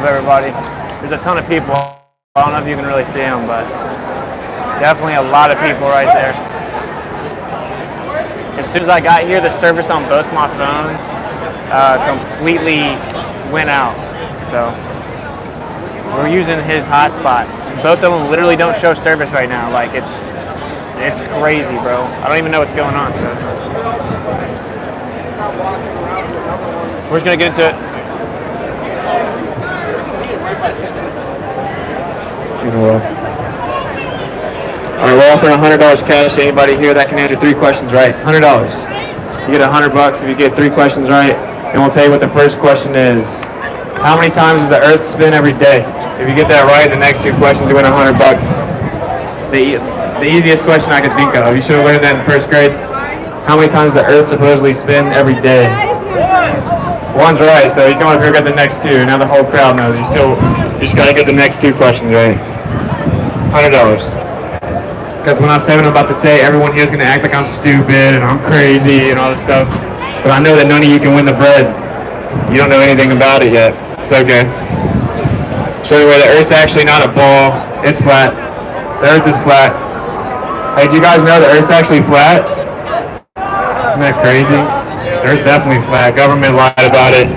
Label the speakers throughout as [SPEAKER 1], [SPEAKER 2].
[SPEAKER 1] up, everybody? There's a ton of people. I don't know if you can really see them, but definitely a lot of people right there. As soon as I got here, the service on both my phones completely went out. So we're using his hotspot. Both of them literally don't show service right now. Like it's crazy, bro. I don't even know what's going on. We're just gonna get into it. All right, we're offering $100 cash to anybody here that can answer 3 questions right. $100. You get $100 if you get 3 questions right, and we'll tell you what the first question is. How many times does the Earth spin every day? If you get that right, the next 2 questions you win $100. The easiest question I could think of. You should have learned that in 1st grade. How many times does the Earth supposedly spin every day? 1's right, so you come up here and get the next 2. Now the whole crowd knows. You just gotta get the next 2 questions right. $100. Because when I say what I'm about to say, everyone here is gonna act like I'm stupid and I'm crazy and all this stuff. But I know that none of you can win the bread. You don't know anything about it yet. It's okay. So anyway, the Earth's actually not a ball. It's flat. The Earth is flat. Hey, do you guys know the Earth's actually flat? Isn't that crazy? The Earth's definitely flat. Government lied about it.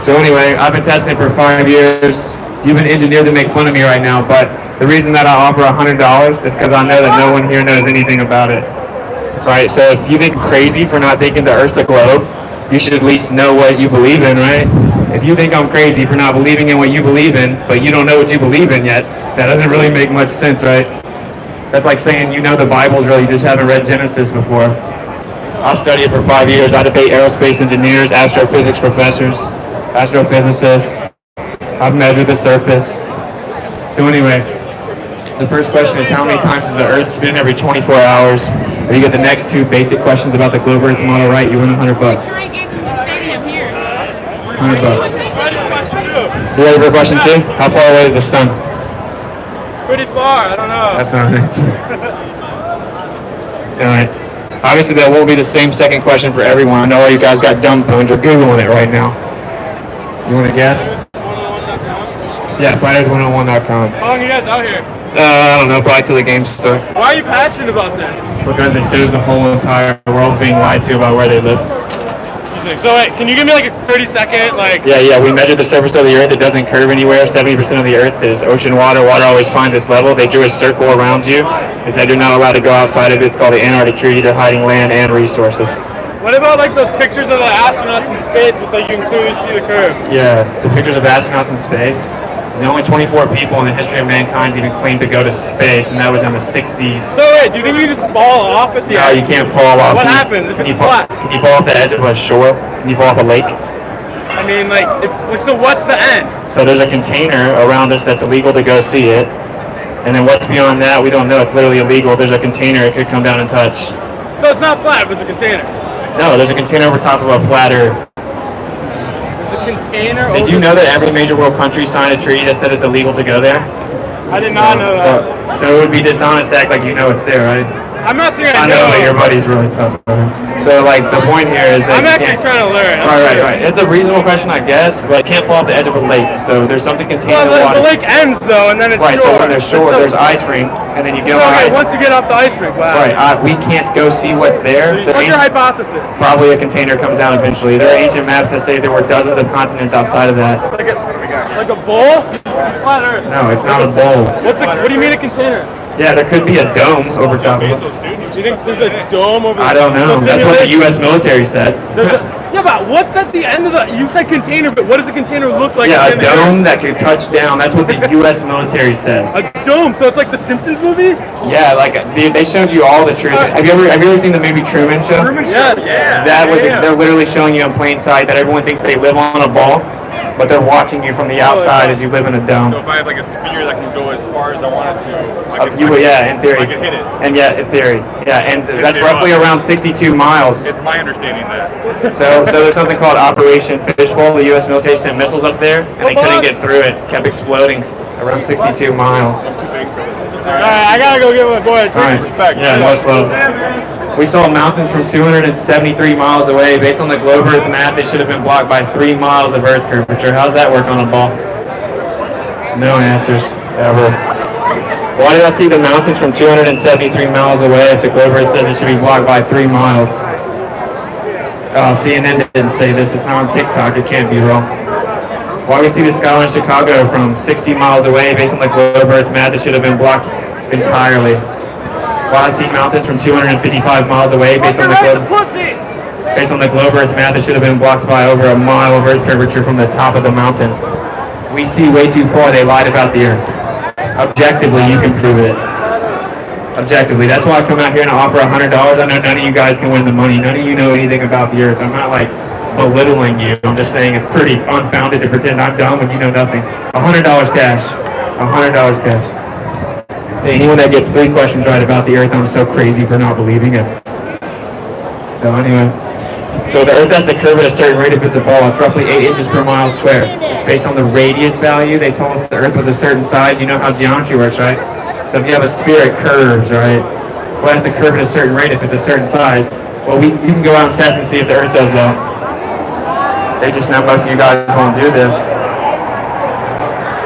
[SPEAKER 1] So anyway, I've been testing it for 5 years. You've been engineered to make fun of me right now, but the reason that I offer $100 is because I know that no one here knows anything about it. Right, so if you think crazy for not thinking the Earth's a globe, you should at least know what you believe in, right? If you think I'm crazy for not believing in what you believe in, but you don't know what you believe in yet, that doesn't really make much sense, right? That's like saying you know the Bible's real, you just haven't read Genesis before. I've studied it for 5 years. I debate aerospace engineers, astrophysics professors, astrophysicists. I've measured the surface. So anyway, the first question is how many times does the Earth spin every 24 hours? If you get the next 2 basic questions about the globe Earth model right, you win $100. $100. You ready for question 2? How far away is the sun?
[SPEAKER 2] Pretty far, I don't know.
[SPEAKER 1] That's not an answer. Alright. Obviously that won't be the same second question for everyone. I know all you guys got dumb phones. You're Googling it right now. You want to guess? Yeah, fighters101.com.
[SPEAKER 2] How long are you guys out here?
[SPEAKER 1] I don't know, probably till the game starts.
[SPEAKER 2] Why are you passionate about this?
[SPEAKER 1] Because it shows the whole entire world's being lied to about where they live.
[SPEAKER 2] So wait, can you give me like a 30-second, like...
[SPEAKER 1] Yeah, we measured the surface of the Earth. It doesn't curve anywhere. 70% of the Earth is ocean water. Water always finds its level. They drew a circle around you and said you're not allowed to go outside of it. It's called the Antarctic Treaty. They're hiding land and resources.
[SPEAKER 2] What about like those pictures of the astronauts in space with like you can clearly see the curve?
[SPEAKER 1] Yeah, the pictures of astronauts in space. There's only 24 people in the history of mankind's even claimed to go to space, and that was in the 60s.
[SPEAKER 2] So wait, do you think you just fall off at the end?
[SPEAKER 1] No, you can't fall off.
[SPEAKER 2] What happens if it's flat?
[SPEAKER 1] Can you fall off the edge of a shore? Can you fall off a lake?
[SPEAKER 2] I mean, like, it's like, so what's the end?
[SPEAKER 1] So there's a container around us that's illegal to go see it, and then what's beyond that, we don't know. It's literally illegal. There's a container it could come down and touch.
[SPEAKER 2] So it's not flat, but it's a container.
[SPEAKER 1] No, there's a container over top of a flat Earth.
[SPEAKER 2] Container.
[SPEAKER 1] Did you know that every major world country signed a treaty that said it's illegal to go there?
[SPEAKER 2] I did not know that.
[SPEAKER 1] So it would be dishonest to act like you know it's there, right?
[SPEAKER 2] I'm not saying
[SPEAKER 1] I know, but your buddy's really tough. So like the point here is that
[SPEAKER 2] I'm actually trying to learn.
[SPEAKER 1] Right. It's a reasonable question, I guess. But it can't fall off the edge of a lake. So there's something contained in the water.
[SPEAKER 2] The lake ends though, and then it's
[SPEAKER 1] right.
[SPEAKER 2] shore.
[SPEAKER 1] So when there's shore, there's ice rink, and then you get on
[SPEAKER 2] okay,
[SPEAKER 1] ice.
[SPEAKER 2] Once you get off the ice rink, wow.
[SPEAKER 1] Right. We can't go see what's there.
[SPEAKER 2] What's your hypothesis?
[SPEAKER 1] Probably a container comes down eventually. There are ancient maps that say there were dozens of continents outside of that.
[SPEAKER 2] Like a bowl? Flat Earth.
[SPEAKER 1] No, it's not a bowl.
[SPEAKER 2] What do you mean a container?
[SPEAKER 1] Yeah, there could be a dome over top of it.
[SPEAKER 2] Do you think there's a dome over?
[SPEAKER 1] I don't know. That's what the U.S. military said.
[SPEAKER 2] Yeah, but what's at the end of the? You said container, but what does a container look like?
[SPEAKER 1] Yeah, a dome that could touch down. That's what the U.S. military said.
[SPEAKER 2] A dome. So it's like the Simpsons movie.
[SPEAKER 1] Yeah, like they showed you all the truth. Have you ever seen the movie Truman Show?
[SPEAKER 2] Truman Show. Yeah.
[SPEAKER 1] That was. They're literally showing you in plain sight that everyone thinks they live on a ball, but they're watching you from the outside as you live in a dome.
[SPEAKER 3] So if I have like a spear that can go as far as I want it to,
[SPEAKER 1] in theory.
[SPEAKER 3] I can hit it.
[SPEAKER 1] And yeah, in theory. Yeah, and that's roughly around 62 miles.
[SPEAKER 3] It's my understanding that.
[SPEAKER 1] So there's something called Operation Fishbowl. The U.S. military sent missiles up there, and they couldn't get through it. Kept exploding around 62 miles.
[SPEAKER 2] All right, I gotta go give my boys respect.
[SPEAKER 1] Yeah, much love. We saw mountains from 273 miles away. Based on the globe Earth map, it should have been blocked by 3 miles of Earth curvature. How's that work on a ball? No answers, ever. Why did I see the mountains from 273 miles away if the globe Earth says it should be blocked by 3 miles? Oh, CNN didn't say this. It's not on TikTok. It can't be wrong. Why do we see the skyline of Chicago from 60 miles away based on the globe Earth map that should have been blocked entirely? Why do I see mountains from 255 miles away based on the globe Earth map that should have been blocked by over a mile of Earth curvature from the top of the mountain? We see way too far. They lied about the Earth. Objectively, you can prove it. Objectively. That's why I come out here and I offer $100. I know none of you guys can win the money. None of you know anything about the Earth. I'm not like belittling you. I'm just saying it's pretty unfounded to pretend I'm dumb when you know nothing. $100 cash. $100 cash. To anyone that gets 3 questions right about the Earth, I'm so crazy for not believing it. So anyway. So the Earth has to curve at a certain rate if it's a ball. It's roughly 8 inches per mile square. It's based on the radius value. They told us the Earth was a certain size. You know how geometry works, right? So if you have a sphere, it curves, right? Well, it has to curve at a certain rate if it's a certain size. Well, you can go out and test and see if the Earth does that. They just know most of you guys won't do this.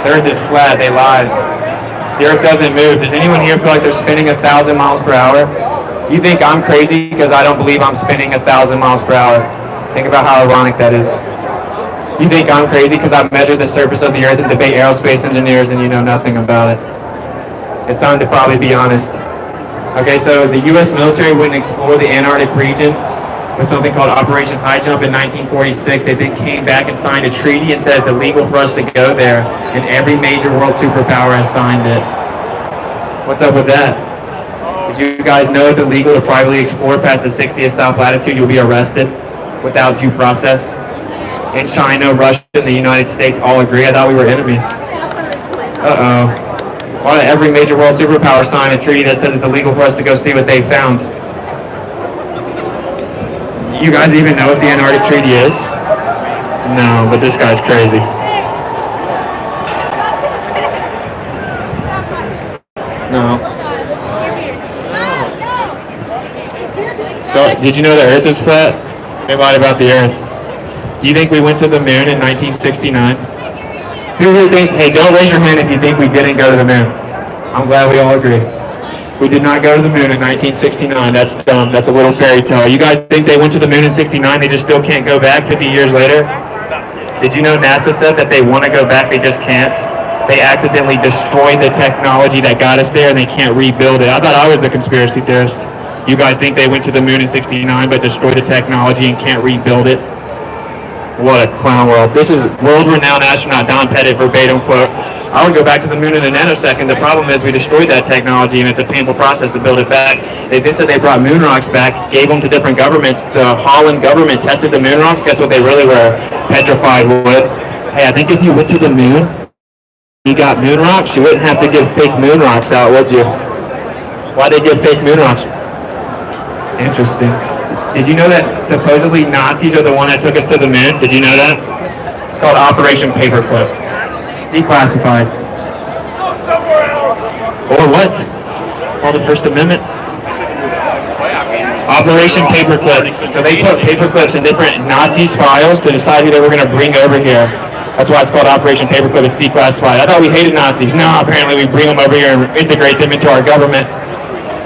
[SPEAKER 1] The Earth is flat. They lied. The Earth doesn't move. Does anyone here feel like they're spinning 1,000 miles per hour? You think I'm crazy because I don't believe I'm spinning 1,000 miles per hour. Think about how ironic that is. You think I'm crazy because I've measured the surface of the Earth and debate aerospace engineers and you know nothing about it. It's time to probably be honest. Okay, so the U.S. military wouldn't explore the Antarctic region with something called Operation High Jump in 1946. They then came back and signed a treaty and said it's illegal for us to go there, and every major world superpower has signed it. What's up with that? Did you guys know it's illegal to privately explore past the 60th south latitude? You'll be arrested without due process. And China, Russia, and the United States all agree. I thought we were enemies. Uh-oh. Why did every major world superpower sign a treaty that says it's illegal for us to go see what they found? Do you guys even know what the Antarctic Treaty is? No, but this guy's crazy. No. So, did you know the Earth is flat? They lied about the Earth. Do you think we went to the moon in 1969? Who really thinks, hey, don't raise your hand if you think we didn't go to the moon. I'm glad we all agree. We did not go to the moon in 1969. That's dumb. That's a little fairy tale. You guys think they went to the moon in 69, they just still can't go back 50 years later? Did you know NASA said that they want to go back, they just can't? They accidentally destroyed the technology that got us there and they can't rebuild it. I thought I was the conspiracy theorist. You guys think they went to the moon in 69 but destroyed the technology and can't rebuild it? What a clown world. This is world-renowned astronaut Don Pettit verbatim quote. I would go back to the moon in a nanosecond. The problem is we destroyed that technology and it's a painful process to build it back. They then said they brought moon rocks back, gave them to different governments. The Holland government tested the moon rocks. Guess what they really were? Petrified wood. Hey, I think if you went to the moon, you got moon rocks, you wouldn't have to give fake moon rocks out, would you? Why'd they give fake moon rocks? Interesting. Did you know that supposedly Nazis are the one that took us to the moon? Did you know that? It's called Operation Paperclip. Declassified.
[SPEAKER 3] Go somewhere else.
[SPEAKER 1] Or what? It's called the First Amendment. Operation Paperclip. So they put paperclips in different Nazis' files to decide who they were going to bring over here. That's why it's called Operation Paperclip. It's declassified. I thought we hated Nazis. No, apparently we bring them over here and integrate them into our government.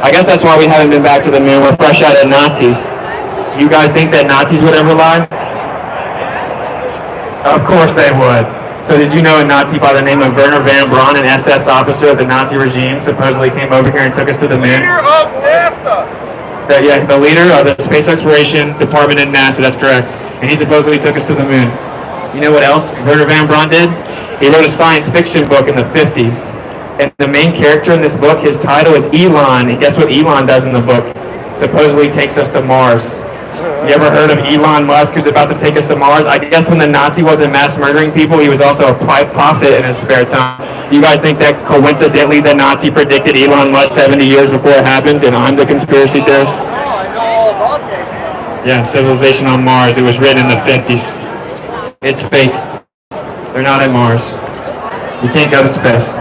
[SPEAKER 1] I guess that's why we haven't been back to the moon. We're fresh out of Nazis. Do you guys think that Nazis would ever lie? Of course they would. So did you know a Nazi by the name of Werner von Braun, an SS officer of the Nazi regime, supposedly came over here and took us to the moon?
[SPEAKER 3] Leader of NASA.
[SPEAKER 1] The leader of the Space Exploration Department in NASA, that's correct. And he supposedly took us to the moon. You know what else Werner von Braun did? He wrote a science fiction book in the 50s. And the main character in this book, his title is Elon. And guess what Elon does in the book? Supposedly takes us to Mars. You ever heard of Elon Musk who's about to take us to Mars? I guess when the Nazi wasn't mass murdering people, he was also a prophet in his spare time. You guys think that coincidentally the Nazi predicted Elon Musk 70 years before it happened and I'm the conspiracy theorist?
[SPEAKER 3] Oh, I know all about that.
[SPEAKER 1] Yeah, Civilization on Mars. It was written in the 50s. It's fake. They're not at Mars. You can't go to space.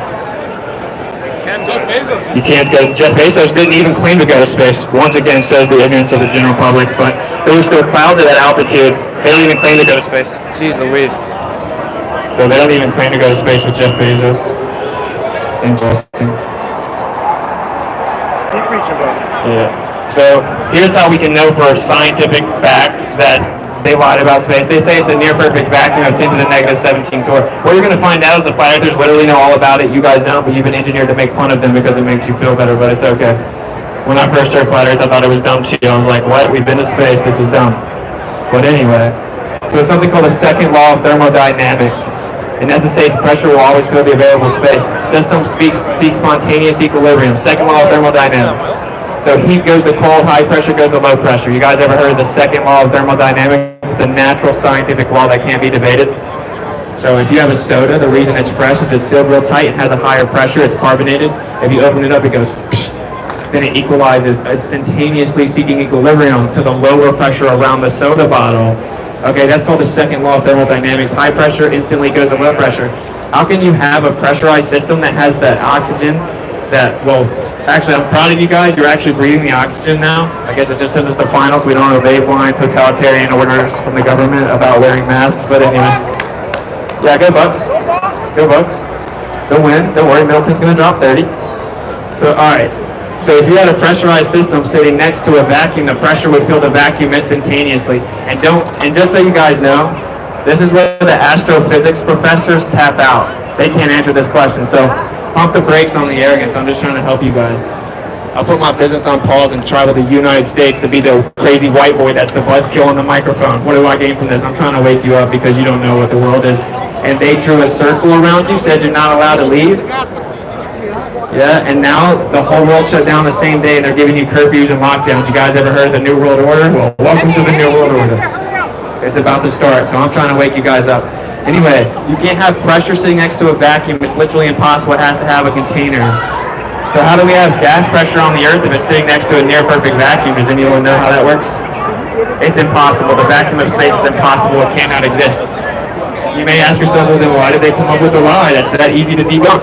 [SPEAKER 1] You can't go. Jeff Bezos didn't even claim to go to space. Once again, shows the ignorance of the general public. But there was still clouds at that altitude. They don't even claim to go to space. Jeez Louise. So they don't even claim to go to space with Jeff Bezos. Interesting.
[SPEAKER 3] Keep preaching, bro.
[SPEAKER 1] Yeah. So here's how we can know for a scientific fact that they lied about space. They say it's a near perfect vacuum of 10 to the negative 17 torr. What you're going to find out is the flat earthers literally know all about it. You guys don't, but you've been engineered to make fun of them because it makes you feel better, but it's okay. When I first heard flat earth, I thought it was dumb too. I was like, what? We've been to space. This is dumb. But anyway, so it's something called the second law of thermodynamics. It necessitates pressure will always fill the available space. System seek spontaneous equilibrium. Second law of thermodynamics. So heat goes to cold, high pressure goes to low pressure. You guys ever heard of the second law of thermodynamics? It's a natural scientific law that can't be debated. So if you have a soda, the reason it's fresh is it's sealed real tight. It has a higher pressure. It's carbonated. If you open it up, it goes psh, then it equalizes, instantaneously seeking equilibrium to the lower pressure around the soda bottle. Okay, that's called the second law of thermodynamics. High pressure instantly goes to low pressure. How can you have a pressurized system that has the oxygen that, well, actually, I'm proud of you guys. You're actually breathing the oxygen now. I guess it just sends us the final so we don't obey blind totalitarian orders from the government about wearing masks. But anyway, yeah, go Bucks. Go Bucks. They'll win. Don't worry, Middleton's going to drop 30. So, all right. So if you had a pressurized system sitting next to a vacuum, the pressure would fill the vacuum instantaneously. And just so you guys know, this is where the astrophysics professors tap out. They can't answer this question. So pump the brakes on the arrogance. I'm just trying to help you guys. I'll put my business on pause and try with the United States to be the crazy white boy that's the buzzkill on the microphone. What do I gain from this? I'm trying to wake you up because you don't know what the world is. And they drew a circle around you, said you're not allowed to leave. Yeah, and now the whole world shut down the same day and they're giving you curfews and lockdowns. You guys ever heard of the New World Order? Well, welcome to the New World Order. It's about to start, so I'm trying to wake you guys up. Anyway, you can't have pressure sitting next to a vacuum. It's literally impossible. It has to have a container. So how do we have gas pressure on the Earth if it's sitting next to a near perfect vacuum? Does anyone know how that works? It's impossible. The vacuum of space is impossible. It cannot exist. You may ask yourself, well, then why did they come up with the lie? That's that easy to debunk.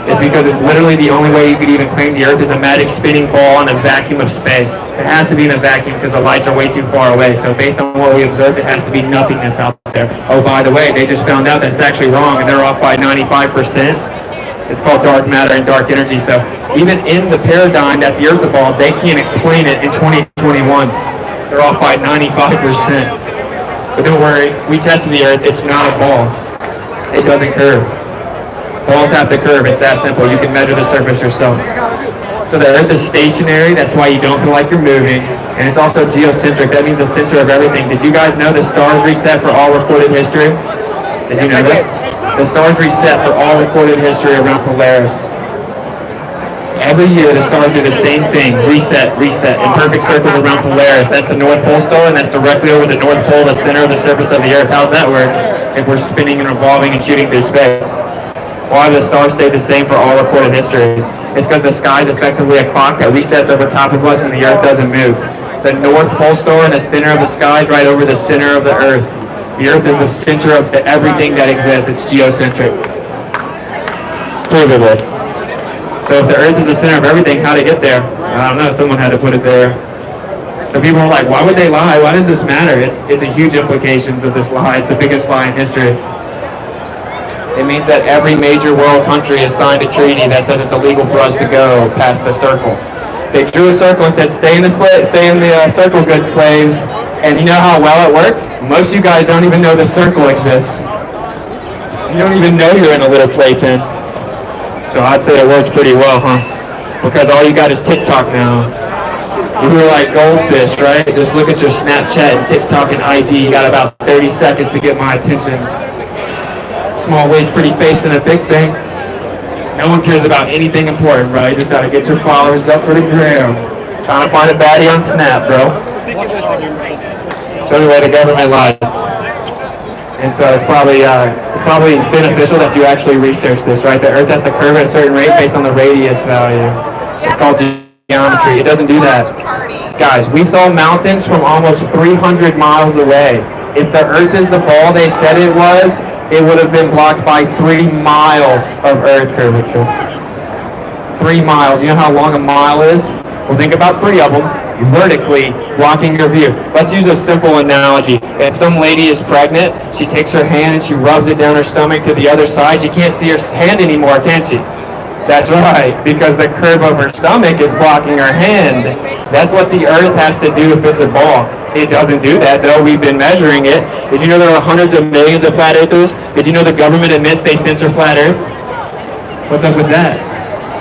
[SPEAKER 1] It's because it's literally the only way you could even claim the Earth is a magic spinning ball in a vacuum of space. It has to be in a vacuum because the lights are way too far away. So based on what we observed, it has to be nothingness out there. Oh, by the way, they just found out that it's actually wrong and they're off by 95%. It's called dark matter and dark energy. So even in the paradigm that the Earth's a ball, they can't explain it in 2021. They're off by 95%. But don't worry, we tested the Earth. It's not a ball. It doesn't curve. Balls have to curve. It's that simple. You can measure the surface yourself. So the Earth is stationary. That's why you don't feel like you're moving. And it's also geocentric. That means the center of everything. Did you guys know the stars reset for all recorded history? Did you know that? The stars reset for all recorded history around Polaris. Every year, the stars do the same thing, reset, in perfect circles around Polaris. That's the North Pole star, and that's directly over the North Pole, the center of the surface of the Earth. How's that work if we're spinning and revolving and shooting through space? Why do the stars stay the same for all recorded history? It's because the sky is effectively a clock that resets over top of us and the Earth doesn't move. The North Pole star in the center of the sky is right over the center of the Earth. The Earth is the center of everything that exists. It's geocentric. Provably. So if the Earth is the center of everything, how'd it get there? I don't know, someone had to put it there. So people are like, why would they lie? Why does this matter? It's a huge implications of this lie. It's the biggest lie in history. It means that every major world country has signed a treaty that says it's illegal for us to go past the circle. They drew a circle and said, stay in the circle, good slaves. And you know how well it worked? Most of you guys don't even know the circle exists. You don't even know you're in a little playpen. So I'd say it worked pretty well, huh? Because all you got is TikTok now. You're like goldfish, right? Just look at your Snapchat and TikTok and IG. You got about 30 seconds to get my attention. Small waist, pretty face, and a big thing. No one cares about anything important, bro. You just gotta get your followers up for the gram. Trying to find a baddie on Snap, bro. So anyway, the government lied. And so it's probably beneficial that you actually research this, right? The Earth has to curve at a certain rate based on the radius value. It's called geometry. It doesn't do that. Guys, we saw mountains from almost 300 miles away. If the Earth is the ball they said it was, it would have been blocked by 3 miles of Earth curvature. 3 miles. You know how long a mile is? Well, think about 3 of them vertically blocking your view. Let's use a simple analogy. If some lady is pregnant, she takes her hand and she rubs it down her stomach to the other side. She can't see her hand anymore, can she? That's right, because the curve of her stomach is blocking her hand. That's what the Earth has to do if it's a ball. It doesn't do that, though. We've been measuring it. Did you know there are hundreds of millions of flat earthers? Did you know the government admits they censor flat Earth? What's up with that?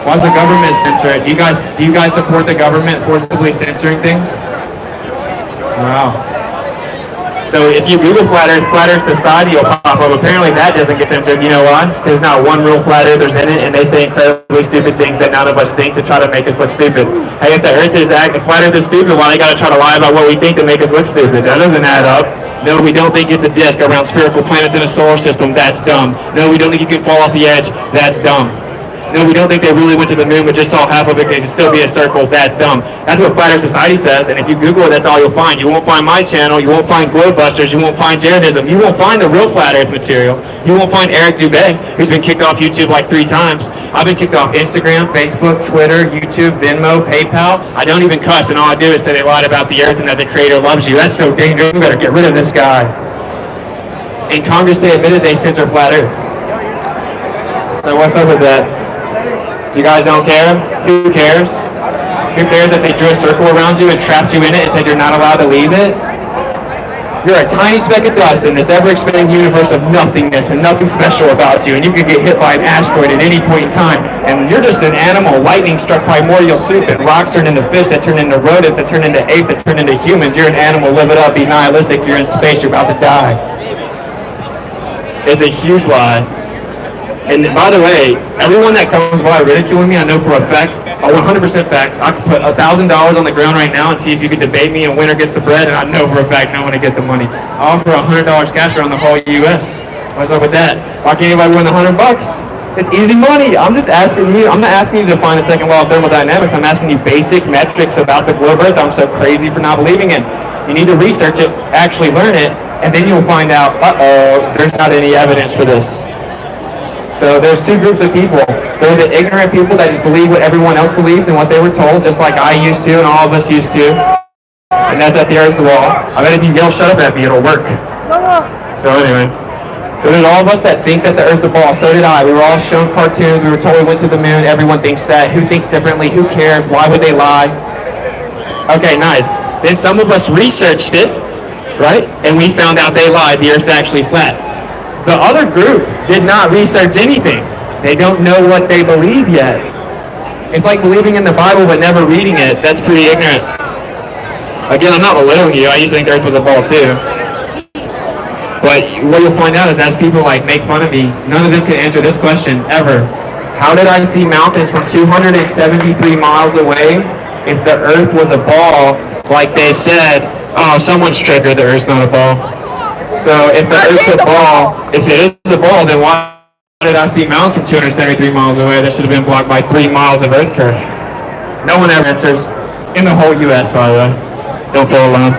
[SPEAKER 1] Why does the government censor it? Do you guys support the government forcibly censoring things? Wow. So if you Google Flat Earth Society will pop up. Apparently that doesn't get censored. You know why? There's not one real Flat Earthers in it, and they say incredibly stupid things that none of us think to try to make us look stupid. Hey, if the Flat Earth is stupid, why they gotta try to lie about what we think to make us look stupid? That doesn't add up. No, we don't think it's a disk around spherical planets in a solar system. That's dumb. No, we don't think you can fall off the edge. That's dumb. No, we don't think they really went to the moon, but just saw half of it. It could still be a circle. That's dumb. That's what Flat Earth Society says, and if you Google it, that's all you'll find. You won't find my channel. You won't find Globebusters. You won't find Jaredism. You won't find the real Flat Earth material. You won't find Eric Dubé, who's been kicked off YouTube like 3 times. I've been kicked off Instagram, Facebook, Twitter, YouTube, Venmo, PayPal. I don't even cuss, and all I do is say they lied about the Earth and that the Creator loves you. That's so dangerous. We better get rid of this guy. In Congress, they admitted they censor Flat Earth. So what's up with that? You guys don't care? Who cares? Who cares if they drew a circle around you and trapped you in it and said you're not allowed to leave it? You're a tiny speck of dust in this ever-expanding universe of nothingness and nothing special about you, and you could get hit by an asteroid at any point in time, and you're just an animal. Lightning struck primordial soup, and rocks turn into fish that turn into rodents that turn into apes that turn into humans. You're an animal. Live it up. Be nihilistic. You're in space. You're about to die. It's a huge lie. And by the way, everyone that comes by ridiculing me, I know for a fact, a 100% fact, I could put $1,000 on the ground right now and see if you could debate me and winner gets the bread, and I know for a fact no one to get the money. I offer $100 cash around the whole U.S. What's up with that? Why can't anybody win the $100? It's easy money. I'm just asking you. I'm not asking you to find the second law of thermodynamics. I'm asking you basic metrics about the globe Earth I'm so crazy for not believing in. You need to research it, actually learn it, and then you'll find out, there's not any evidence for this. So there's 2 groups of people. They're the ignorant people that just believe what everyone else believes and what they were told, just like I used to and all of us used to. And that's at the Earth's wall. I bet if you yell, shut up at me, it'll work. So anyway. So there's all of us that think that the Earth's a ball. So did I. We were all shown cartoons. We were told we went to the moon. Everyone thinks that. Who thinks differently? Who cares? Why would they lie? Okay, nice. Then some of us researched it, right? And we found out they lied. The Earth's actually flat. The other group did not research anything. They don't know what they believe yet. It's like believing in the Bible but never reading it. That's pretty ignorant. Again, I'm not belittling you. I used to think the Earth was a ball too. But what you'll find out is as people like make fun of me, none of them can answer this question ever. How did I see mountains from 273 miles away if the Earth was a ball like they said? Oh, someone's triggered. The Earth's not a ball. So if the Earth's a ball, if it is a ball, then why did I see mountains from 273 miles away? That should have been blocked by 3 miles of Earth curve. No one ever answers. In the whole U.S., by the way. Don't feel alone.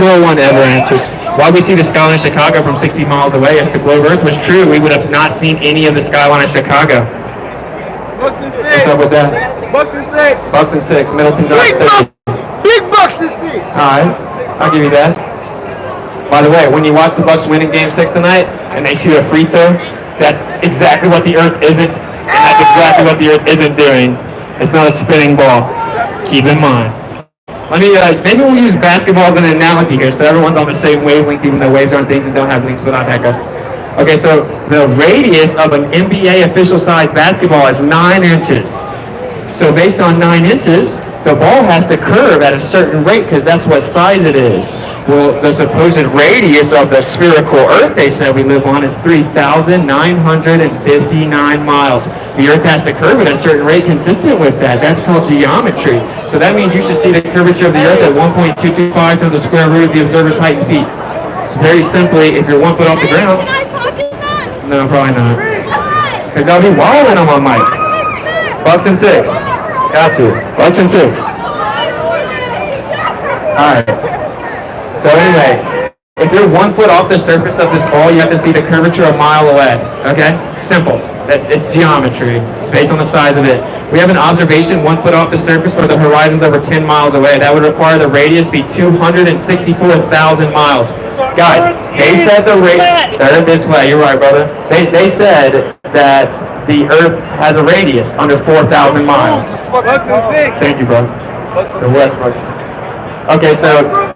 [SPEAKER 1] No one ever answers. Why we see the skyline of Chicago from 60 miles away? If the globe Earth was true, we would have not seen any of the skyline of Chicago.
[SPEAKER 3] Bucks and 6.
[SPEAKER 1] What's up with that?
[SPEAKER 3] Bucks and 6.
[SPEAKER 1] Bucks and 6. Middleton Dodge Station.
[SPEAKER 3] Big Bucks and 6.
[SPEAKER 1] Alright, I'll give you that. By the way, when you watch the Bucks winning Game 6 tonight, and they shoot a free throw, that's exactly what the Earth isn't, and that's exactly what the Earth isn't doing. It's not a spinning ball. Keep in mind. Maybe we'll use basketball as an analogy here, so everyone's on the same wavelength, even though waves aren't things and don't have links, but I digress. Okay, so the radius of an NBA official-sized basketball is 9 inches. So based on 9 inches, the ball has to curve at a certain rate because that's what size it is. Well, the supposed radius of the spherical Earth they said we live on is 3,959 miles. The Earth has to curve at a certain rate consistent with that. That's called geometry. So that means you should see the curvature of the Earth at 1.225 times the square root of the observer's height in feet. So very simply, if you're 1 foot off the ground...
[SPEAKER 4] Can I talk in that?
[SPEAKER 1] No, probably not.
[SPEAKER 4] Why?
[SPEAKER 1] Because I'll be wilding on my mic. Bucks and 6. Got you. Bucks and 6. Alright. So anyway, if you're 1 foot off the surface of this ball, you have to see the curvature a mile away. Okay? Simple. It's geometry. It's based on the size of it. We have an observation 1 foot off the surface where the horizon's over 10 miles away. That would require the radius be 264,000 miles. Guys, they said the Earth is flat. You're right, brother. They said that the Earth has a radius under 4,000 miles.
[SPEAKER 3] Bucks and six.
[SPEAKER 1] Thank you, bro. The Westbrooks. Okay, so,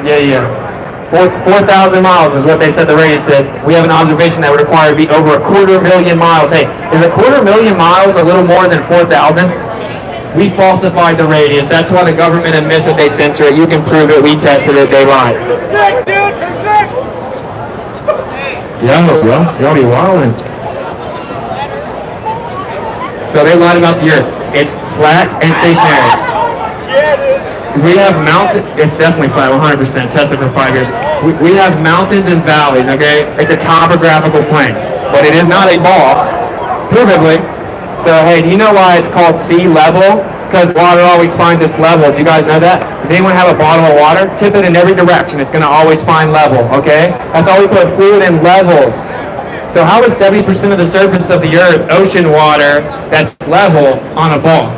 [SPEAKER 1] yeah. 4,000 miles is what they said the radius is. We have an observation that would require to be over 250,000 miles. Hey, is 250,000 miles a little more than 4,000? We falsified the radius. That's why the government admits that they censor it. You can prove it. We tested it. They lied. Yo, bro. Y'all be wildin'. So they lied about the Earth. It's flat and stationary. We have mountains, it's definitely flat, 100%, tested for 5 years. We have mountains and valleys, okay? It's a topographical plane, but it is not a ball, provably. So, hey, do you know why it's called sea level? Because water always finds its level. Do you guys know that? Does anyone have a bottle of water? Tip it in every direction. It's going to always find level, okay? That's why we put fluid in levels. So how is 70% of the surface of the Earth ocean water that's level on a ball?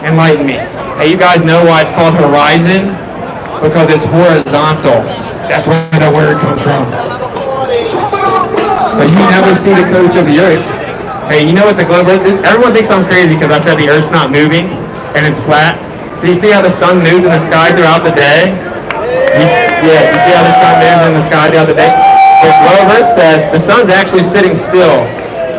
[SPEAKER 1] Enlighten me. Hey, you guys know why it's called horizon? Because it's horizontal. That's where the word comes from. So you never see the coach of the Earth. Hey, you know what the globe is? Everyone thinks I'm crazy because I said the Earth's not moving and it's flat. So you see how the sun moves in the sky throughout the day? You see how the sun moves in the sky throughout the day? The globe Earth says the sun's actually sitting still.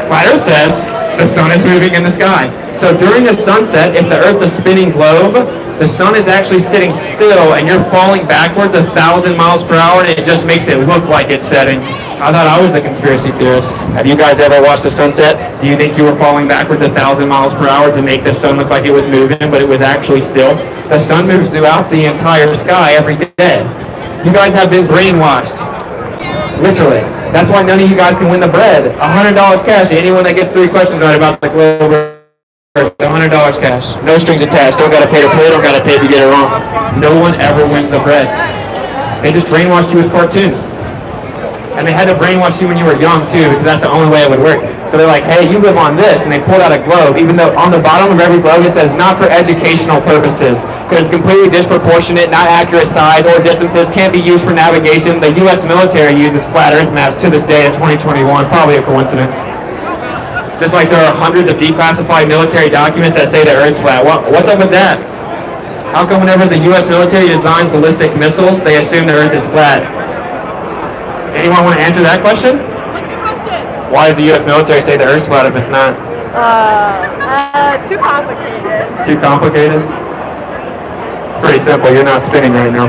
[SPEAKER 1] Flat Earth says the sun is moving in the sky. So during the sunset, if the Earth's a spinning globe, the sun is actually sitting still and you're falling backwards 1,000 miles per hour and it just makes it look like it's setting. I thought I was the conspiracy theorist. Have you guys ever watched the sunset? Do you think you were falling backwards 1,000 miles per hour to make the sun look like it was moving, but it was actually still? The sun moves throughout the entire sky every day. You guys have been brainwashed. Literally. That's why none of you guys can win the bread. $100 cash. Anyone that gets 3 questions right about the globe. $100 cash. No strings attached. Don't gotta pay to play. Don't gotta pay to get it wrong. No one ever wins the bread. They just brainwashed you with cartoons. And they had to brainwash you when you were young too, because that's the only way it would work. So they're like, hey, you live on this, and they pulled out a globe, even though on the bottom of every globe it says not for educational purposes, because it's completely disproportionate, not accurate size or distances, can't be used for navigation. The U.S. military uses flat Earth maps to this day in 2021, probably a coincidence. Just like there are hundreds of declassified military documents that say the Earth's flat. What's up with that? How come whenever the U.S. military designs ballistic missiles, they assume the Earth is flat? Anyone want to answer that question?
[SPEAKER 4] What's the question?
[SPEAKER 1] Why does the U.S. military say the Earth's flat if it's not?
[SPEAKER 4] Too complicated.
[SPEAKER 1] Too complicated? It's pretty simple. You're not spinning right now.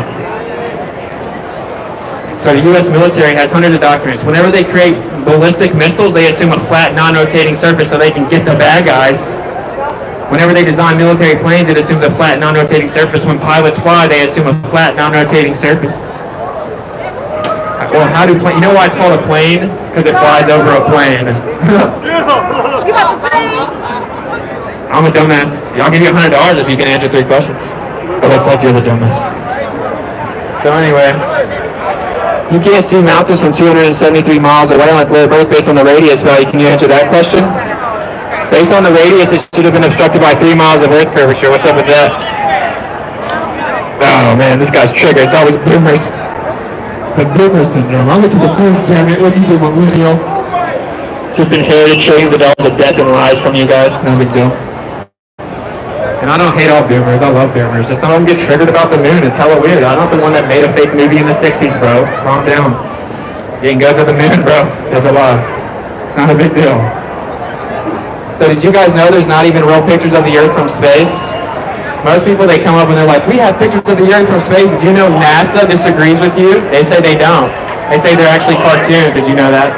[SPEAKER 1] So the U.S. military has hundreds of documents. Whenever they create ballistic missiles, they assume a flat, non-rotating surface so they can get the bad guys. Whenever they design military planes, it assumes a flat, non-rotating surface. When pilots fly, they assume a flat, non-rotating surface. Well, how do planes? You know why it's called a plane? Because it flies over a plane.
[SPEAKER 4] You about to say?
[SPEAKER 1] I'm a dumbass. I'll give you $100 if you can answer 3 questions. It looks like you're the dumbass. So anyway. You can't see mountains from 273 miles away on the globe Earth based on the radius value. Can you answer that question? Based on the radius, it should have been obstructed by 3 miles of Earth curvature. What's up with that? Oh man, this guy's triggered. It's always boomers. It's the boomer syndrome. I'll get to the point, damn it. What do you do, millennial? Just inherited trillions of dollars of debts and lies from you guys. No big deal. And I don't hate all boomers. I love boomers. Just some of them get triggered about the moon. It's hella weird. I'm not the one that made a fake movie in the 60s, bro. Calm down. You can go to the moon, bro. There's a lot. It's not a big deal. So did you guys know there's not even real pictures of the Earth from space? Most people, they come up and they're like, we have pictures of the Earth from space. Did you know NASA disagrees with you? They say they don't. They say they're actually cartoons. Did you know that?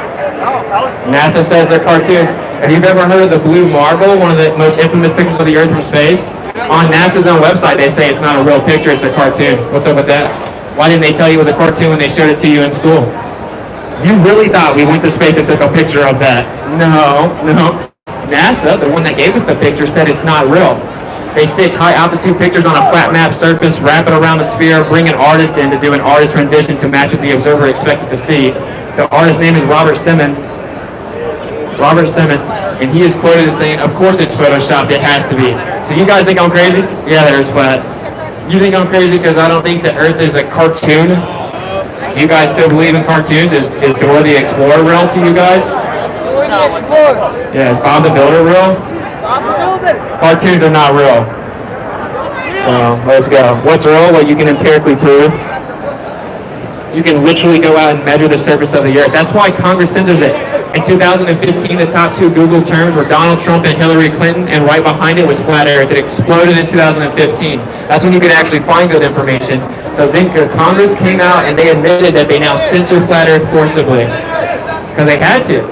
[SPEAKER 1] NASA says they're cartoons. Have you ever heard of the blue marble, one of the most infamous pictures of the Earth from space? On NASA's own website, they say it's not a real picture, it's a cartoon. What's up with that? Why didn't they tell you it was a cartoon when they showed it to you in school? You really thought we went to space and took a picture of that? No. NASA, the one that gave us the picture, said it's not real. They stitch high-altitude pictures on a flat map surface, wrap it around the sphere, bring an artist in to do an artist rendition to match what the observer expects it to see. The artist's name is Robert Simmons, and he is quoted as saying, of course it's photoshopped, it has to be. So you guys think I'm crazy? Yeah, the Earth's flat. You think I'm crazy because I don't think the Earth is a cartoon? Do you guys still believe in cartoons? Is Dora the Explorer real to you guys? Yeah, is Bob the Builder real? Cartoons are not real. So let's go. What's real? What you can empirically prove. You can literally go out and measure the surface of the earth. That's why Congress censors it. In 2015, the top 2 Google terms were Donald Trump and Hillary Clinton, and right behind it was flat earth. It exploded in 2015. That's when you could actually find good information. So then Congress came out and they admitted that they now censor flat earth forcibly. Because they had to.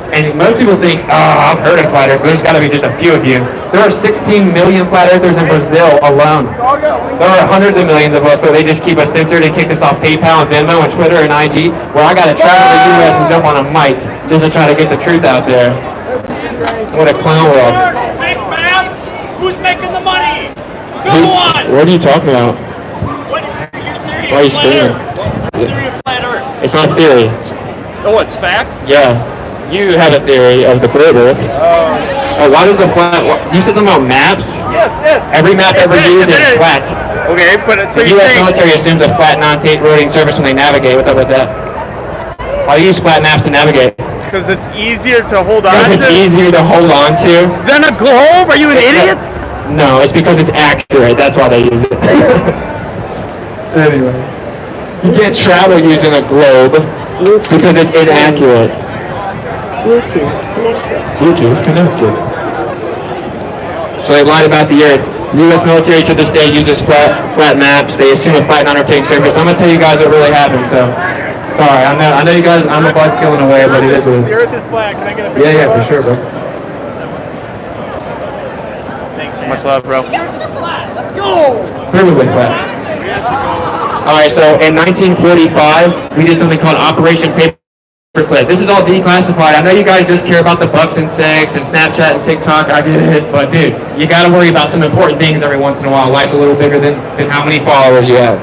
[SPEAKER 1] And most people think, oh, I've heard of flat earth, but there's got to be just a few of you. There are 16 million flat earthers in Brazil alone. There are hundreds of millions of us, but they just keep us censored and kicked us off PayPal and Venmo and Twitter and IG, where I got to travel to the U.S. and jump on a mic just to try to get the truth out there. What a clown world.
[SPEAKER 2] Thanks, man. Who's making the money? Go on.
[SPEAKER 1] What are you talking about? Why are you streaming?
[SPEAKER 2] Theory of flat Earth.
[SPEAKER 1] It's not a theory.
[SPEAKER 2] Oh, it's fact?
[SPEAKER 1] Yeah. You have a theory of the flat earth. Oh, why does the flat... You said something about maps?
[SPEAKER 2] Yes.
[SPEAKER 1] Every map ever used is flat.
[SPEAKER 2] Okay, but it's...
[SPEAKER 1] The U.S. military assumes a flat, non-rotating surface when they navigate. What's up with that? Why do you use flat maps to navigate?
[SPEAKER 2] Because it's easier to hold on to.
[SPEAKER 1] Because it's easier to hold on to.
[SPEAKER 2] Than a globe? Are you an idiot?
[SPEAKER 1] No, it's because it's accurate. That's why they use it. Anyway. You can't travel using a globe because it's inaccurate. Bluetooth connected. So they lied about the Earth. U.S. military to this day uses flat maps. They assume a flat, non-rotating surface. I'm gonna tell you guys what really happened. So, sorry. I know you guys. I'm a buzzkill in a way, but it is what it is.
[SPEAKER 2] The Earth is flat. Can I get a picture?
[SPEAKER 1] Yeah, for sure, bro.
[SPEAKER 2] Thanks, man. Much love, bro.
[SPEAKER 4] The earth is flat. Let's go.
[SPEAKER 1] Perfectly flat. All right. So in 1945, we did something called Operation Paperclip. This is all declassified. I know you guys just care about the bucks and six and Snapchat and TikTok. I get it, but dude, you got to worry about some important things every once in a while. Life's a little bigger than how many followers you have.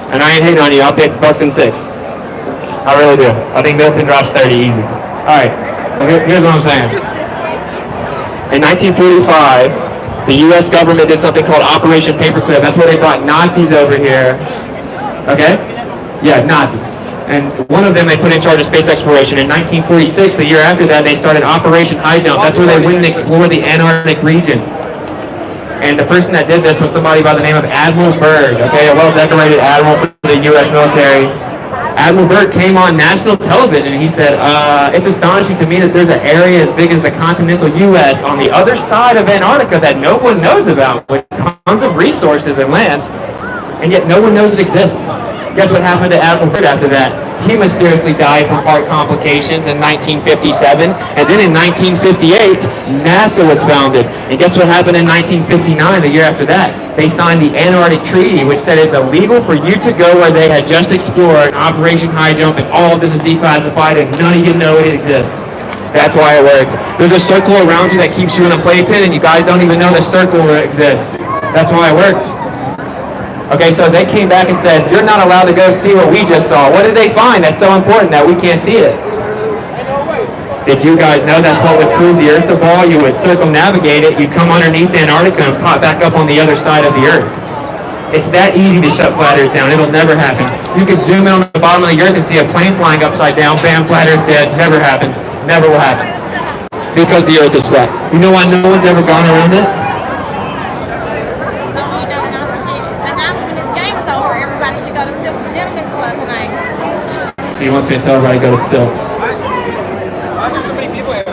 [SPEAKER 1] And I ain't hating on you. I'll pick bucks and six. I really do. I think Milton drops 30 easy. All right. So here's what I'm saying. In 1945, the U.S. government did something called Operation Paperclip. That's where they brought Nazis over here. Okay? Yeah, Nazis. And one of them they put in charge of space exploration. In 1946, the year after that, they started Operation High Jump. That's where they went and explored the Antarctic region. And the person that did this was somebody by the name of Admiral Byrd, okay, a well-decorated admiral for the U.S. military. Admiral Byrd came on national television and he said, it's astonishing to me that there's an area as big as the continental U.S. on the other side of Antarctica that no one knows about, with tons of resources and land, and yet no one knows it exists. Guess what happened to Admiral Byrd after that? He mysteriously died from heart complications in 1957, and then in 1958, NASA was founded. And guess what happened in 1959, the year after that? They signed the Antarctic Treaty, which said it's illegal for you to go where they had just explored, Operation High Jump, and all of this is declassified, and none of you know it exists. That's why it worked. There's a circle around you that keeps you in a playpen, and you guys don't even know the circle exists. That's why it worked. Okay, so they came back and said, you're not allowed to go see what we just saw. What did they find that's so important that we can't see it? Did you guys know that's what would prove the Earth's a ball? You would circumnavigate it, you'd come underneath Antarctica and pop back up on the other side of the Earth. It's that easy to shut flat Earth down. It'll never happen. You could zoom in on the bottom of the Earth and see a plane flying upside down, bam, flat Earth dead. Never happened. Never will happen. Because the Earth is flat. You know why no one's ever gone around it? So he wants me to tell everybody to go to Silks.
[SPEAKER 3] Why is there so many people here?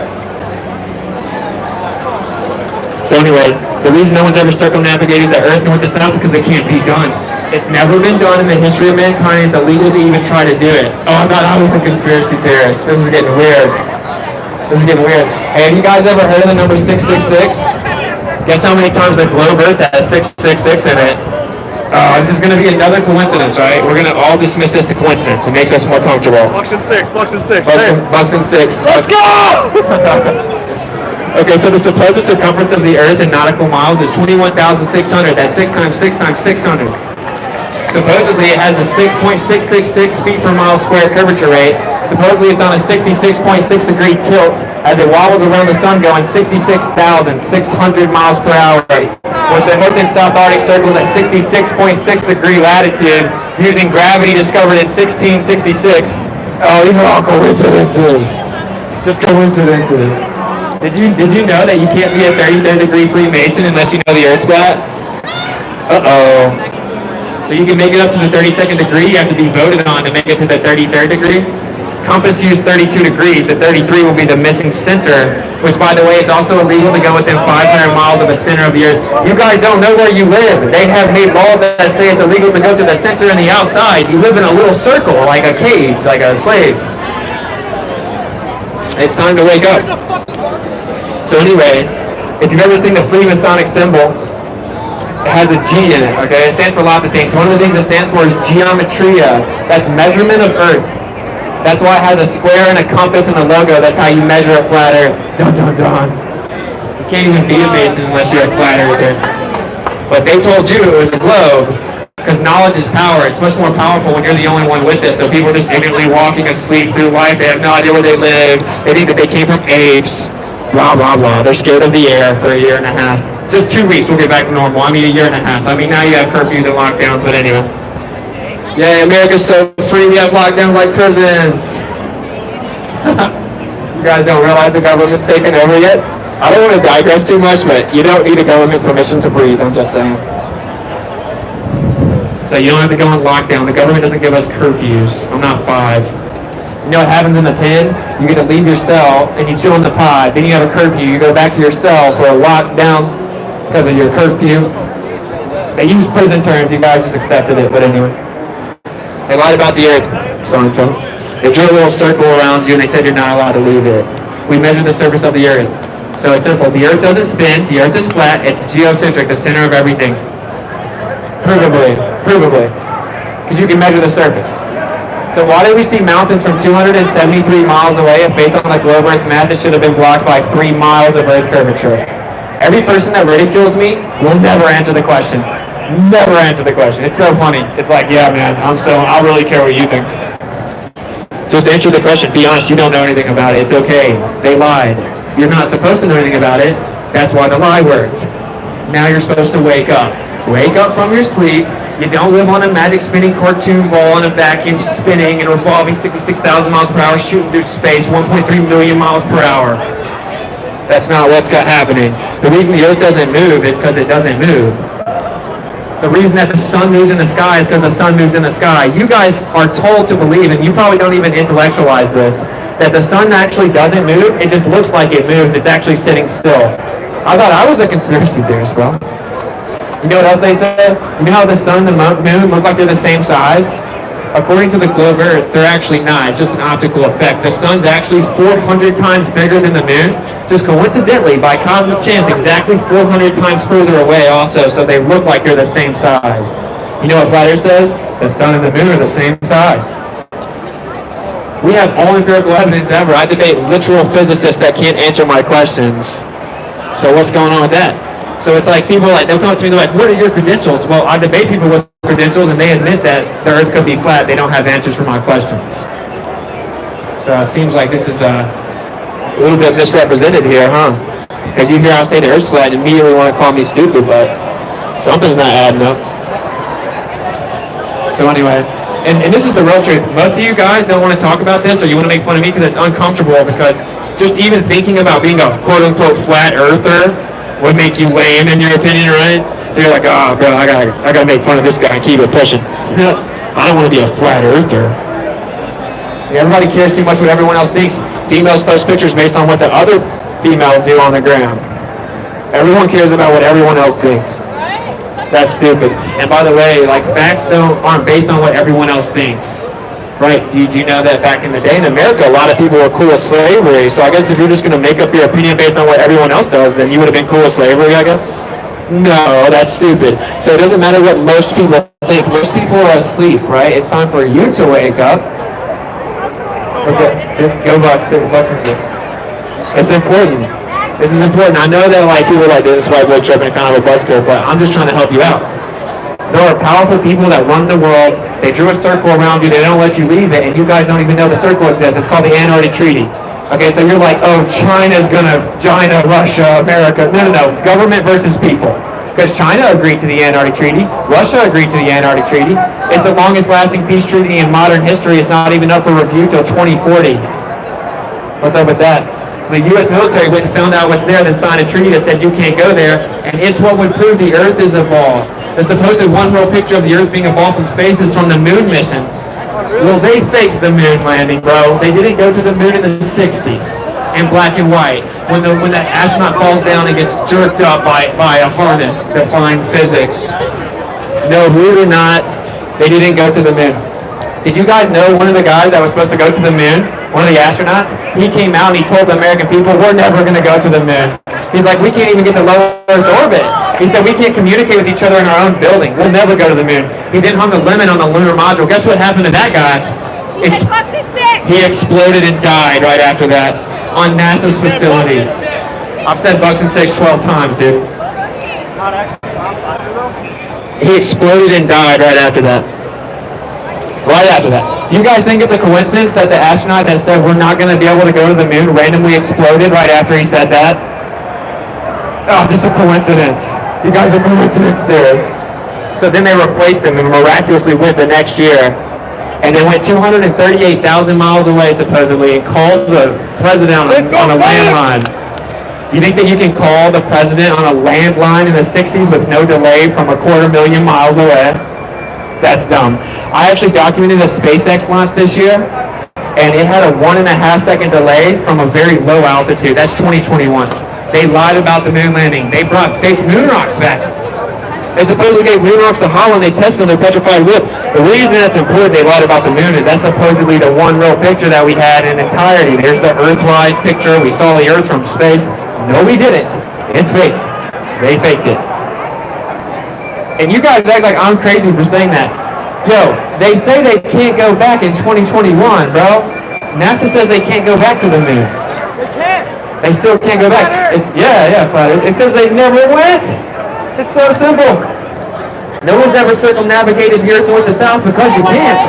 [SPEAKER 1] So anyway, the reason no one's ever circumnavigated the Earth north to south is because it can't be done. It's never been done in the history of mankind. It's illegal to even try to do it. Oh, I thought I was a conspiracy theorist. This is getting weird. Hey, have you guys ever heard of the number 666? Guess how many times the globe Earth has 666 in it? Oh, this is going to be another coincidence, right? We're going to all dismiss this to coincidence. It makes us more comfortable.
[SPEAKER 2] Bucks and six.
[SPEAKER 1] Bucks and six.
[SPEAKER 2] Let's go!
[SPEAKER 1] Okay, so the supposed circumference of the Earth in nautical miles is 21,600. That's 6 times 6 times 600. Supposedly it has a 6.666 feet per mile square curvature rate. Supposedly it's on a 66.6 degree tilt as it wobbles around the sun going 66,600 miles per hour. with the North and South Arctic circles at 66.6 degree latitude using gravity discovered in 1666. Oh, these are all coincidences. Just coincidences. Did you know that you can't be a 33rd degree Freemason unless you know the Earth's flat? Uh-oh. So you can make it up to the 32nd degree, you have to be voted on to make it to the 33rd degree. Compass used 32 degrees, the 33 will be the missing center, which by the way, it's also illegal to go within 500 miles of the center of the Earth. You guys don't know where you live. They have made laws that say it's illegal to go to the center and the outside. You live in a little circle, like a cage, like a slave. It's time to wake up. So anyway, if you've ever seen the Freemasonic symbol, it has a G in it, okay? It stands for lots of things. One of the things it stands for is geometria. That's measurement of Earth. That's why it has a square and a compass and a logo. That's how you measure a flat Earth. Dun dun dun. You can't even be a Mason unless you're a flat Earther. But they told you it was a globe, because knowledge is power. It's much more powerful when you're the only one with this. So people are just ignorantly walking asleep through life. They have no idea where they live. They think that they came from apes. Blah, blah, blah. They're scared of the air for a year and a half. Just 2 weeks, we'll get back to normal. I mean, a year and a half. I mean, now you have curfews and lockdowns, but anyway. Yeah, America's so free, we have lockdowns like prisons. You guys don't realize the government's taken over yet? I don't want to digress too much, but you don't need a government's permission to breathe, I'm just saying. So you don't have to go on lockdown. The government doesn't give us curfews. I'm not 5. You know what happens in the pen? You get to leave your cell and you chill in the pod. Then you have a curfew. You go back to your cell for a lockdown because of your curfew. They use prison terms. You guys just accepted it, but anyway. They lied about the Earth, Seinfeld. They drew a little circle around you and they said you're not allowed to leave it. We measured the surface of the Earth. So it's simple. The Earth doesn't spin. The Earth is flat. It's geocentric, the center of everything. Provably. Because you can measure the surface. So why did we see mountains from 273 miles away if based on the globe Earth math it should have been blocked by 3 miles of Earth curvature? Every person that ridicules me will never answer the question. Never answer the question. It's so funny. It's like, yeah man, I really care what you think. Just answer the question. Be honest, you don't know anything about it. It's okay. They lied. You're not supposed to know anything about it. That's why the lie works. Now you're supposed to wake up. Wake up from your sleep. You don't live on a magic spinning cartoon ball in a vacuum spinning and revolving 66,000 miles per hour shooting through space 1.3 million miles per hour. That's not what's happening. The reason the Earth doesn't move is because it doesn't move. The reason that the sun moves in the sky is because the sun moves in the sky. You guys are told to believe, and you probably don't even intellectualize this, that the sun actually doesn't move. It just looks like it moves. It's actually sitting still. I thought I was a conspiracy theorist, bro. You know what else they said? You know how the sun and the moon look like they're the same size? According to the globe Earth, they're actually not. It's just an optical effect. The sun's actually 400 times bigger than the moon. Just coincidentally, by cosmic chance, exactly 400 times further away also, so they look like they're the same size. You know what Flat Earth says? The sun and the moon are the same size. We have all empirical evidence ever. I debate literal physicists that can't answer my questions. So what's going on with that? So it's like people they'll come up to me, they're like, what are your credentials? Well, I debate people with credentials and they admit that the Earth could be flat. They don't have answers for my questions. So it seems like this is a little bit misrepresented here, huh? Because you hear I say the Earth's flat and immediately want to call me stupid, but something's not adding up. So anyway, and this is the real truth. Most of you guys don't want to talk about this or you want to make fun of me because it's uncomfortable, because just even thinking about being a quote-unquote flat earther would make you lame in your opinion, right? So you're like, oh, bro, I gotta make fun of this guy and keep it pushing. I don't want to be a flat earther. Everybody cares too much what everyone else thinks. Females post pictures based on what the other females do on the ground. Everyone cares about what everyone else thinks. That's stupid. And by the way, facts aren't based on what everyone else thinks. Right? Do you know that back in the day in America, a lot of people were cool with slavery? So I guess if you're just going to make up your opinion based on what everyone else does, then you would have been cool with slavery, I guess? No, that's stupid. So it doesn't matter what most people think. Most people are asleep, right? It's time for you to wake up. Okay, go Bucks and 6. It's important. This is important. I know that people are this white boy tripping kind of a buzzkill, but I'm just trying to help you out. There are powerful people that run the world. They drew a circle around you. They don't let you leave it, and you guys don't even know the circle exists. It's called the Antarctic Treaty. Okay, so you're like, oh, China, Russia, America. No. Government versus people. Because China agreed to the Antarctic Treaty. Russia agreed to the Antarctic Treaty. It's the longest lasting peace treaty in modern history. It's not even up for review till 2040. What's up with that? So the U.S. military went and found out what's there, then signed a treaty that said you can't go there, and it's what would prove the Earth is a ball. The supposed one world picture of the Earth being a ball from space is from the moon missions. Well, they faked the moon landing, bro. They didn't go to the moon in the 60s in black and white. When that astronaut falls down and gets jerked up by a harness defying physics. No, believe it or not, they didn't go to the moon. Did you guys know one of the guys that was supposed to go to the moon, one of the astronauts, he came out and he told the American people, we're never going to go to the moon. He's like, we can't even get to low Earth orbit. He said, we can't communicate with each other in our own building. We'll never go to the moon. He then hung a lemon on the lunar module. Guess what happened to that guy? He exploded and died right after that on NASA's facilities. I've said bucks and six 12 times, dude. He exploded and died right after that. Right after that. Do you guys think it's a coincidence that the astronaut that said we're not going to be able to go to the moon randomly exploded right after he said that? Oh, just a coincidence. You guys are coincidence theorists. So then they replaced him and miraculously went the next year. And they went 238,000 miles away, supposedly, and called the president on a landline. You think that you can call the president on a landline in the 60s with no delay from 250,000 miles away? That's dumb. I actually documented a SpaceX launch this year, and it had a 1.5 second delay from a very low altitude. That's 2021. They lied about the moon landing. They brought fake moon rocks back. They supposedly gave moon rocks to Holland. They tested them in petrified wood. The reason that's important, they lied about the moon, is that's supposedly the one real picture that we had in entirety. There's the Earthwise picture. We saw the Earth from space. No, we didn't. It's fake. They faked it. And you guys act like I'm crazy for saying that. Yo, they say they can't go back in 2021, bro. NASA says they can't go back to the moon.
[SPEAKER 2] They can't.
[SPEAKER 1] They still can't go back. It's flat. It's because they never went. It's so simple. No one's ever circumnavigated the Earth north to south because you can't.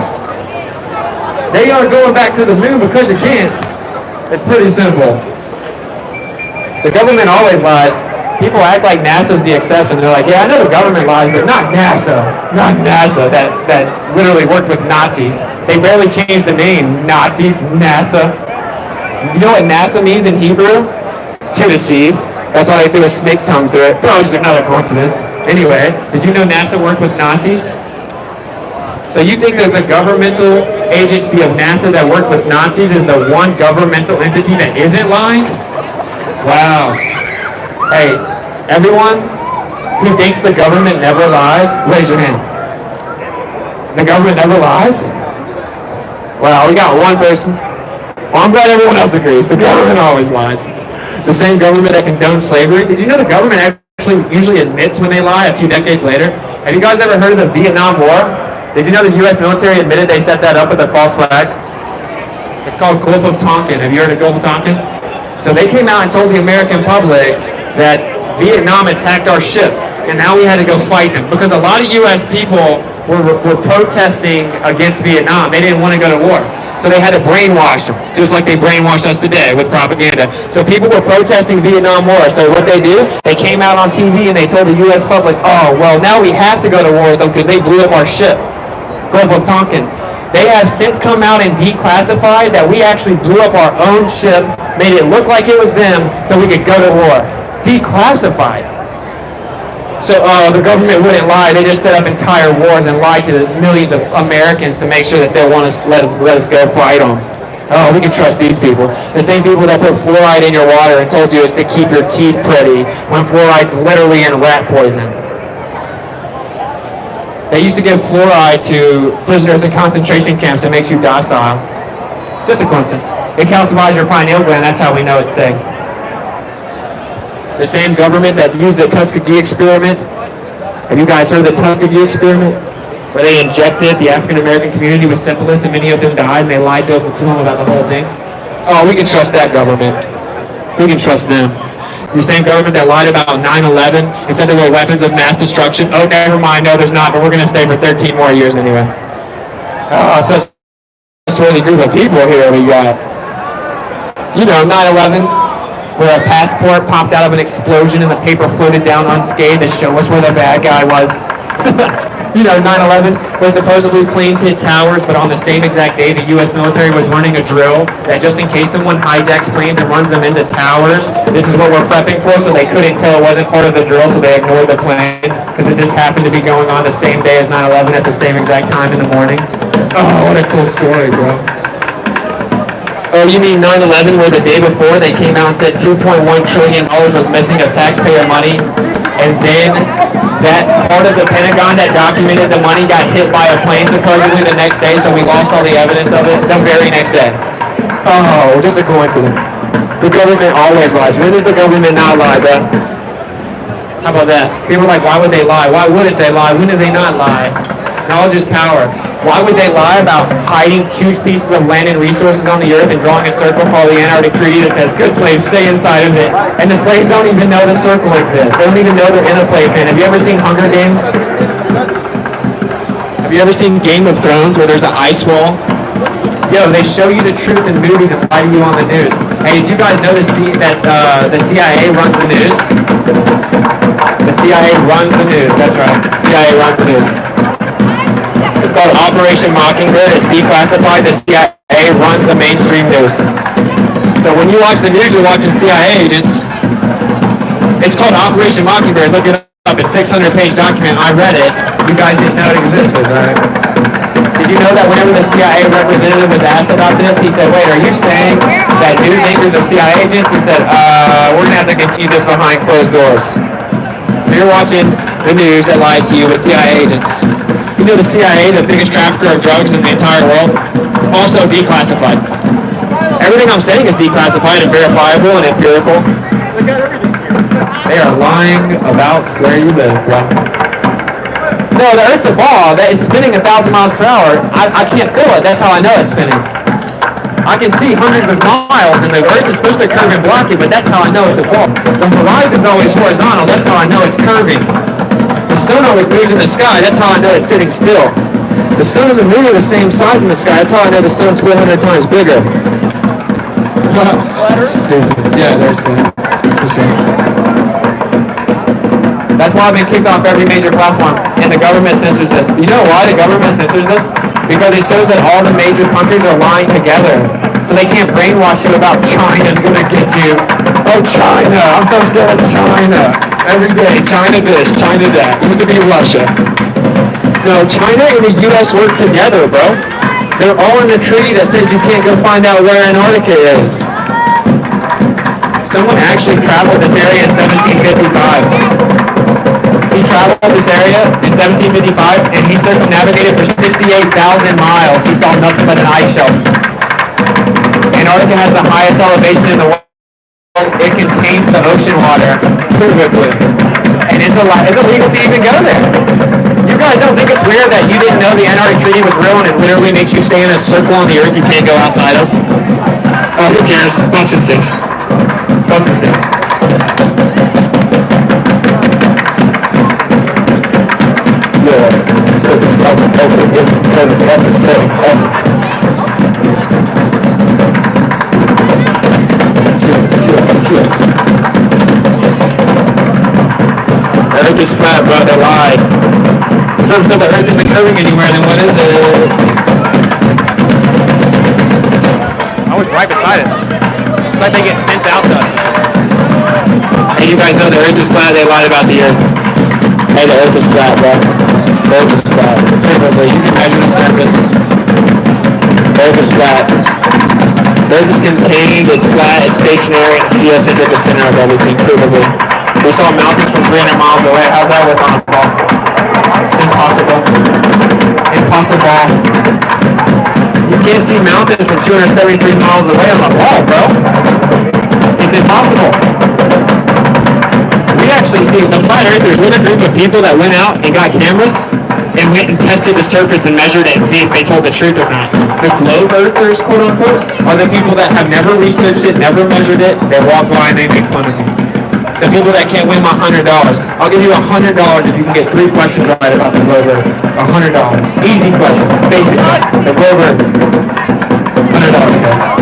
[SPEAKER 1] They are going back to the moon because you can't. It's pretty simple. The government always lies. People act like NASA's the exception. They're like, yeah, I know the government lies, but not NASA. Not NASA, that literally worked with Nazis. They barely changed the name. Nazis, NASA. You know what NASA means in Hebrew? To deceive. That's why they threw a snake tongue through it. Probably just another coincidence. Anyway, did you know NASA worked with Nazis? So you think that the governmental agency of NASA that worked with Nazis is the one governmental entity that isn't lying? Wow. Hey, everyone who thinks the government never lies, raise your hand. The government never lies? Wow, we got one person. Well, I'm glad everyone else agrees. The government always lies. The same government that condones slavery. Did you know the government actually usually admits when they lie a few decades later? Have you guys ever heard of the Vietnam War? Did you know the U.S. military admitted they set that up with a false flag? It's called Gulf of Tonkin. Have you heard of Gulf of Tonkin? So they came out and told the American public that Vietnam attacked our ship, and now we had to go fight them because a lot of U.S. people were protesting against Vietnam. They didn't want to go to war, so they had to brainwash them, just like they brainwashed us today with propaganda. So people were protesting Vietnam War. So what they do? They came out on TV and they told the U.S. public, "Oh, well, now we have to go to war with them because they blew up our ship, Gulf of Tonkin." They have since come out and declassified that we actually blew up our own ship, made it look like it was them, so we could go to war. Declassified. So the government wouldn't lie. They just set up entire wars and lied to the millions of Americans to make sure that they want to let us go fight them. Oh, we can trust these people. The same people that put fluoride in your water and told you it's to keep your teeth pretty when fluoride's literally in rat poison. They used to give fluoride to prisoners in concentration camps that makes you docile. Just a coincidence. It calcifies your pineal gland. That's how we know it's safe. The same government that used the Tuskegee experiment. Have you guys heard of the Tuskegee experiment? Where they injected the African American community with syphilis and many of them died and they lied to them about the whole thing? Oh, we can trust that government. We can trust them. The same government that lied about 9/11 and said there were weapons of mass destruction. Oh, never mind. No, there's not, but we're going to stay for 13 more years anyway. Oh, it's such a trustworthy group of people here we got. You know, 9/11. where a passport popped out of an explosion and the paper floated down unscathed to show us where the bad guy was. You know, 9/11, where supposedly planes hit towers, but on the same exact day, the U.S. military was running a drill that just in case someone hijacks planes and runs them into towers, this is what we're prepping for, so they couldn't tell it wasn't part of the drill, so they ignored the planes, because it just happened to be going on the same day as 9/11 at the same exact time in the morning. Oh, what a cool story, bro. Oh, you mean 9/11, where the day before they came out and said $2.1 trillion was missing of taxpayer money, and then that part of the Pentagon that documented the money got hit by a plane supposedly the next day, so we lost all the evidence of it the very next day. Oh, just a coincidence. The government always lies. When does the government not lie, bro? How about that? People are like, why would they lie? Why wouldn't they lie? When do they not lie? Knowledge is power. Why would they lie about hiding huge pieces of land and resources on the earth and drawing a circle called the Antarctic Treaty that says, good slaves, stay inside of it? And the slaves don't even know the circle exists. They don't even know they're in a playpen. Have you ever seen Hunger Games? Have you ever seen Game of Thrones where there's an ice wall? Yo, they show you the truth in movies and lie to you on the news. Hey, did you guys know that the CIA runs the news? The CIA runs the news, that's right. CIA runs the news. It's called Operation Mockingbird. It's declassified. The CIA runs the mainstream news. So when you watch the news, you're watching CIA agents. It's called Operation Mockingbird. Look it up. It's a 600-page document. I read it. You guys didn't know it existed, right? Did you know that whenever the CIA representative was asked about this, he said, wait, are you saying that news anchors are CIA agents? He said, we're going to have to continue this behind closed doors. So you're watching the news that lies to you with CIA agents. You know the CIA, the biggest trafficker of drugs in the entire world, also declassified. Everything I'm saying is declassified and verifiable and empirical. They are lying about where you live, bro. No, the Earth's a ball that is spinning 1,000 miles per hour. I can't feel it. That's how I know it's spinning. I can see hundreds of miles, and the Earth is supposed to curve and block it, but that's how I know it's a ball. The horizon's always horizontal. That's how I know it's curving. The sun always moves in the sky. That's how I know it's sitting still. The sun and the moon are the same size in the sky. That's how I know the sun's 400 times bigger. Stupid. Yeah, there's that. For sure. That's why I've been kicked off every major platform, and the government censors this. You know why the government censors this? Because it shows that all the major countries are lying together. So they can't brainwash you about China's gonna get you. Oh, China, I'm so scared of China. Every day, China this, China that. Used to be Russia. No, China and the U.S. work together, bro. They're all in a treaty that says you can't go find out where Antarctica is. Someone actually traveled this area in 1755. He traveled this area in 1755 and he circumnavigated for 68,000 miles. He saw nothing but an ice shelf. Antarctica has the highest elevation in the world. It contains the ocean water, provably. And it's illegal to even go there. You guys don't think it's weird that you didn't know the Antarctic Treaty was real and it literally makes you stay in a circle on the Earth you can't go outside of? Oh, who cares? Bucks and six. Bucks and six. Yeah, so this open isn't covered. That's the setting. The Earth is flat, bro. They lied. Some said the Earth isn't curving anywhere, then what is it? I was right beside us. It's like they get sent out to us. Hey, you guys know the Earth is flat. They lied about the Earth. Hey, the Earth is flat, bro. The Earth is flat. Perfectly. You can measure the surface. The Earth is flat. The Earth is contained, it's flat, it's stationary, it's geocentric, the center of everything, provably. We saw mountains from 300 miles away. How's that work on a ball? It's impossible. Impossible. You can't see mountains from 273 miles away on a ball, bro. It's impossible. We actually see the flat earthers with a group of people that went out and got cameras and went and tested the surface and measured it and see if they told the truth or not. The globe earthers, quote unquote, are the people that have never researched it, never measured it, they walk by and they make fun of you. The people that can't win my $100. I'll give you $100 if you can get 3 questions right about the globe earth. $100. Easy questions, basic. The globe earth. $100, guys.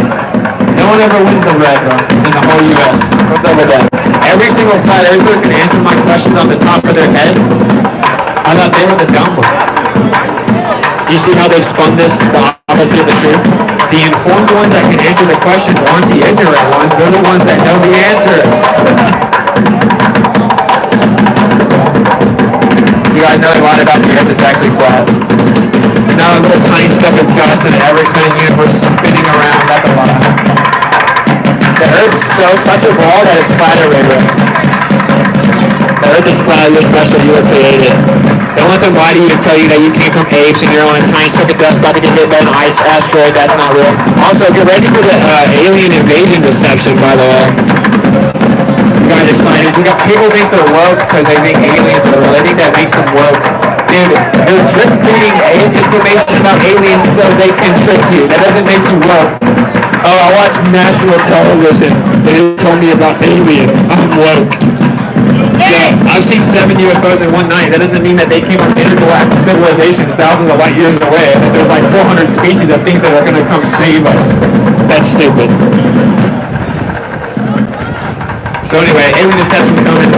[SPEAKER 1] No one ever wins the red, bro, in the whole U.S. What's up with that? Every single flat earther can answer my questions on the top of their head. I thought they were the dumb ones. Do you see how they've spun this the opposite of the truth? The informed ones that can answer the questions aren't the ignorant ones. They're the ones that know the answers. Do you guys know a lot about the earth? It's actually flat. Not a little tiny speck of dust in an ever-expanding universe spinning around. That's a lot. The Earth's such a ball that it's flatter right now. The Earth is flat. You're special. You were created. Don't let them lie to you and tell you that you came from apes and you're on a tiny speck of dust about to get hit by an ice asteroid. That's not real. Also, get ready for the alien invasion deception, by the way. You guys excited? People think they're woke because they think aliens are real. I think that makes them woke. Dude, they're drip feeding information about aliens so they can trick you. That doesn't make you woke. Oh, I watch national television. They told me about aliens. I'm woke. Yeah, I've seen 7 UFOs in one night. That doesn't mean that they came from intergalactic civilizations thousands of light years away and that there's like 400 species of things that are going to come save us. That's stupid. So anyway, alien deception's coming.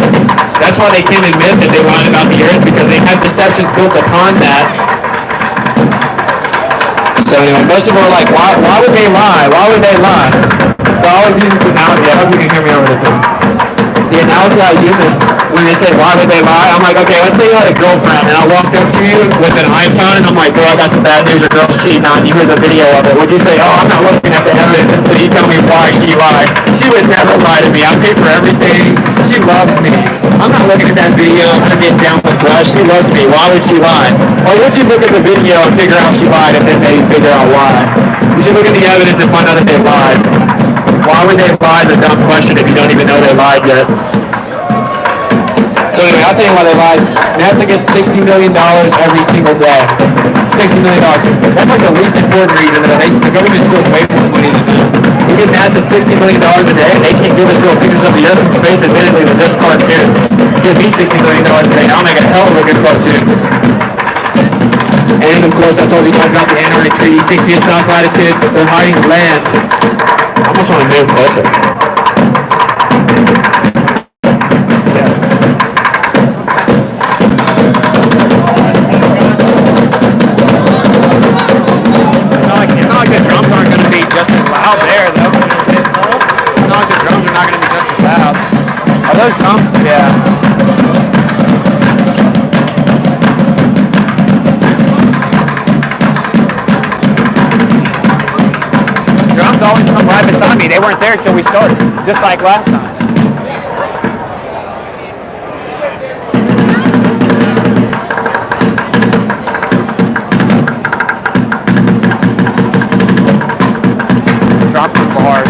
[SPEAKER 1] That's why they can't admit that they lied about the Earth, because they have deceptions built upon that. So anyway, most of them are like, why would they lie? Why would they lie? So I always use this analogy. I hope you can hear me over the things. The analogy I use is when they say, why would they lie? I'm like, okay, let's say you had a girlfriend and I walked up to you with an iPhone and I'm like, girl, I got some bad news. Your girl's cheating on you. Here's a video of it. Would you say, oh, I'm not looking at the evidence until you tell me why she lied? She would never lie to me. I pay for everything. She loves me. I'm not looking at that video. I'm going to get down with blood. She loves me. Why would she lie? Or would you look at the video and figure out she lied and then maybe figure out why? You should look at the evidence and find out that they lied. Why would they lie is a dumb question if you don't even know they lied yet. So anyway, I'll tell you why they lied. NASA gets $60 million every single day. $60 million. That's like the least important reason that the government steals way more money than that. We give NASA $60 million a day and they can't give us real pictures of the Earth from space. Admittedly, they're just cartoons. Give me $60 million a day. I'll make a hell of a good cartoon. And of course, I told you guys about the Antarctic Treaty, 60th south latitude. They're hiding land. I almost want to move closer. It's not like the drums aren't going to be just as loud there, though. It's not like the drums are not going to be just as loud. Are those drums? Yeah. Always come right beside me. They weren't there until we started, just like last time. Drop some bars.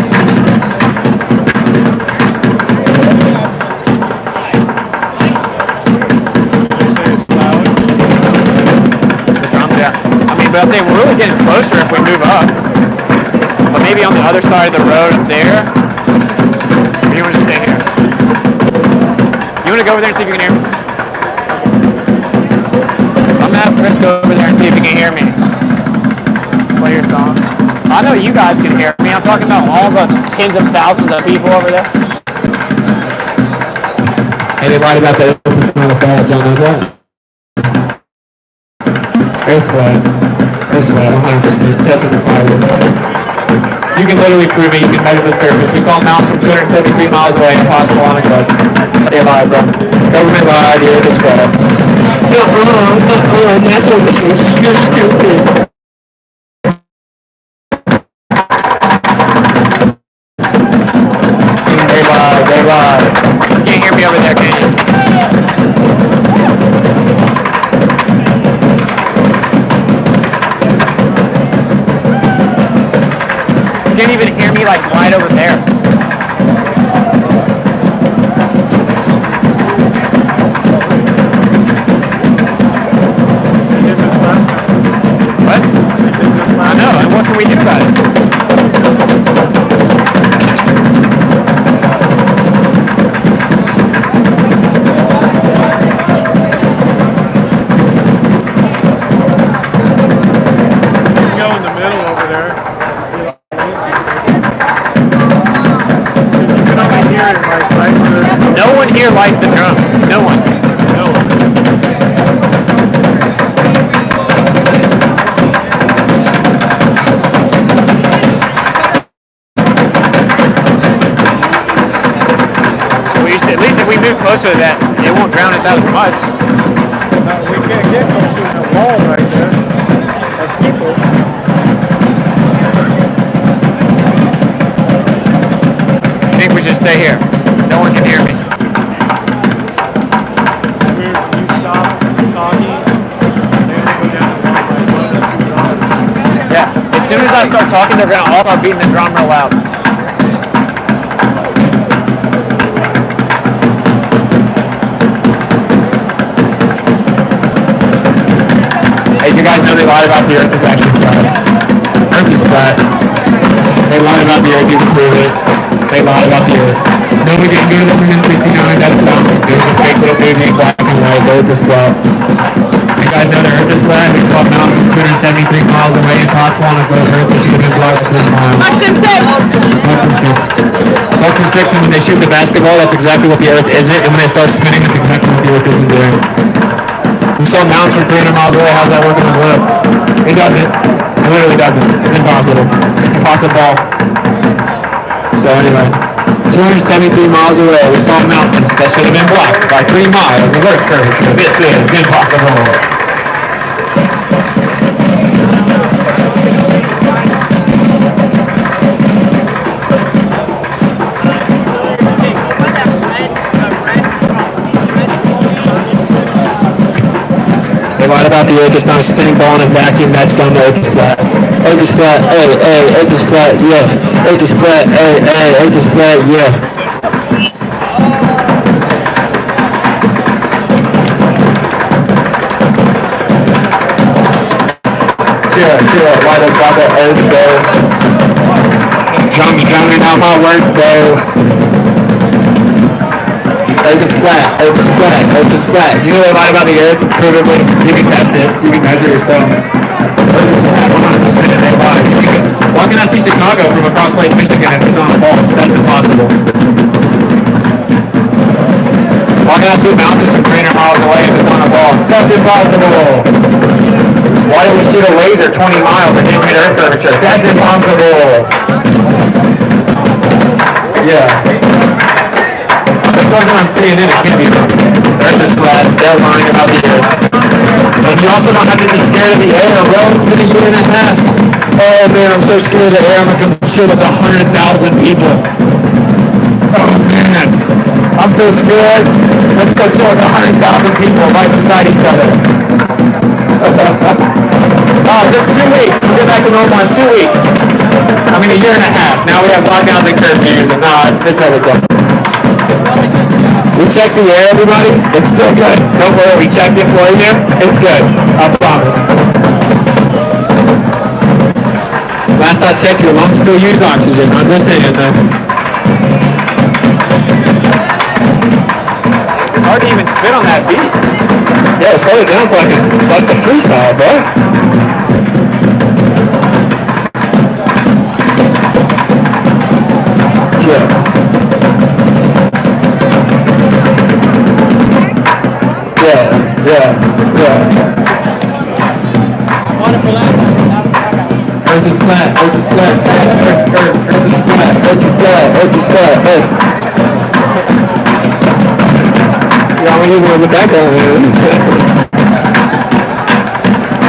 [SPEAKER 1] The drums, yeah. I mean, but I'll say we're really getting closer if we move up. But maybe on the other side of the road up there. Or you want to just stay here? You want to go over there and see if you can hear me? I'm going to have Chris go over there and see if he can hear me. Play your song. I know you guys can hear me. I'm talking about all the tens of thousands of people over there. Hey, they lied about that. Y'all know that? There's what? 100%. That's what the fire is. You can literally prove it. You can measure the surface. We saw mountains from 273 miles away. Impossible on a cliff. They lied, bro. Government lied. You're just fed. That's what this is. You're stupid. They lied. You can't hear me over there, can you? You can't even hear me like right over there. What? I know, and what can we do about it? so that it won't drown us out as much.
[SPEAKER 5] We can't get close to the wall right there of people.
[SPEAKER 1] I think we should stay here. No one can hear me.
[SPEAKER 5] You stop talking, and then go down the line.
[SPEAKER 1] Yeah. As soon as I start talking, they're gonna all start beating the drum real loud. Hey, you guys know they lied about the Earth is actually flat. Earth is flat. They lied about the Earth. You can prove it. They lied about the Earth. Nobody didn't go to the moon in '69. That's dumb. It was a fake little movie, black and white. The Earth is flat. You guys know the Earth is flat. We saw a mountain 273 miles away. Impossible on a globe Earth. It should have been blocked for 3 miles.
[SPEAKER 6] Question 6.
[SPEAKER 1] Question 6. Question 6. And when they shoot the basketball, that's exactly what the Earth isn't. And when they start spinning, that's exactly what the Earth isn't doing. We saw mountains from 300 miles away. How's that working on the globe? It doesn't. It literally doesn't. It's impossible. It's impossible. So anyway, 273 miles away, we saw mountains that should have been blocked by 3 miles of Earth curvature. This is impossible. They lied about the Earth. It's not a spinning ball in a vacuum. That's dumb. The Earth is flat. Earth is flat. Hey, hey. Earth is flat. Yeah. Earth is flat. Hey, hey. Earth is flat. Yeah. Chill. Light up about the Earth, bro. Drums drowning out my work, bro. Earth is flat. Earth is flat. Earth is flat. Do you know they lied about the Earth? Provably. You can test it. You can measure yourself. Earth is flat. 100%. They lied. Why can I see Chicago from across Lake Michigan if it's on a ball? That's impossible. Why can I see mountains from 300 miles away if it's on a ball? That's impossible. Why did we shoot a laser 20 miles and didn't hit Earth curvature? That's impossible. Yeah. This wasn't on CNN, it can't be wrong. Earth is flat, they're lying about the Earth. And you also don't have to be scared of the air, bro. It's been a year and a half. Oh man, I'm so scared of the air. I'm gonna come chill with 100,000 people. Oh man, I'm so scared. Let's go chill with 100,000 people right beside each other. Oh, just 2 weeks. We'll get back to normal in 2 weeks. I mean, a year and a half. Now we have lockdowns and curfews, and no, it's never good. We checked the air, everybody. It's still good. Don't worry, we checked it for you. It's good. I promise. Last I checked, your lungs still use oxygen. I'm just saying, man. It's hard to even spit on that beat. Yeah, slow it down so I can bust a freestyle, bro. Yeah. Yeah.
[SPEAKER 4] Wonderful answer.
[SPEAKER 1] Earth is flat. Earth is flat. Earth is flat. Earth is flat. Earth is flat. Yeah, I'm using it as a background, man.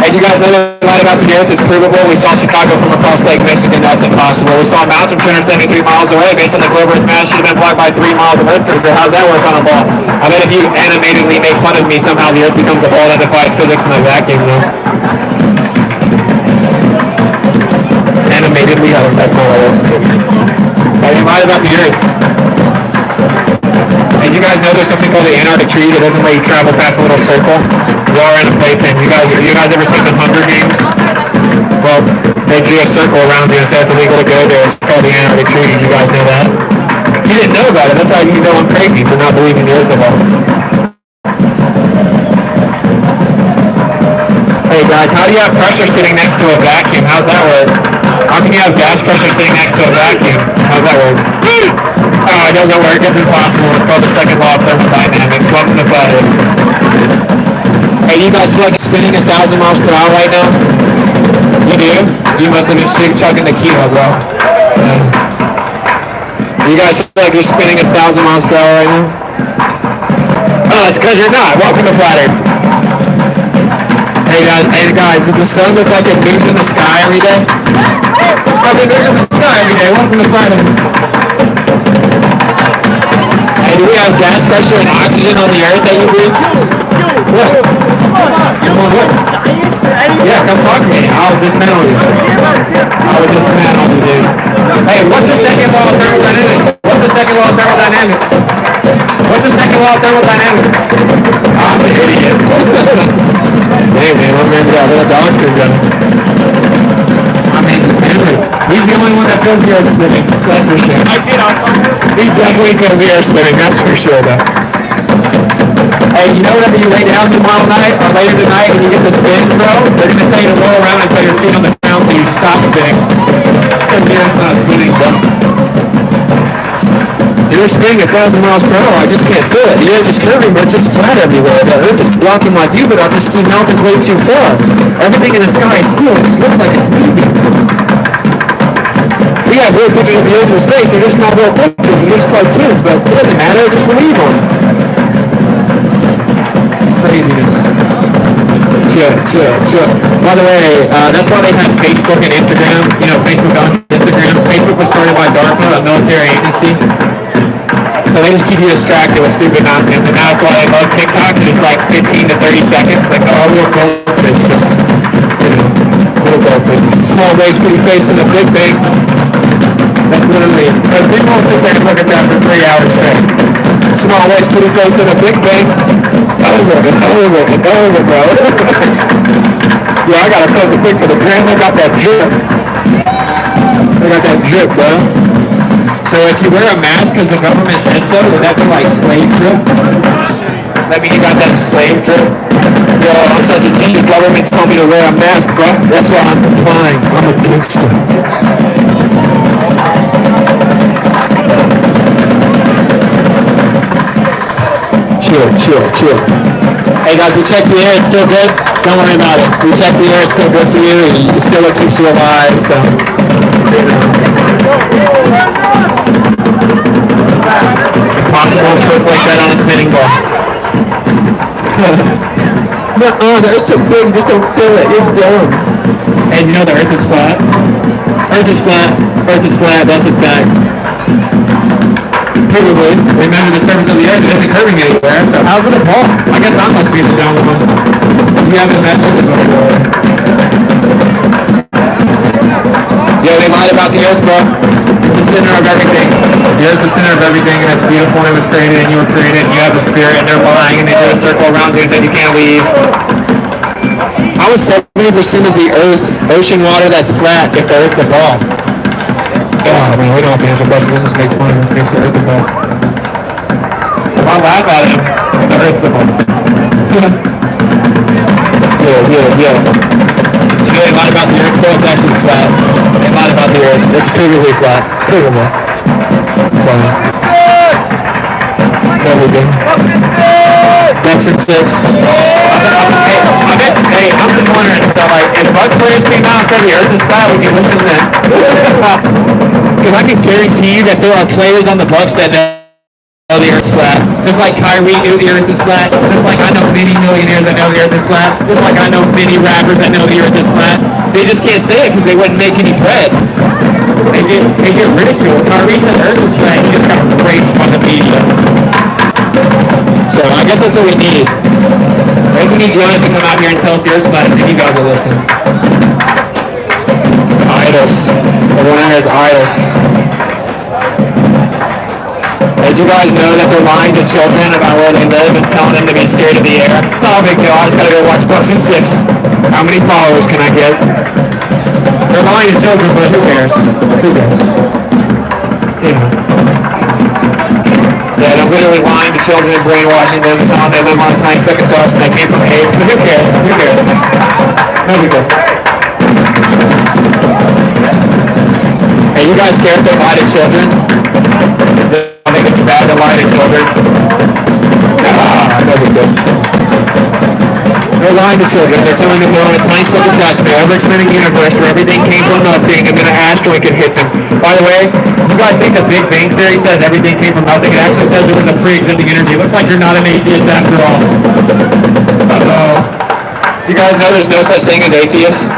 [SPEAKER 1] Hey, do you guys know that light about the Earth is provable? We saw Chicago from across Lake Michigan. That's impossible. We saw mountains from 273 miles away based on the globe Earth mass should have been blocked by 3 miles of Earth curvature. How's that work on a ball? I bet if you animatedly make fun of me, somehow the Earth becomes a ball that defies physics in a vacuum, though. Animatedly, that's not what I want. Hey, you lied about the Earth. Hey, do you guys know there's something called the Antarctic tree that doesn't let you travel past a little circle? You are in a playpen. You guys ever seen the Hunger Games? Well, they drew a circle around you and said it's illegal to go there. It's called the Antarctic tree. Did you guys know that? You didn't know about it. That's how you know I'm crazy for not believing there is a ball. Hey guys, how do you have pressure sitting next to a vacuum? How's that work? How can you have gas pressure sitting next to a vacuum? How's that work? Oh, it doesn't work. It's impossible. It's called the second law of thermodynamics. Welcome to Flat Earth. Hey, you guys feel like you're spinning 1,000 miles per hour right now? You do? You must have been chugging the kilo, bro. You guys feel like you're spinning 1,000 miles per hour right now? Oh, it's because you're not. Welcome to Flat Earth. Hey guys, does the sun look like it moves in the sky every day? Does it move in the sky every day? Welcome to Flat Earth. Hey, do we have gas pressure and oxygen on the Earth that you breathe? What? Come on, what? Yeah, come talk to me. I'll dismantle you. I will dismantle you, dude. Hey, what's the second law of thermodynamics? What's the second law of thermodynamics? What's the second law of thermodynamics? I'm an idiot. Hey man, my man's got a little dog syndrome. My man's just hammering. He's the only one that feels the earth spinning. That's for sure.
[SPEAKER 2] I did also.
[SPEAKER 1] He definitely feels the earth spinning. That's for sure, though. Hey, you know whenever you lay down tomorrow night or later tonight and you get the spins, bro, they're gonna tell you to roll around and put your feet on the ground so you stop spinning. Because the earth's not spinning, bro. You're spinning 1,000 miles per hour. I just can't feel it. The earth is curving, but it's just flat everywhere. The earth is blocking my view, but I just see mountains way too far. Everything in the sky is still. It just looks like it's moving. We have real pictures of the earth from space. They're just not real pictures. They're just cartoons, but it doesn't matter. Just believe them. Craziness. Chill. By the way, that's why they have Facebook and Instagram. You know, Facebook on Instagram. Facebook was started by DARPA, a military agency. So they just keep you distracted with stupid nonsense, and now that's why they love TikTok, and it's like 15 to 30 seconds. Like, oh, little goldfish, just, you know, little goldfish. Small waves, pretty face in the Big Bang. That's literally, but people will sit there and look at that for 3 hours straight. Small waves, pretty face in the Big Bang. Over and over and over, bro. Yeah, I gotta post a pic for the gram. I got that drip. Bro. So if you wear a mask because the government said so, would that be like slave drip? That mean you got that slave drip? Yo, I'm such a G. The government told me to wear a mask, bro. That's why I'm complying. I'm a gangster. Chill. Hey guys, we checked the air. It's still good. Don't worry about it. We checked the air. It's still good for you. It still keeps you alive. So. Impossible to look like that on a spinning ball. No, they're so big, just don't feel it. You're dumb. Hey, do you know the earth is flat? Earth is flat, that's a fact. Probably. They measure the surface of the earth, it isn't curving anywhere, so how's it a ball? I guess I must be the dumb one. You haven't measured it before. Yo, they lied about the earth, bro. It's the center of everything. The earth's the center of everything, and it's beautiful, and it was created, and you were created, and you have the spirit, and they're lying, and they did a circle around you and said you can't leave. How is 70% of the ocean water that's flat if the earth's a ball? Oh, man, we don't have to answer questions. Let's just make fun of it. Makes the earth a ball. If I laugh at him, the earth's a ball. Yeah. You know they lied about the earth, bro? It's actually flat. They lied about the earth. It's perfectly flat. Perfectly. Flat. Everything. Next and 6. I'm just wondering stuff like, if Bucks players came out and said the earth is flat, would you listen to them? Because I can guarantee you that there are players on the Bucks that know the earth's flat. Just like Kyrie knew the earth is flat. Just like I know many millionaires that know the earth is flat. Just like I know many rappers that know the earth is flat. They just can't say it because they wouldn't make any bread. They get ridiculed. Kyrie said the earth is flat. He just got raped by the media. So I guess that's what we need. I guess we need Jonas to come out here and tell us the earth's flat, and then you guys will listen. Idols. Everyone has idols. Did you guys know that they're lying to children about where they live and telling them to be scared of the air? No big deal. I just gotta go watch Bucks and 6. How many followers can I get? They're lying to children, but who cares? Who cares? Yeah, they're literally lying to children and brainwashing them and telling them they live on a tiny speck of dust and they came from AIDS, but who cares? Who cares? No big deal. Hey, you guys care if they lie to children? I think it's bad to lie to children. No big deal. No They're lying to children. They're telling them they're on a tiny speck of dust in the ever-expanding universe where everything came from nothing and then an asteroid could hit them. By the way, you guys think the Big Bang Theory says everything came from nothing? It actually says there was a pre-existing energy. It looks like you're not an atheist after all. Uh-oh. Do you guys know there's no such thing as atheists?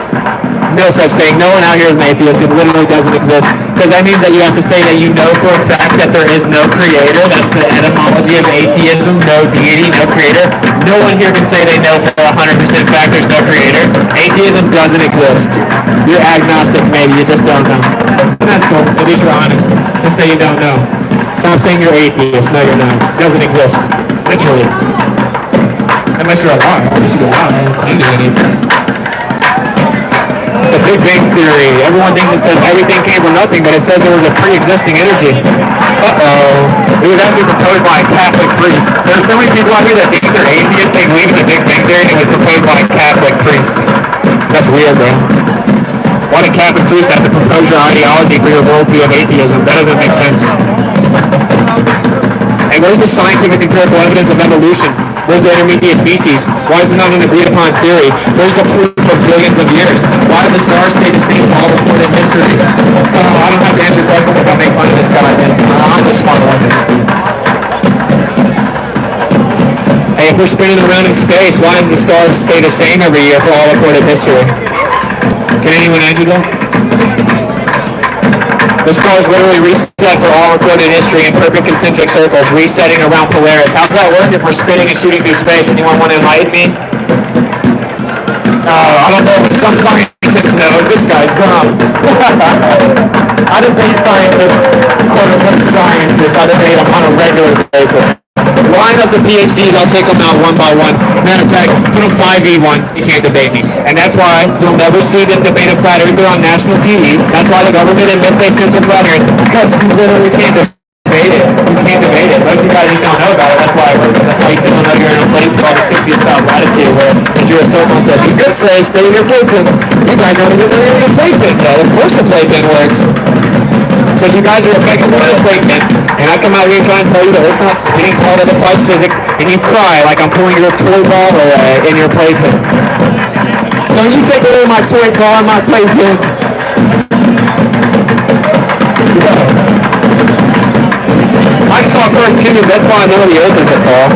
[SPEAKER 1] No such thing. No one out here is an atheist. It literally doesn't exist. Because that means that you have to say that you know for a fact that there is no creator. That's the etymology of atheism. No deity, no creator. No one here can say they know for 100% fact there's no creator. Atheism doesn't exist. You're agnostic maybe. You just don't know. And that's cool. At least you're honest. Just say you don't know. Stop saying you're atheist. No, you're not. It doesn't exist. Literally. Unless you're alive. Unless you're alive. I don't claim to be an atheist. The Big Bang Theory. Everyone thinks it says everything came from nothing, but it says there was a pre-existing energy. Uh-oh. It was actually proposed by a Catholic priest. There are so many people out here that think they're atheists, they believe in the Big Bang Theory, and it was proposed by a Catholic priest. That's weird, bro. Why did Catholic priests have to propose your ideology for your worldview of atheism? That doesn't make sense. And where's the scientific empirical evidence of evolution? Where's the intermediate species? Why is it not an agreed upon theory? Where's the proof for billions of years? Why do the stars stay the same for all recorded history? I don't have to answer questions if I make fun of this guy, then I'm the smart one. Hey, if we're spinning around in space, why does the stars stay the same every year for all recorded history? Can anyone answer that? The stars literally reset for all recorded history in perfect concentric circles, resetting around Polaris. How's that work if we're spinning and shooting through space? Anyone want to enlighten me? I don't know, but some scientists know. This guy's dumb. I debate scientists, quote-unquote scientists. I debate them on a regular basis. Line up the PhDs, I'll take them out one by one. Matter of fact, put them 5v1, you can't debate me. And that's why you'll never see them debate a flat earther on national TV. That's why the government admits they censor flat earth, because you literally can't debate it. You can't debate it. Most of you guys just don't know about it. That's why it works. That's why you still don't know you're in a plane called the 60th South latitude, where they drew a circle and said, "Be good, slave, stay in your playpen." You guys don't even know you're in a playpen, though. Of course the playpen works. So if you guys are effectively in a playpen, and I come out here trying to tell you that it's not spinning part of the flight's physics, and you cry like I'm pulling your toy ball away in your playpen. Don't you take away my toy ball and my playpen. I saw cartoons, that's why I know the earth is a ball.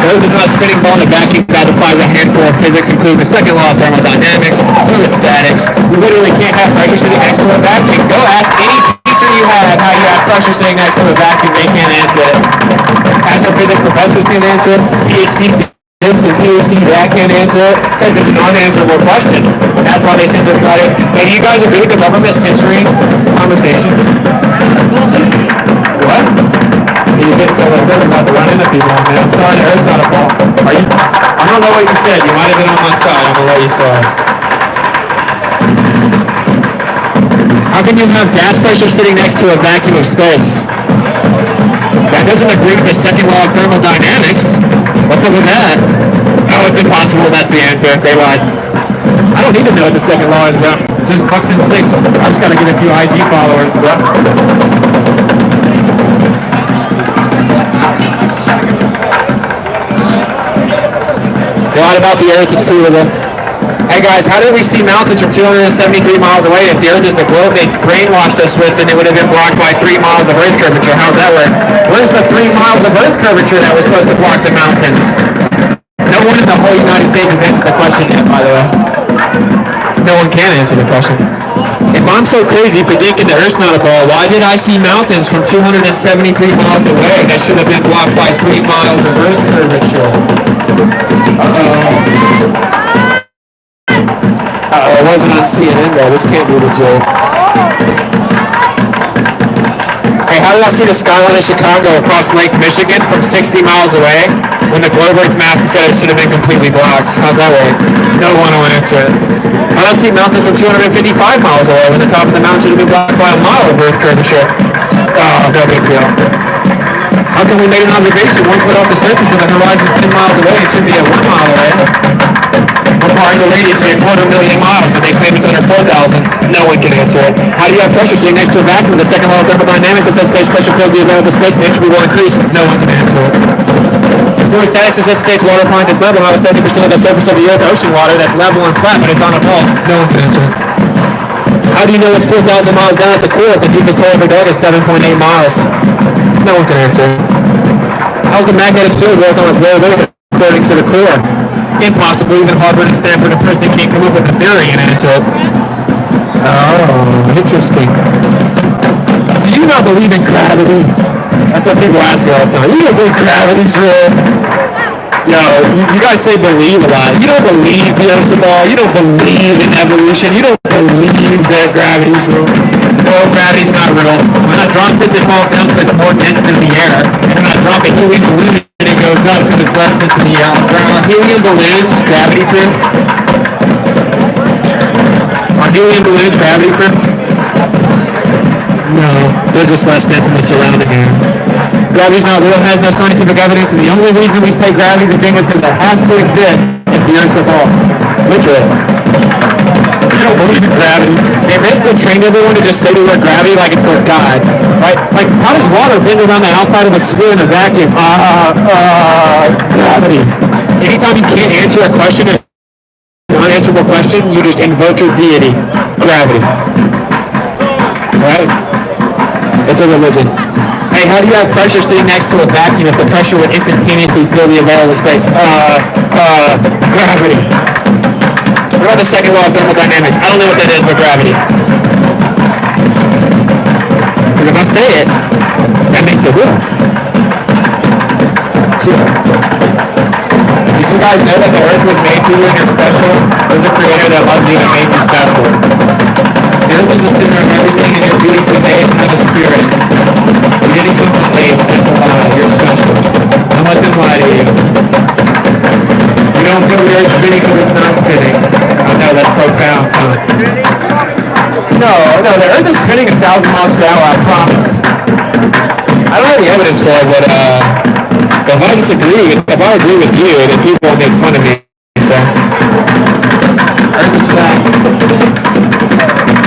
[SPEAKER 1] The earth is not a spinning ball in a vacuum that defies a handful of physics, including the second law of thermodynamics, fluid statics. You literally can't have pressure sitting next to a vacuum. Go ask any teacher you have how you have pressure sitting next to a vacuum. They can't answer it. Astrophysics professors can't answer it. PhD this and PhD that can't answer it because it's an unanswerable question. That's why they censor flat earth. Hey, do you guys agree with the government censoring conversations? What? So you get so good about to run into people, man. I'm sorry, the earth's not a ball. Are you? I don't know what you said. You might have been on my side. I'm gonna let you say. How can you have gas pressure sitting next to a vacuum of space? That doesn't agree with the second law of thermodynamics. What's up with that? Oh, it's impossible. That's the answer. They lied. I don't need to know what the second law is, though. Just bucks and six. I just gotta get a few IG followers, bro. They lied about the earth. It's provable. Hey guys, how did we see mountains from 273 miles away? If the earth is the globe they brainwashed us with, then it would have been blocked by 3 miles of earth curvature. How's that work? Where's the 3 miles of earth curvature that was supposed to block the mountains? No one in the whole United States has answered the question yet, by the way. No one can answer the question. If I'm so crazy for thinking the earth's not a ball, why did I see mountains from 273 miles away that should have been blocked by 3 miles of earth curvature? It wasn't on CNN though. This can't be legit. Hey, how did I see the skyline of Chicago across Lake Michigan from 60 miles away when the globe Earth master said it should have been completely blocked? How's that work? No one will answer it. How did I see mountains from 255 miles away when the top of the mountain should have been blocked by a mile of Earth curvature? Oh, no big deal. How come we made an observation 1 foot off the surface and the horizon's 10 miles away? It should be at 1 mile away. What behind the radius of 250,000 miles, but they claim it's under 4,000. No one can answer it. How do you have pressure sitting next to a vacuum with the second law of thermodynamics that says space pressure fills the available space and entropy will increase? No one can answer it. Fluid statics necessitates water finds its level out of 70% of the surface of the earth, ocean water that's level and flat, but it's on a ball. No one can answer it. How do you know it's 4,000 miles down at the core if the deepest hole ever dug is 7.8 miles? No one can answer. How's the magnetic field work on a globe Earth according to the core? Impossible. Even Harvard and Stanford and Princeton can't come up with a theory and answer it. Oh, interesting. Do you not believe in gravity? That's what people ask me all the time. You don't think gravity's real? Yo, you guys say believe a lot. You don't believe the Earth's a ball. You don't believe in evolution. You don't believe that gravity's real. No, gravity's not real. When I drop this, it falls down because it's more dense than the air. And when I drop a helium balloon, it goes up because it's less dense than the air. Are helium balloons gravity proof? Are helium balloons gravity proof? No, they're just less dense than the surrounding air. Gravity's not real, has no scientific evidence, and the only reason we say gravity's a thing is because it has to exist if the Earth's a ball. Literally. You don't believe in gravity. They basically trained everyone to just say the word gravity like it's their God. Right? Like, how does water bend around the outside of a sphere in a vacuum? Gravity. Anytime you can't answer a question, an unanswerable question, you just invoke your deity. Gravity. Right? It's a religion. Hey, how do you have pressure sitting next to a vacuum if the pressure would instantaneously fill the available space? Gravity. What about the second law of thermodynamics? I don't know what that is, but gravity. Because if I say it, that makes it real. Sure. Did you guys know that the Earth was made for you and you're special? There's a creator that loves you and made you special. The Earth is the center of everything and you're beautifully made and have a spirit. You didn't come from apes, that's a lie. You're special. Don't let them lie to you. You don't feel the Earth spinning because it's not spinning. I know, that's profound, huh? No, the Earth is spinning 1,000 miles per hour, I promise. I don't have the evidence for it, but if I agree with you, then people will make fun of me, so. Earth is flat.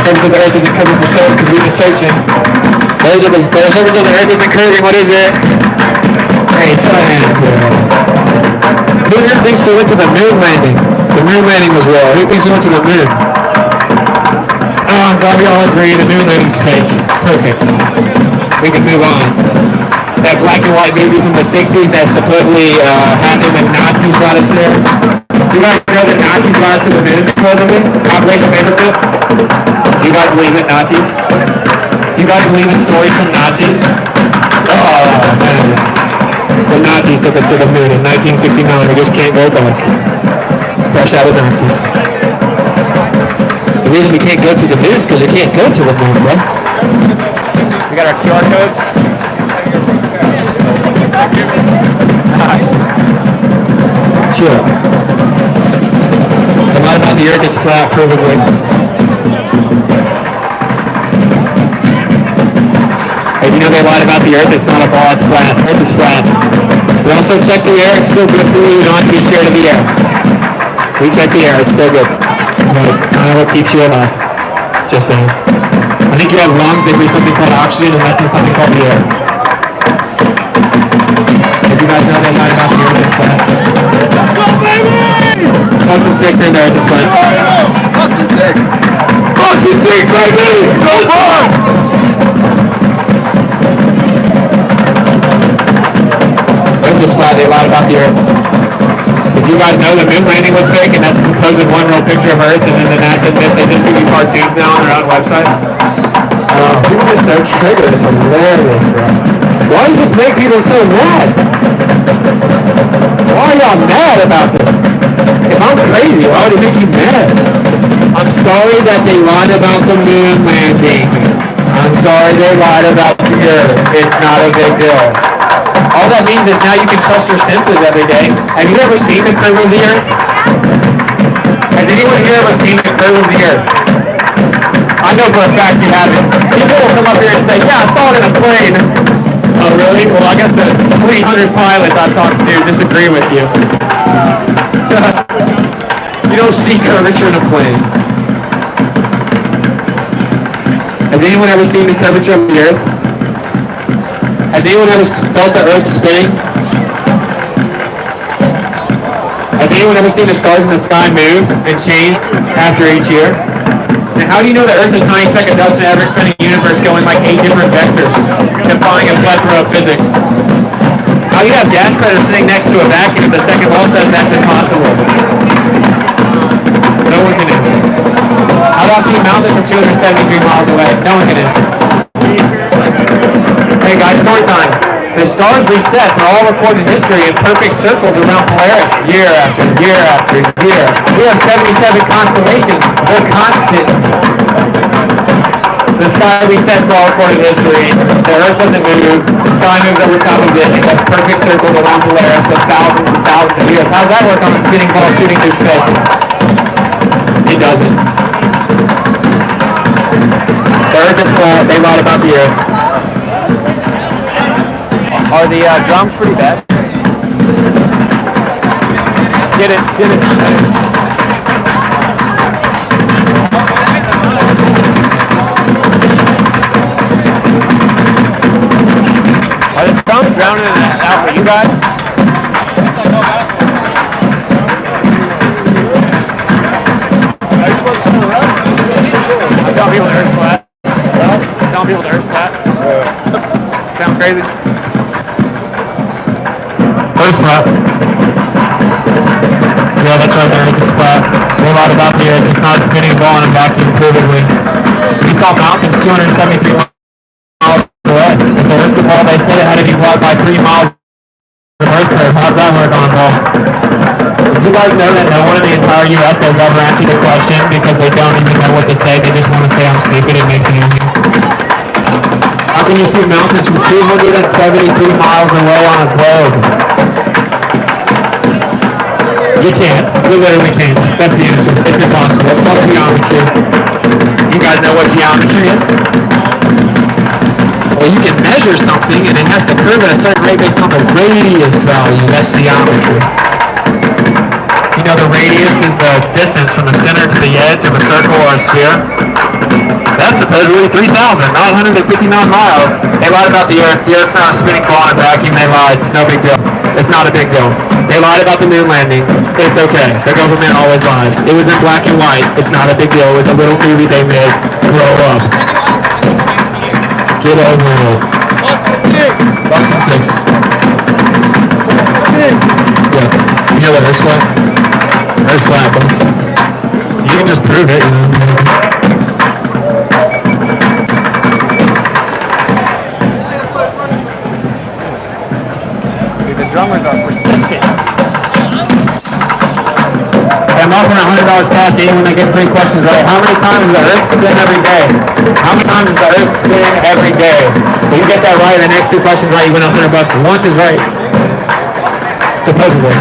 [SPEAKER 1] Surface of the Earth isn't covered for soap because we've been searching. The surface of the Earth isn't curving. What is it? Hey, show hands here. Who here thinks we went to the moon landing? The moon landing was real. Who thinks we went to the moon? Oh, I'm glad we all agree the moon landing's fake. Perfect. We can move on. That black and white movie from the 60s that supposedly happened when Nazis brought us there. Do you guys know that Nazis brought us to the moon supposedly? Operation Paperclip? Do you guys believe in Nazis? Do you guys believe in stories from Nazis? Oh, man. The Nazis took us to the moon in 1969. We just can't go back. Fresh out of Nazis. The reason we can't go to the moon is because we can't go to the moon, bro. We got our QR code. Nice. Chill. The lie about the Earth, it's flat, provably. Hey, you know they lied about the Earth? It's not a ball, it's flat. Earth is flat. We also check the air, it's still good for you. You don't have to be scared of the air. We check the air, it's still good. So, I don't know what keeps you alive. Just saying. I think you have lungs, they breathe something called oxygen, and that's just something called the air. Did you guys know they lied about the Earth is flat? Go, baby! Box of 6 in the Earth is flat. Box of 6! Box of 6, baby! Go for it! Earth is flat, they lied about the Earth. Did you guys know the moon landing was fake and that's a supposed one real picture of Earth and then the NASA missed, they just give you cartoons now on their own website? People are so triggered, it's hilarious, bro. Why does this make people so mad? Why are y'all mad about this? If I'm crazy, why would it make you mad? I'm sorry that they lied about the moon landing. I'm sorry they lied about the Earth. It's not a big deal. All that means is now you can trust your senses every day. Have you ever seen the curve of the Earth? Has anyone here ever seen the curve of the Earth? I know for a fact you haven't. People will come up here and say, yeah, I saw it in a plane. Oh, really? Well, I guess the 300 pilots I talked to disagree with you. You don't see curvature in a plane. Has anyone ever seen the curvature of the Earth? Has anyone ever felt the Earth spinning? Has anyone ever seen the stars in the sky move and change after each year? And how do you know the Earth's a tiny second doesn't ever expanding universe going like 8 different vectors, defying a plethora of physics? How do you have gas predators sitting next to a vacuum if the second law says that's impossible? No one can answer. How do I see mountains from 273 miles away? No one can answer. Hey guys, story time. The stars reset for all recorded history in perfect circles around Polaris, year after year after year. We have 77 constellations. They're constants. The sky resets for all recorded history. The Earth doesn't move. The sky moves over top of it. It does perfect circles around Polaris for thousands and thousands of years. How does that work on a spinning ball shooting through space? It doesn't. The Earth is flat. They lied about the Earth. Are the drums pretty bad? Get it. Are the drums drowning out for you guys? I'm telling people the Earth's flat. Telling people the Earth's flat. Sound crazy? Earth's flat. Yeah, that's right, the Earth is flat. They lied about the Earth. It's not a spinning ball in a vacuum, provably. We saw mountains 273 miles away. If the Earth's the ball, they said it had to be blocked by 3 miles of Earth curve. How's that work on a ball? Did you guys know that no one in the entire U.S. has ever answered the question because they don't even know what to say? They just want to say I'm stupid. It makes it easy. How can you see mountains from 273 miles away on a globe? You can't. You literally can't. That's the answer. It's impossible. It's called geometry. Do you guys know what geometry is? Well, you can measure something and it has to curve at a certain rate based on the radius value. That's geometry. You know the radius is the distance from the center to the edge of a circle or a sphere? That's supposedly 3,959 miles. They lied about the Earth. The Earth's not a spinning ball in a vacuum. They lied. It's no big deal. It's not a big deal. They lied about the moon landing. It's okay. The government always lies. It was in black and white. It's not a big deal. It was a little movie they made. Grow up. Get over it. Bucks and six. Yeah. You know the Earth's flat? Earth's flat, bro. You can just prove it, you know. The drummers are persistent. I'm offering $100 cash to anyone that gets 3 questions right. How many times does the Earth spin every day? How many times does the Earth spin every day? If you get that right, the next 2 questions right, you win $100. Once is right. Supposedly.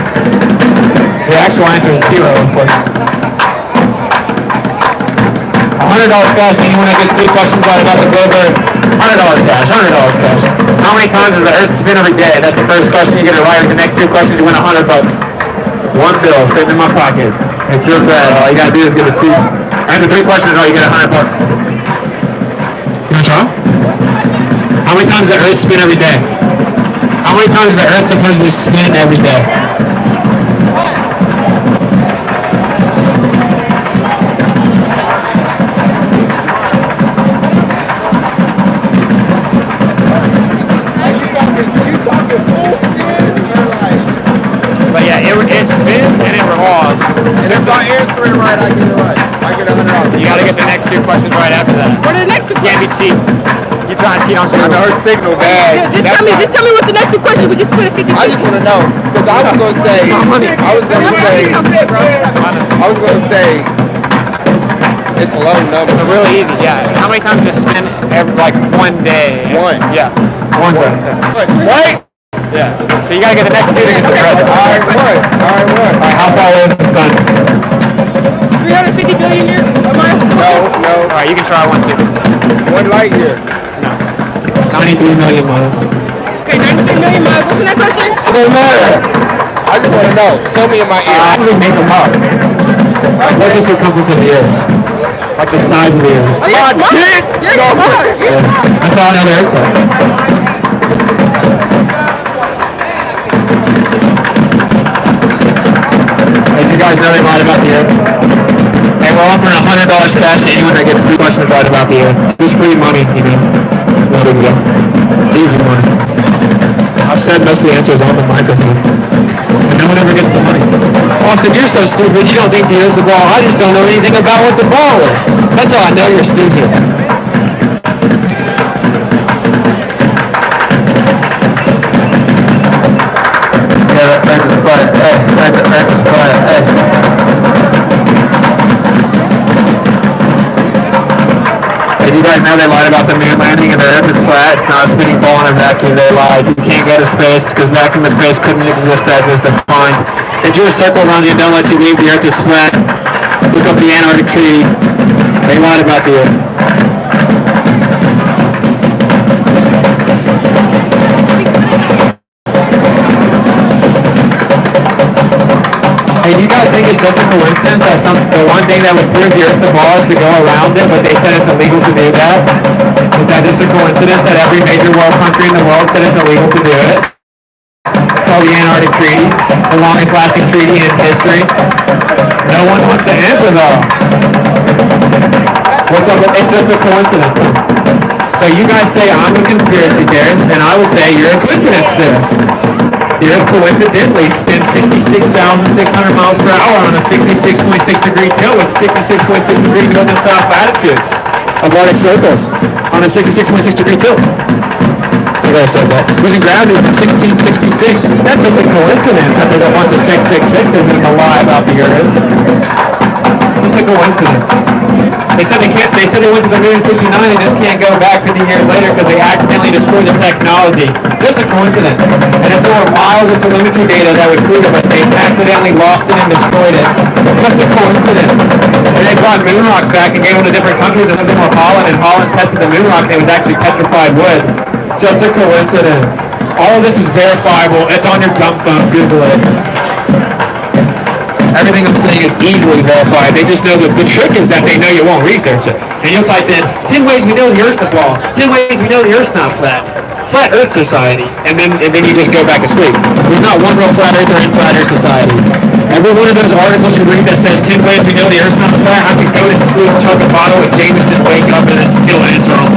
[SPEAKER 1] The actual answer is 0, of course. $100 cash to anyone that gets 3 questions right about the globe Earth. $100 cash. How many times does the Earth spin every day? That's the first question. You get it right. The next 2 questions, you win $100. 1 bill sitting in my pocket. It's your bet. All you gotta do is get a 2. Answer 3 questions right, you get $100. You wanna try? How many times does the Earth spin every day? How many times does the Earth supposedly spin every day? But yeah, it spins and it revolves.
[SPEAKER 3] And if I answer it right, I get it right. I get $100.
[SPEAKER 1] You gotta get the next 2 questions right after that.
[SPEAKER 6] What are the next 2
[SPEAKER 1] Can't be cheap. You trying to cheat on
[SPEAKER 3] I know her signal bad.
[SPEAKER 6] Just tell me what the next 2 questions. We just put a 50.
[SPEAKER 3] I just want to know because I was gonna say it's a low number.
[SPEAKER 1] It's really easy, yeah. How many times does it spin every, like, one day?
[SPEAKER 3] One.
[SPEAKER 1] Yeah. One time.
[SPEAKER 3] Right?
[SPEAKER 1] Yeah. So you gotta get the next 2 to get the credit.
[SPEAKER 3] All right, what?
[SPEAKER 1] Alright, how far away is the sun?
[SPEAKER 6] 350 billion years?
[SPEAKER 3] No.
[SPEAKER 1] Alright, you can try 1 too.
[SPEAKER 3] 1 light year.
[SPEAKER 1] No. 93 million miles.
[SPEAKER 6] Okay, 93 million miles. What's the next question?
[SPEAKER 1] It doesn't matter.
[SPEAKER 3] I just want to know. Tell me in my ear.
[SPEAKER 1] I actually make them up. Like, what's the circumference of the earth? Like the size of the earth.
[SPEAKER 6] Oh, you're smart. You're smart. You're smart.
[SPEAKER 1] That's all I know there is. Did you guys know they lied about the earth? Hey, we're offering $100 cash to anyone that gets 3 questions right about the earth. Just free money, you know. No big deal. Easy money. I've said most of the answers on the microphone. And no one ever gets the money. Austin, you're so stupid. You don't think the earth's the ball. I just don't know anything about what the ball is. That's how I know you're stupid. Yeah, Earth is flat. Hey, Earth is flat. Hey. Did you guys know they lied about the moon landing and the Earth is flat? It's not a spinning ball in a vacuum. They lied. You can't go to space because vacuum of space couldn't exist as is defined. They drew a circle around you and don't let you leave. The Earth is flat. Look up the Antarctic Treaty. They lied about the Earth. Hey, do you guys think it's just a coincidence that the one thing that would prove the Earth's a ball is to go around it, but they said it's illegal to do that? Is that just a coincidence that every major world country in the world said it's illegal to do it? It's called the Antarctic Treaty, the longest lasting treaty in history. No one wants to answer though. What's up? It's just a coincidence. So you guys say I'm a conspiracy theorist, and I would say you're a coincidence theorist. The Earth coincidentally spins 66,600 miles per hour on a 66.6 degree tilt with 66.6 degree north and south latitudes of Arctic circles on a 66.6 degree tilt. I think I said that. Using gravity from 1666. That's just a coincidence that there's a bunch of 666s in the lie about the Earth. Just a coincidence. They said they went to the moon in '69 and just can't go back 50 years later because they accidentally destroyed the technology. Just a coincidence. And if there were miles of telemetry data that would prove it, but they accidentally lost it and destroyed it. Just a coincidence. And they brought moon rocks back and gave them to different countries, and then were Holland, and Holland tested the moon rock and it was actually petrified wood. Just a coincidence. All of this is verifiable. It's on your dumb phone. Google it. Everything I'm saying is easily verified. They just know that the trick is that they know you won't research it. And you'll type in 10 ways we know the Earth's a ball. 10 ways we know the Earth's not flat. Flat Earth Society. And then you just go back to sleep. There's not one real flat earther in Flat Earth Society. Every one of those articles you read that says 10 ways we know the Earth's not flat, I could go to sleep, chug a bottle of Jameson, wake up, and then still answer them.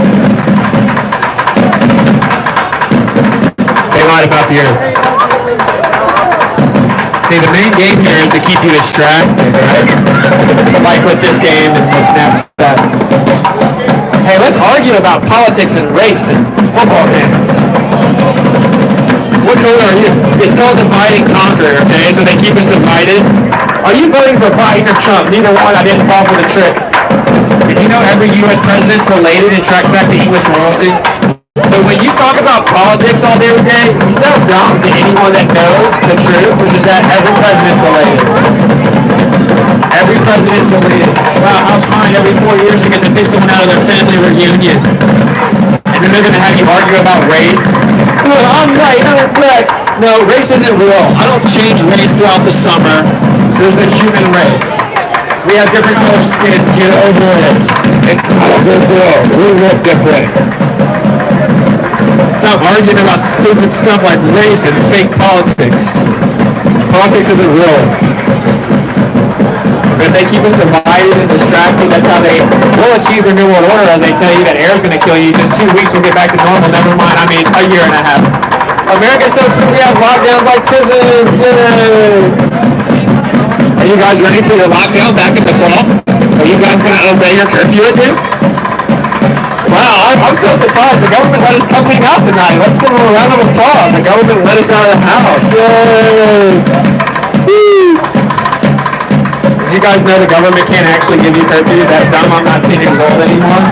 [SPEAKER 1] They lied about the Earth. See, the main game here is to keep you distracted, right? Like with this game and with Snapchat. Hey, let's argue about politics and race and football games. What color are you? It's called divide and conquer, okay? So they keep us divided. Are you voting for Biden or Trump? Neither one. I didn't fall for the trick. Did you know every U.S. president's related and tracks back to English royalty? So when you talk about politics all day every day, you sound dumb to anyone that knows the truth, which is that every president's related. Every president's related. Wow, how kind every 4 years we get to pick someone out of their family reunion. And then they're going to have you argue about race. Well, I'm white, I'm black. No, race isn't real. I don't change race throughout the summer. There's the human race. We have different color skin. Get over it. It's not a big deal. We look different. Stop arguing about stupid stuff like race and fake politics. Politics isn't real. But if they keep us divided and distracted, that's how they will achieve their New World Order, as they tell you that air's going to kill you. Just 2 weeks we'll get back to normal. Never mind, a year and a half. America's so free, we have lockdowns like prisons. Are you guys ready for your lockdown back in the fall? Are you guys going to obey your curfew again? Wow, I'm so surprised. The government let us come hang out tonight. Let's give them a round of applause. The government let us out of the house. Yay! Woo! Did you guys know the government can't actually give you curfews? That's dumb. I'm not 10 years old anymore.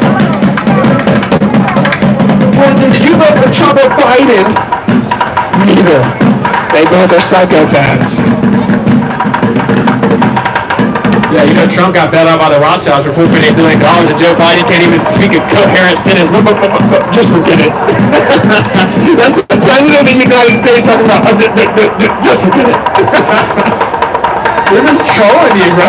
[SPEAKER 1] Well, did you vote for Trump or Biden? Neither. They both are psychopaths. Yeah, you know Trump got bailed out by the Rothschilds for $4.8 billion, and Joe Biden can't even speak a coherent sentence. Just forget it. That's the president of the United States talking about. Just forget it. They're just trolling you, bro.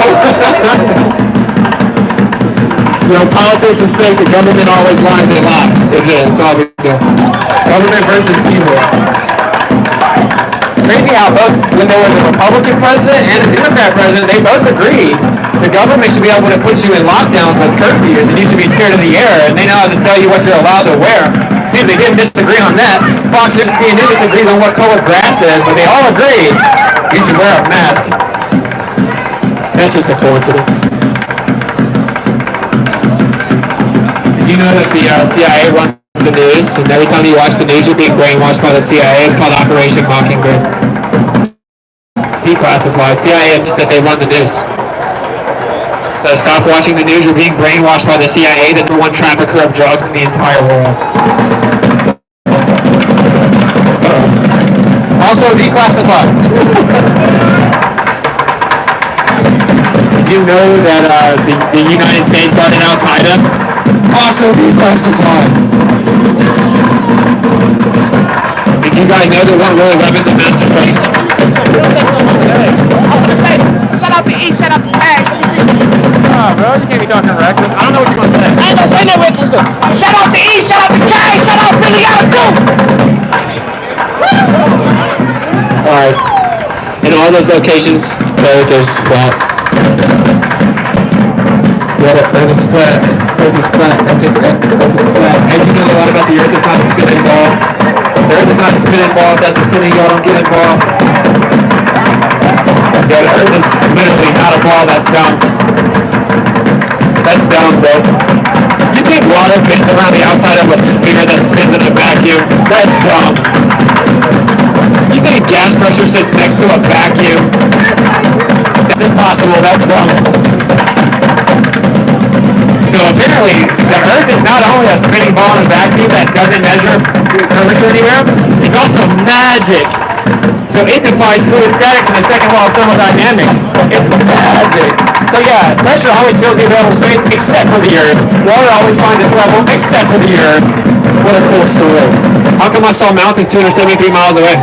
[SPEAKER 1] You know, politics is fake. The government always lies. They lie. It's it. It's all we do. Government versus people. Crazy how both, when there was a Republican president and a Democrat president, they both agreed the government should be able to put you in lockdowns with curfews, and you should be scared of the air, and they know how to tell you what you're allowed to wear. Seems they didn't disagree on that. Fox and CNN disagrees on what color grass is, but they all agree you should wear a mask. That's just a coincidence. Did you know that the CIA runs the news, and every time you watch the news, you're being brainwashed by the CIA? It's called Operation Mockingbird. Declassified. CIA admits that they run the news. So stop watching the news. You're being brainwashed by the CIA, the #1 trafficker of drugs in the entire world. Also declassified. Did you know that the United States started Al-Qaeda? Also declassified. Did you guys know there weren't really weapons of mass destruction?
[SPEAKER 4] Shut up the E, shut up the tags. Let me see.
[SPEAKER 1] Oh, bro, you can't be talking reckless. I don't know what you're gonna say.
[SPEAKER 4] I ain't gonna say no reckless stuff. Shut up the E, shut up the K, shut up Billy out of
[SPEAKER 1] Alright. In all those locations, the earth is flat. Yeah, the earth is flat. Earth is flat. Earth is flat. And you know a lot about the earth is not a spinning ball. The earth is not a spinning ball. If that's a spinning, y'all don't get involved. Yeah, the earth is literally not a ball. That's dumb. That's dumb, bro. You think water bends around the outside of a sphere that spins in a vacuum? That's dumb. You think gas pressure sits next to a vacuum? It's impossible. That's dumb. So apparently, the Earth is not only a spinning ball in a vacuum that doesn't measure curvature anywhere, it's also magic. So it defies fluid statics and the second law of thermodynamics. It's magic. So yeah, pressure always fills the available space except for the Earth. Water always finds its level except for the Earth. What a cool story. How come I saw mountains 273 miles away?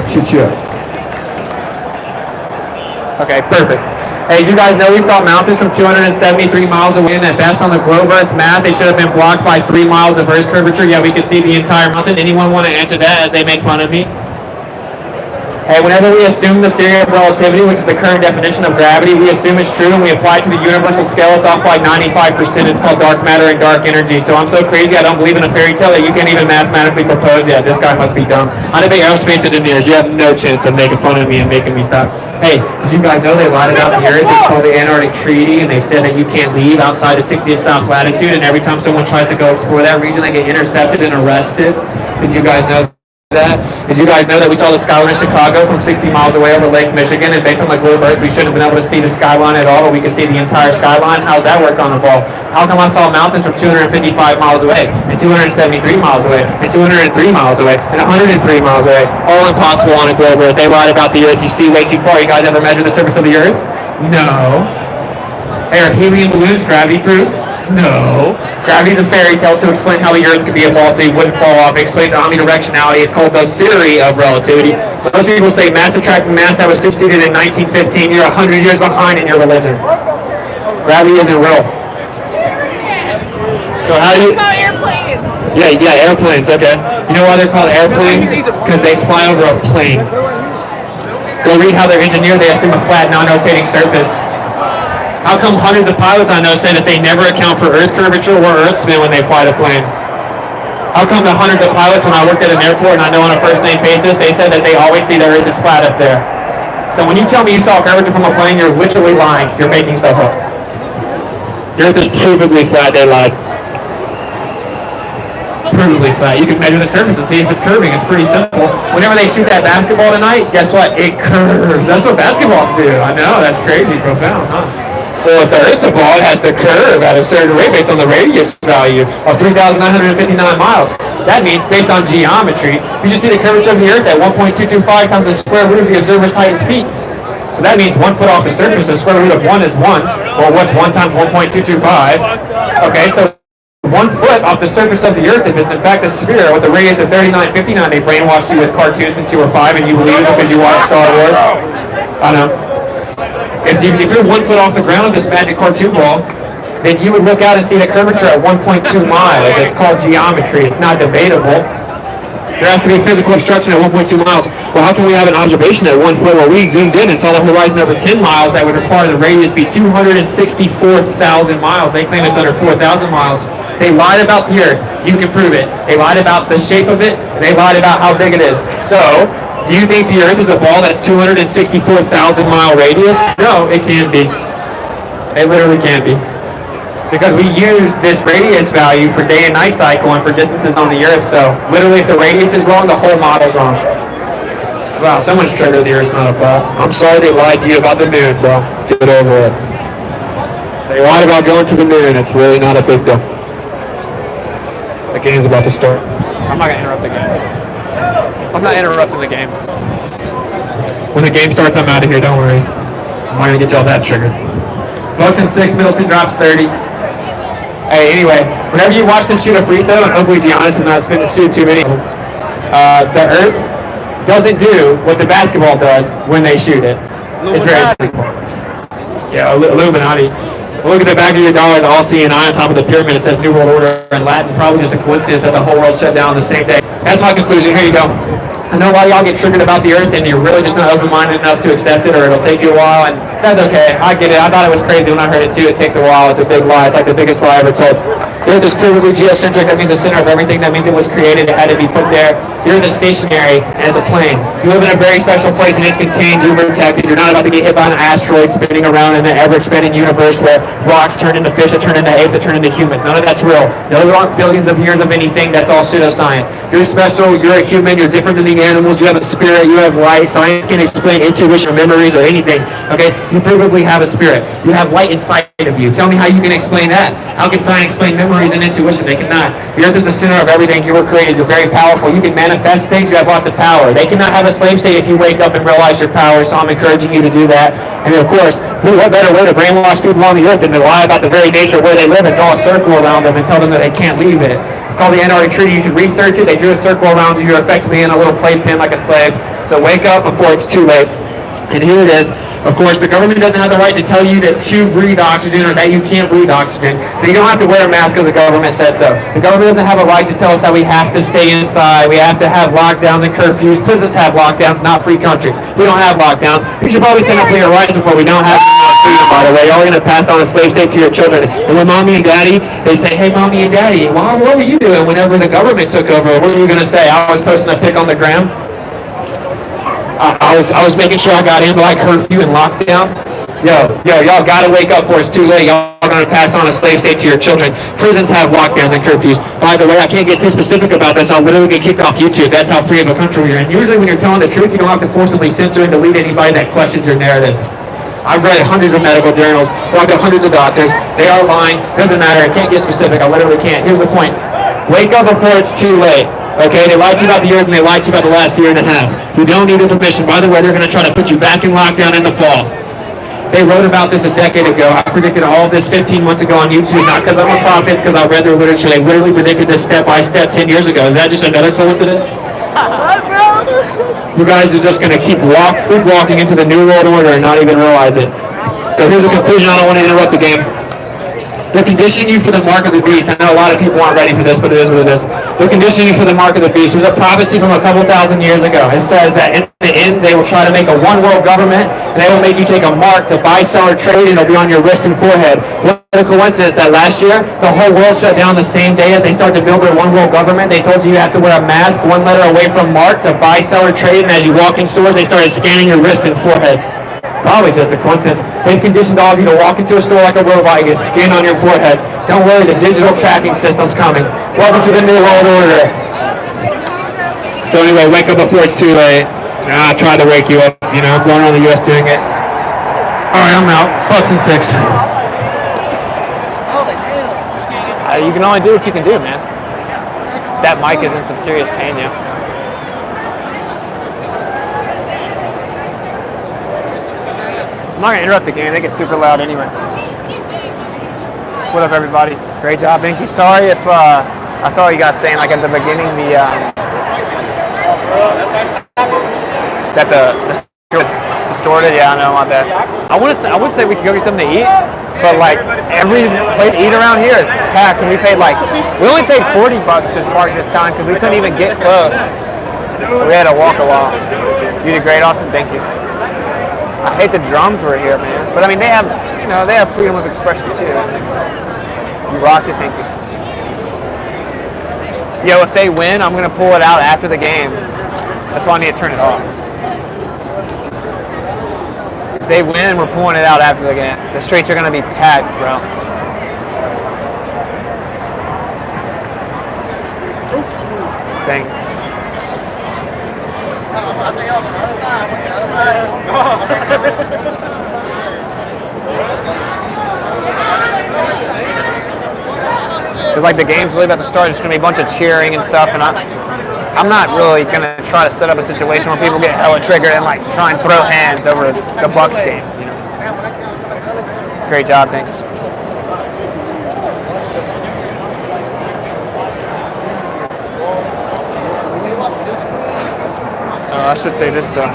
[SPEAKER 1] Shoot you up. Okay, perfect. Hey, did you guys know we saw mountains from 273 miles away, and at best on the globe Earth map, they should have been blocked by 3 miles of Earth curvature, yet we could see the entire mountain? Anyone want to answer that as they make fun of me? Hey, whenever we assume the theory of relativity, which is the current definition of gravity, we assume it's true and we apply it to the universal scale, it's off by 95%. It's called dark matter and dark energy. So I'm so crazy I don't believe in a fairy tale that you can't even mathematically propose yet. This guy must be dumb. I debate aerospace engineers. You have no chance of making fun of me and making me stop. Hey, did you guys know they lied about the Earth? It's called the Antarctic Treaty, and they said that you can't leave outside the 60th south latitude, and every time someone tries to go explore that region, they get intercepted and arrested. Did you guys know that? Did you guys know that we saw the skyline of Chicago from 60 miles away over Lake Michigan, and based on the globe Earth, we shouldn't have been able to see the skyline at all, but we could see the entire skyline? How's that work on the ball? How come I saw mountains from 255 miles away, and 273 miles away, and 203 miles away, and 103 miles away? All impossible on a globe Earth. They lied about the Earth. You see way too far. You guys ever measure the surface of the Earth? No. Hey, are helium balloons gravity proof? No. Gravity is a fairy tale to explain how the Earth could be a ball so you wouldn't fall off. It explains omnidirectionality. It's called the theory of relativity. Most people say mass attracting mass. That was superseded in 1915. You're 100 years behind in your religion. Gravity isn't real. So how do you...
[SPEAKER 6] About airplanes.
[SPEAKER 1] Yeah, airplanes, okay. You know why they're called airplanes? Because they fly over a plane. Go read how they're engineered. They assume a flat, non-rotating surface. How come hundreds of pilots I know say that they never account for Earth curvature or Earth spin when they fly the plane? How come the hundreds of pilots when I worked at an airport and I know on a first name basis, they said that they always see the Earth is flat up there? So when you tell me you saw curvature from a plane, you're literally lying. You're making stuff up. The Earth is provably flat, they lied. Provably flat. You can measure the surface and see if it's curving. It's pretty simple. Whenever they shoot that basketball tonight, guess what? It curves. That's what basketballs do. I know, that's crazy, profound, huh? Well, if the Earth's a ball, it has to curve at a certain rate based on the radius value of 3,959 miles. That means, based on geometry, you just see the curvature of the Earth at 1.225 times the square root of the observer's height in feet. So that means 1 foot off the surface, the square root of 1 is 1. Well, what's 1 times 1.225? Okay, so 1 foot off the surface of the Earth, if it's in fact a sphere with a radius of 3959, they brainwashed you with cartoons since you were 5 and you believe it because you watched Star Wars. I know. If you're 1 foot off the ground of this Magic Core 2 ball, then you would look out and see the curvature at 1.2 miles. It's called geometry. It's not debatable. There has to be physical obstruction at 1.2 miles. Well, how can we have an observation at 1 foot where we zoomed in and saw the horizon over 10 miles that would require the radius be 264,000 miles? They claim it's under 4,000 miles. They lied about the Earth. You can prove it. They lied about the shape of it, and they lied about how big it is. So, do you think the Earth is a ball that's 264,000 mile radius? No, it can't be. It literally can't be. Because we use this radius value for day and night cycle and for distances on the Earth. So literally if the radius is wrong, the whole model's wrong. Wow, someone's triggered the Earth's not a ball. I'm sorry they lied to you about the moon, bro. Get over it. They lied about going to the moon. It's really not a big deal. The game's about to start.
[SPEAKER 5] I'm not gonna interrupt the game. I'm not interrupting the game.
[SPEAKER 1] When the game starts, I'm out of here. Don't worry. I'm not gonna get y'all that triggered. Bucks in 6, Middleton drops 30. Hey, anyway, whenever you watch them shoot a free throw, and hopefully Giannis is not spinning to shoot too many of them, the Earth doesn't do what the basketball does when they shoot it. It's very simple. Yeah, Illuminati. Look at the back of your dollar, the all-seeing eye on top of the pyramid. It says New World Order in Latin. Probably just a coincidence that the whole world shut down the same day. That's my conclusion. Here you go. I know a lot of y'all get triggered about the Earth and you're really just not open-minded enough to accept it, or it'll take you a while, and that's okay. I get it. I thought it was crazy when I heard it too. It takes a while. It's a big lie. It's like the biggest lie ever told. The Earth is provably geocentric. That means the center of everything. That means it was created. It had to be put there. You're the stationary, and it's a plane. You live in a very special place, and it's contained. You're protected. You're not about to get hit by an asteroid spinning around in the ever-expanding universe where rocks turn into fish, that turn into apes, that turn into humans. None of that's real. No, there aren't billions of years of anything. That's all pseudoscience. You're special. You're a human. You're different than the animals. You have a spirit. You have light. Science can't explain intuition or memories or anything. Okay? You provably have a spirit. You have light inside of you. Tell me how you can explain that. How can science explain memories and intuition? They cannot. The Earth is the center of everything. You were created. You're very powerful. You can manifest things. You have lots of power. They cannot have a slave state if you wake up and realize your power, so I'm encouraging you to do that. And of course, what better way to brainwash people on the Earth than to lie about the very nature of where they live and draw a circle around them and tell them that they can't leave it. It's called the Antarctic Treaty. You should research it. They drew a circle around you. You're effectively in a little playpen like a slave. So wake up before it's too late. And here it is. Of course, the government doesn't have the right to tell you to breathe oxygen or that you can't breathe oxygen. So you don't have to wear a mask because the government said so. The government doesn't have a right to tell us that we have to stay inside. We have to have lockdowns and curfews. Prisons have lockdowns, not free countries. We don't have lockdowns. You should probably stand up for your rights before we don't have freedom, by the way. Y'all are going to pass on a slave state to your children. And when mommy and daddy, they say, hey, mommy and daddy, what were you doing whenever the government took over? What were you going to say? I was posting a pic on the gram. I was making sure I got in by curfew and lockdown. Y'all gotta wake up before it's too late. Y'all are gonna pass on a slave state to your children. Prisons have lockdowns and curfews. By the way, I can't get too specific about this. I'll literally get kicked off YouTube. That's how free of a country we're in. Usually when you're telling the truth, you don't have to forcibly censor and delete anybody that questions your narrative. I've read hundreds of medical journals, talked to hundreds of doctors. They are lying. Doesn't matter. I can't get specific. I literally can't. Here's the point. Wake up before it's too late. Okay, they lied to you about the Earth and they lied to you about the last year and a half. You don't need a permission. By the way, they're going to try to put you back in lockdown in the fall. They wrote about this a decade ago. I predicted all of this 15 months ago on YouTube, not because I'm a prophet, it's because I read their literature. They literally predicted this step by step 10 years ago. Is that just another coincidence? You guys are just going to keep sleepwalking into the New World Order and not even realize it. So here's a conclusion. I don't want to interrupt the game. They're conditioning you for the mark of the beast. I know a lot of people aren't ready for this, but it is what it is. They're conditioning you for the mark of the beast. There's a prophecy from a couple thousand years ago. It says that in the end, they will try to make a one-world government, and they will make you take a mark to buy, sell, or trade, and it'll be on your wrist and forehead. What a coincidence that last year, the whole world shut down the same day as they start to build their one-world government. They told you you have to wear a mask, one letter away from mark, to buy, sell, or trade, and as you walk in stores, they started scanning your wrist and forehead. Probably just a coincidence. They've conditioned all of you to walk into a store like a robot and get skin on your forehead. Don't worry, the digital tracking system's coming. Welcome to the New World Order. So anyway, wake up before it's too late. I tried to wake you up. You know, I'm going around the U.S. doing it. All right, I'm out. Bucks and 6.
[SPEAKER 5] You can only do what you can do, man. That mic is in some serious pain, yeah. I'm not going to interrupt the game. They get super loud anyway. What up, everybody? Great job. Thank you. Sorry if I saw you guys saying, like, at the beginning, that the
[SPEAKER 7] distorted. Yeah, I know, my bad. I would say we could go get something to eat, but like every place to eat around here is packed, and we only paid $40 to park this time because we couldn't even get close. So we had to walk a while. You did great, Austin. Thank you. I hate the drums were here, man. But I mean, they have freedom of expression too. You rocked it. Thank you. Yo, if they win, I'm gonna pull it out after the game. That's why I need to turn it off. If they win, we're pulling it out after the game. The streets are gonna be packed, bro. Thank you. It's like the game's really about to start. It's going to be a bunch of cheering and stuff, and I'm not really going to try to set up a situation where people get hella triggered and like try and throw hands over the Bucks game. You know? Great job, thanks. I should say this though.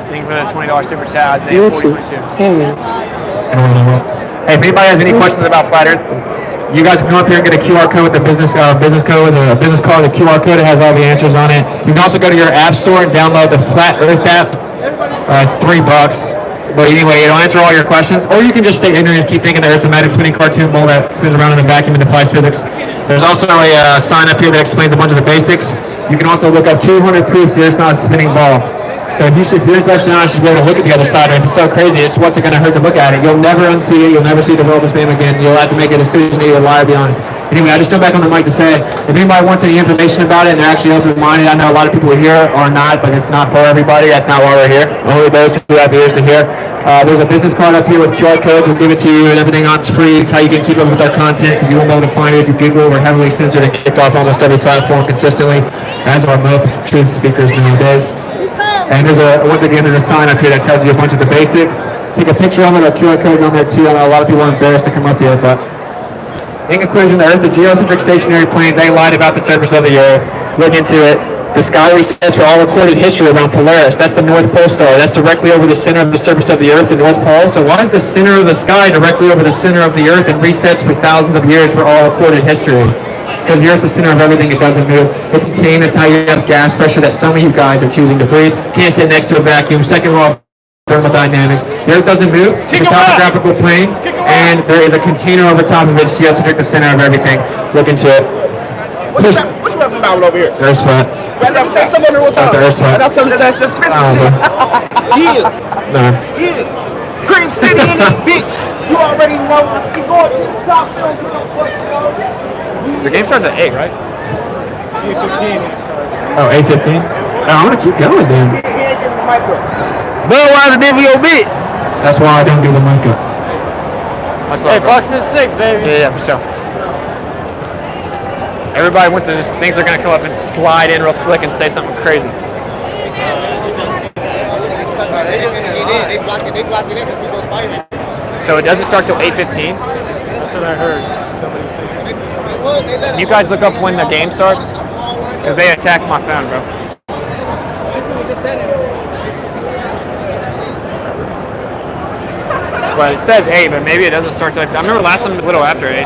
[SPEAKER 7] Thank you for the $20 super chat. Isaiah 40.2.
[SPEAKER 1] Hey, if anybody has any questions about Flat Earth, you guys can come up here and get a QR code with the business card, the QR code. It has all the answers on it. You can also go to your app store and download the Flat Earth app. It's $3. But anyway, it'll answer all your questions. Or you can just stay ignorant and keep thinking that it's a magic spinning cartoon ball that spins around in a vacuum and defies physics. There's also a sign up here that explains a bunch of the basics. You can also look up 200 proofs that it's not a spinning ball. So if you're intellectually honest, you should be able to look at the other side. If it's so crazy, it's what's it going to hurt to look at it? You'll never unsee it. You'll never see the world the same again. You'll have to make a decision to either lie or be honest. Anyway, I just jumped back on the mic to say, if anybody wants any information about it and they're actually open-minded, I know a lot of people here are not, but it's not for everybody. That's not why we're here. Only those who have ears to hear. There's a business card up here with QR codes. We'll give it to you, and everything on it's free. It's how you can keep up with our content, because you won't be able to find it if you Google. We're heavily censored and kicked off almost every platform consistently, as are most truth speakers nowadays. And once again, there's a sign up here that tells you a bunch of the basics. Take a picture of it. Our QR code's on there too. I know a lot of people are embarrassed to come up here, but in conclusion, the Earth's a geocentric stationary plane. They lied about the surface of the Earth. Look into it. The sky resets for all recorded history around Polaris. That's the North Pole star. That's directly over the center of the surface of the Earth, the North Pole. So why is the center of the sky directly over the center of the Earth and resets for thousands of years for all recorded history? Because the Earth's the center of everything. It doesn't move. It's contained. That's how you have gas pressure that some of you guys are choosing to breathe. Can't sit next to a vacuum. Second law of thermodynamics. The Earth doesn't move. It's a topographical plane, and there is a container over top of it. It's geocentric, the center of everything. Look into it.
[SPEAKER 3] What you rapping about over here?
[SPEAKER 1] The Earth's flat.
[SPEAKER 3] Someone will talk.
[SPEAKER 1] The Earth's flat.
[SPEAKER 3] That's something that this message shit. Yeah.
[SPEAKER 1] No.
[SPEAKER 3] Yeah. Cream City in this bitch. You already know. You going to the top.
[SPEAKER 7] The game starts at 8, right?
[SPEAKER 5] 8:15.
[SPEAKER 1] Oh, 8:15? I want to keep going then.
[SPEAKER 3] Budweiser did your bit.
[SPEAKER 1] That's why I don't give the mic up.
[SPEAKER 2] Hey, Bucks at 6, baby.
[SPEAKER 7] Yeah, for sure. Everybody wants to just thinks they're gonna come up and slide in real slick and say something crazy.
[SPEAKER 3] They blocked it in because we go Spider-Man.
[SPEAKER 7] So it doesn't start till 8:15.
[SPEAKER 5] That's what I heard. Somebody say.
[SPEAKER 7] You guys look up when the game starts, because they attacked my phone, bro. But it says 8, but maybe it doesn't start till. I remember last time it was a little after 8.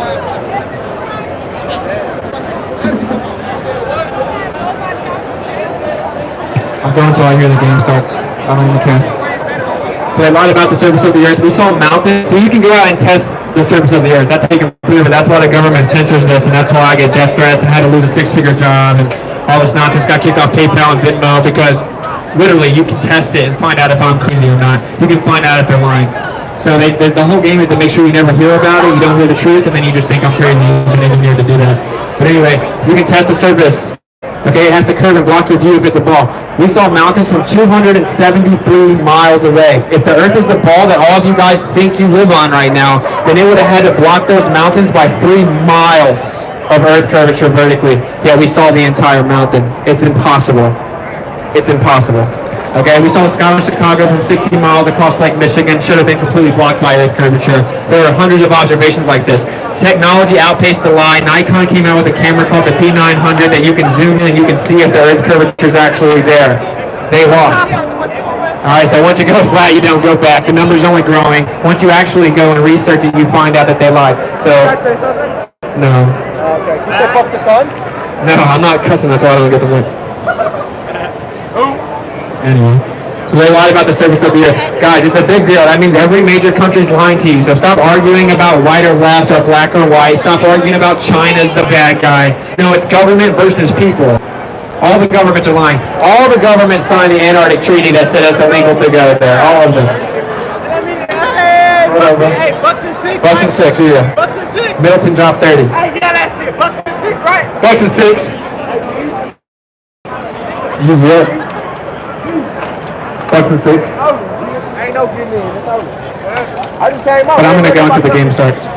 [SPEAKER 1] I'm going until I hear the game starts. I don't even care. So they lied about the surface of the Earth. We saw mountains. So you can go out and test the surface of the Earth. That's how you can prove it. That's why the government censors this, and that's why I get death threats and had to lose a 6-figure job and all this nonsense. Got kicked off PayPal and Venmo because literally you can test it and find out if I'm crazy or not. You can find out if they're lying. So the whole game is to make sure you never hear about it, you don't hear the truth, and then you just think I'm crazy. You've been engineered to do that. But anyway, you can test the surface. Okay, it has to curve and block your view if it's a ball. We saw mountains from 273 miles away. If the Earth is the ball that all of you guys think you live on right now, then it would have had to block those mountains by 3 miles of Earth curvature vertically. Yeah, we saw the entire mountain. It's impossible. It's impossible. Okay, we saw the sky of Chicago from 60 miles across Lake Michigan should have been completely blocked by Earth curvature. There are hundreds of observations like this. Technology outpaced the lie. Nikon came out with a camera called the P900 that you can zoom in and you can see if the Earth curvature is actually there. They lost. All right, so once you go flat, you don't go back. The number's only growing. Once you actually go and research it, you find out that they lied. So,
[SPEAKER 3] Can I say something?
[SPEAKER 1] no.
[SPEAKER 3] Okay. Can you say fuck the Suns?
[SPEAKER 1] No, I'm not cussing. That's why I don't get the win. Anyway. So they lied about the surface of the Earth. Guys, it's a big deal. That means every major country's lying to you. So stop arguing about right or left or black or white. Stop arguing about China's the bad guy. No, it's government versus people. All the governments are lying. All the governments signed the Antarctic Treaty that said it's illegal to go there. All of them. Whatever.
[SPEAKER 3] Hey, Bucks and 6.
[SPEAKER 1] Bucks and 6, yeah.
[SPEAKER 3] Bucks and 6.
[SPEAKER 1] Middleton dropped 30.
[SPEAKER 3] Hey, yeah, that shit. Bucks and 6, right?
[SPEAKER 1] Bucks and 6. You what? Bucks and 6.
[SPEAKER 3] Ain't no getting in. It's over. I just came up.
[SPEAKER 1] But I'm going to go until the game starts.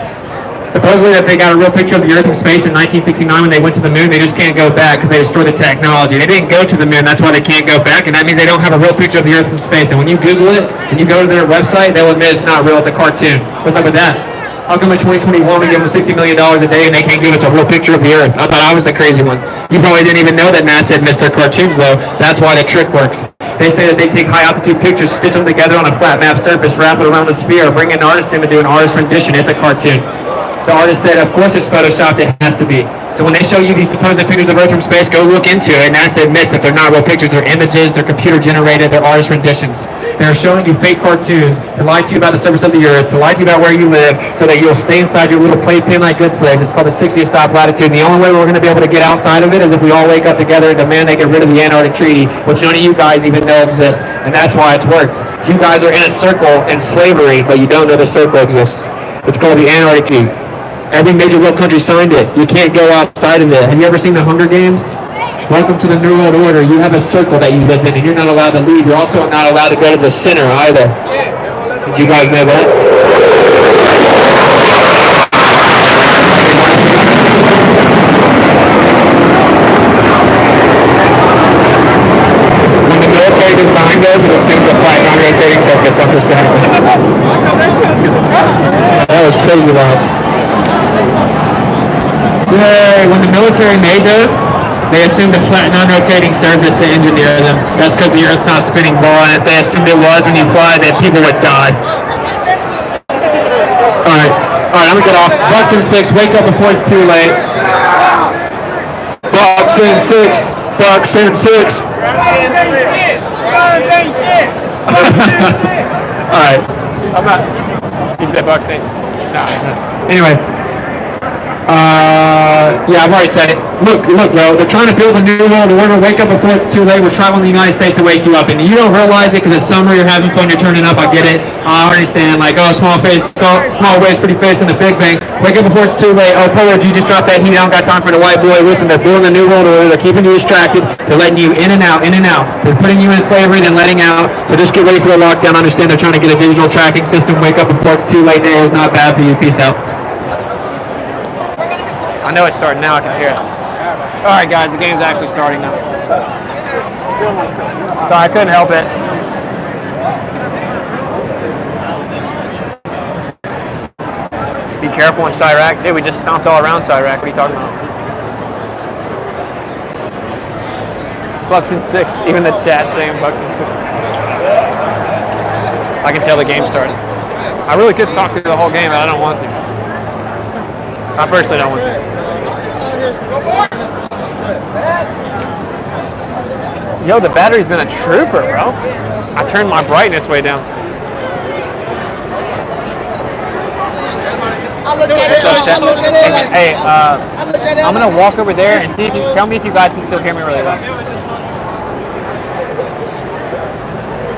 [SPEAKER 1] Supposedly that they got a real picture of the Earth from space in 1969 when they went to the moon. They just can't go back because they destroyed the technology. They didn't go to the moon. That's why they can't go back. And that means they don't have a real picture of the Earth from space. And when you Google it and you go to their website, they'll admit it's not real. It's a cartoon. What's up with that? How come in 2021 we give them $60 million a day and they can't give us a real picture of the Earth? I thought I was the crazy one. You probably didn't even know that NASA had missed their cartoons though. That's why the trick works. They say that they take high altitude pictures, stitch them together on a flat map surface, wrap it around a sphere, bring an artist in to do an artist rendition. It's a cartoon. The artist said, of course it's photoshopped, it has to be. So when they show you these supposed pictures of Earth from space, go look into it. NASA admits that they're not real pictures, they're images, they're computer generated, they're artist renditions. They're showing you fake cartoons to lie to you about the surface of the Earth, to lie to you about where you live, so that you'll stay inside your little playpen like good slaves. It's called the 60th south latitude. And the only way we're going to be able to get outside of it is if we all wake up together and demand they get rid of the Antarctic Treaty, which none of you guys even know exists. And that's why it's worked. You guys are in a circle in slavery, but you don't know the circle exists. It's called the Antarctic Treaty. Every major world country signed it. You can't go outside of it. Have you ever seen the Hunger Games? Welcome to the New World Order. You have a circle that you live in, and you're not allowed to leave. You're also not allowed to go to the center either. Did you guys know that? When the military designed those, it assumed a flat non-rotating surface. I'm just saying. That was crazy loud. Yay, when the military made this, they assumed a flat non-rotating surface to engineer them. That's because the Earth's not a spinning ball, and if they assumed it was when you fly, then people would die. Alright, I'm gonna get off. Bucks and 6, wake up before it's too late. Bucks and 6, Bucks and 6. Alright, I'm not. You said Bucks and 6. No. Anyway. Yeah, I've already said it. Look, bro, they're trying to build a new world order. Wake up before it's too late. We're traveling the United States to wake you up. And you don't realize it because it's summer, you're having fun, you're turning up. I get it. I understand. Like, oh, small waves, pretty face in the Big Bang. Wake up before it's too late. Oh, Polar, you just dropped that heat. I don't got time for the white boy. Listen, they're building a new world order. They're keeping you distracted. They're letting you in and out, in and out. They're putting you in slavery, then letting out. So just get ready for the lockdown. Understand they're trying to get a digital tracking system. Wake up before it's too late. Now it's not bad for you. Peace out. I know it's starting now. I can hear it. All right, guys, the game's actually starting now. Sorry, I couldn't help it. Be careful in Chirac. Dude, we just stomped all around Chirac. What are you talking about? Bucks and 6. Even the chat saying Bucks and 6. I can tell the game started. I really could talk through the whole game, but I don't want to. I personally don't want to. Yo, the battery's been a trooper, bro. I turned my brightness way down. Hey, I'm gonna walk over there and see if you tell me if you guys can still hear me really well.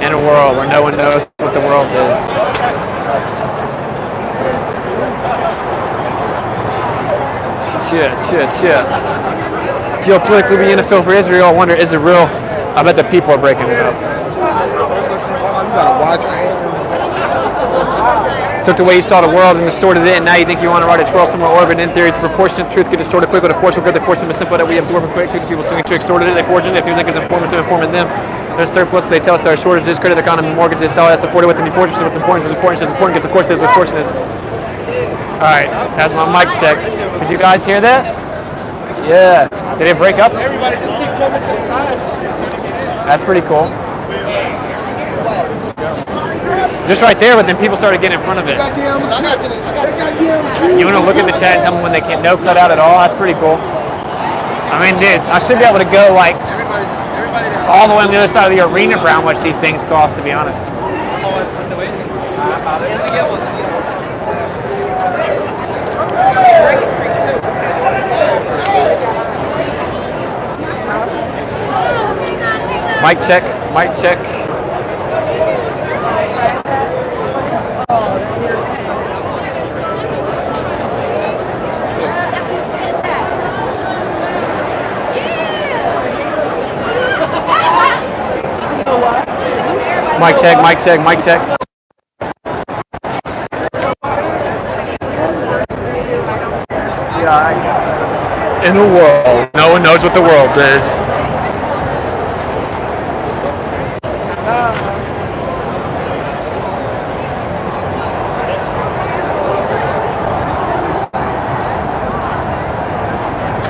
[SPEAKER 1] In a world where no one knows what the world is. Cheer. Geopolitically, the NFL for Israel. I wonder, is it real? I bet the people are breaking it up. Took the way you saw the world and distorted it, and now you think you want to ride a twirl somewhere orbit. In theory, it's a proportionate truth. Get distorted quick, but a force will get the force of a simple that we absorb and quick. Took the people singing to extorted it. They forged it. If music is informative, informing them.
[SPEAKER 7] There's surplus, but they tell us there are shortages. Credit economy, mortgages, dollar that's supported within the fortress. What's important is important. What's important gets, of course, is what fortune is. All right, that's my mic check. Did you guys hear that? Yeah. Did it break up?
[SPEAKER 2] Everybody just keep coming to the side.
[SPEAKER 7] That's pretty cool. Just right there, but then people started getting in front of it. You want to look at the chat and tell me when they can't no cut out at all? That's pretty cool. I mean, dude, I should be able to go like all the way on the other side of the arena for how much these things cost, to be honest. Mic check, mic check. Mic check, mic check, mic check. Yeah, in the world, no one knows what the world is.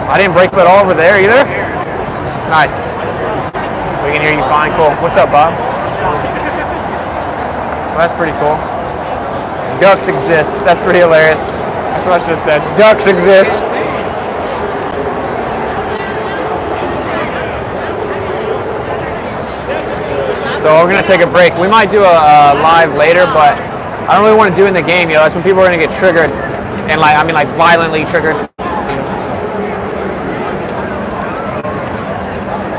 [SPEAKER 7] I didn't break it all over there either. Nice. We can hear you fine. Cool. What's up, Bob? Well, that's pretty cool. Ducks exist. That's pretty hilarious. That's what I should have said. Ducks exist. So we're gonna take a break. We might do a live later, but I don't really want to do it in the game. You know, that's when people are gonna get triggered, and like violently triggered.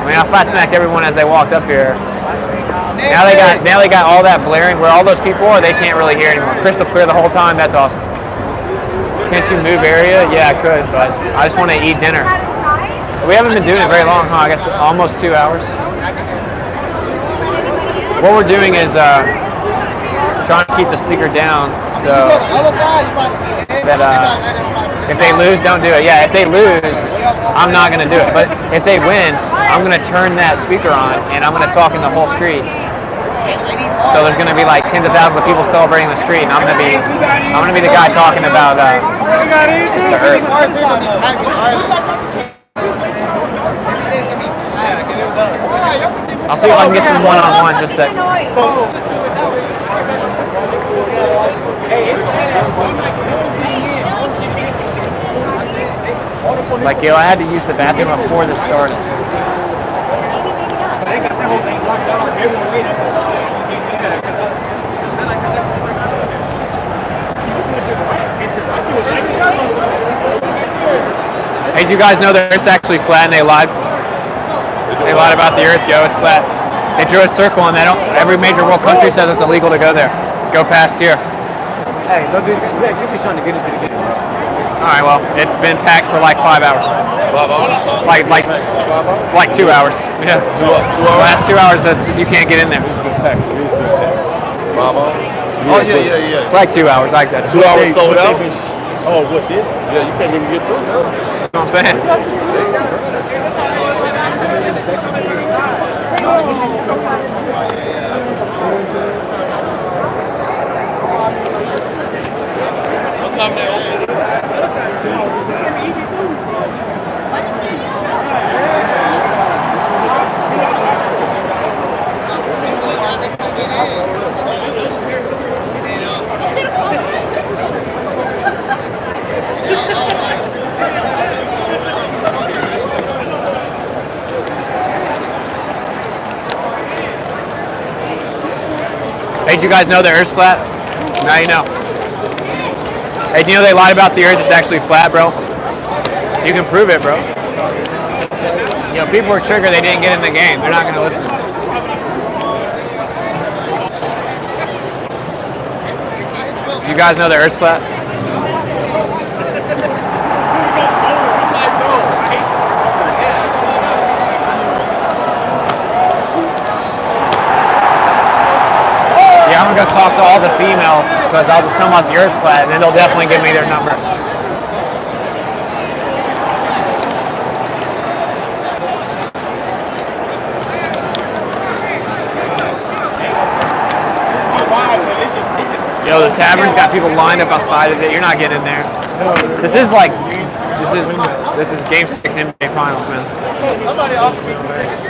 [SPEAKER 7] I mean, I flat smacked everyone as they walked up here. Now they got all that blaring. Where all those people are, they can't really hear anymore. Crystal clear the whole time. That's awesome. Can't you move area? Yeah, I could, but I just want to eat dinner. We haven't been doing it very long, huh? I guess almost 2 hours. What we're doing is trying to keep the speaker down so that if they lose, don't do it. Yeah, if they lose, I'm not going to do it. But if they win, I'm going to turn that speaker on and I'm going to talk in the whole street. So there's going to be like tens of thousands of people celebrating the street, and I'm going to be the guy talking about the earth. I'll see if I can get some one-on-one just a sec. Like, yo, I had to use the bathroom before this started. Hey, do you guys know that it's actually flat and they lied? They lied about the earth, yo, it's flat. They drew a circle and every major world country says it's illegal to go there. Go past here.
[SPEAKER 3] Hey, no disrespect. You're just trying to get into the game, bro.
[SPEAKER 7] Alright, well, it's been packed for like 5 hours. Like 2 hours. Yeah. 2 hours? Last 2 hours that you can't get in there.
[SPEAKER 6] Oh, yeah.
[SPEAKER 7] Like 2 hours, like that.
[SPEAKER 6] 2 hours sold out? Oh, what, this? Yeah, you can't even get through.
[SPEAKER 7] You know what I'm saying?
[SPEAKER 6] What time they open?
[SPEAKER 7] Hey, do you guys know the Earth's flat? Now you know. Hey, do you know they lied about the Earth? It's actually flat, bro. You can prove it, bro. You know, people are triggered. They didn't get in the game. They're not going to listen. Do you guys know the Earth's flat? Yeah, I'm gonna go talk to all the females because I'll just tell them about the Earth's flat, and then they'll definitely give me their number. Yo, the tavern's got people lined up outside of it. You're not getting in there. This is Game 6 NBA Finals, man.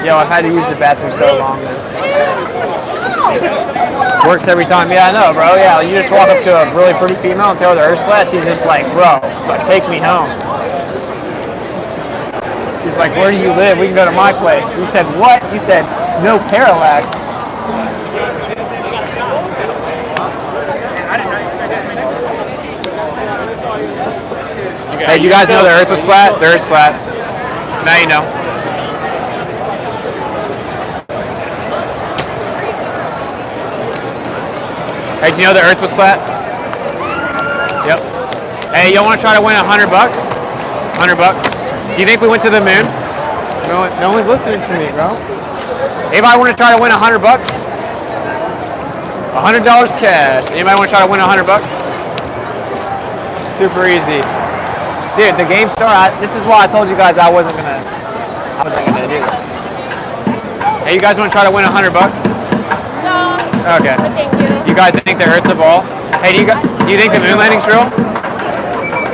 [SPEAKER 7] Yo, I've had to use the bathroom so long, man. Works every time. Yeah, I know, bro. Yeah, you just walk up to a really pretty female and throw the earth flash. She's just like, bro, take me home. She's like, where do you live? We can go to my place. You said, what? You said, no parallax. Hey, did you guys know the earth was flat? The earth's flat. Now you know. Hey, did you know the earth was flat? Yep. Hey, y'all want to try to win $100? $100? Do you think we went to the moon? No one's listening to me, bro. Anybody want to try to win $100? $100 cash. Anybody want to try to win $100? Super easy. Dude, the game started. This is why I told you guys I wasn't gonna do this. Hey, you guys want to try to win $100?
[SPEAKER 8] No.
[SPEAKER 7] Okay.
[SPEAKER 8] But thank you.
[SPEAKER 7] You guys think the Earth's a ball? Hey, do you think the moon landing's real?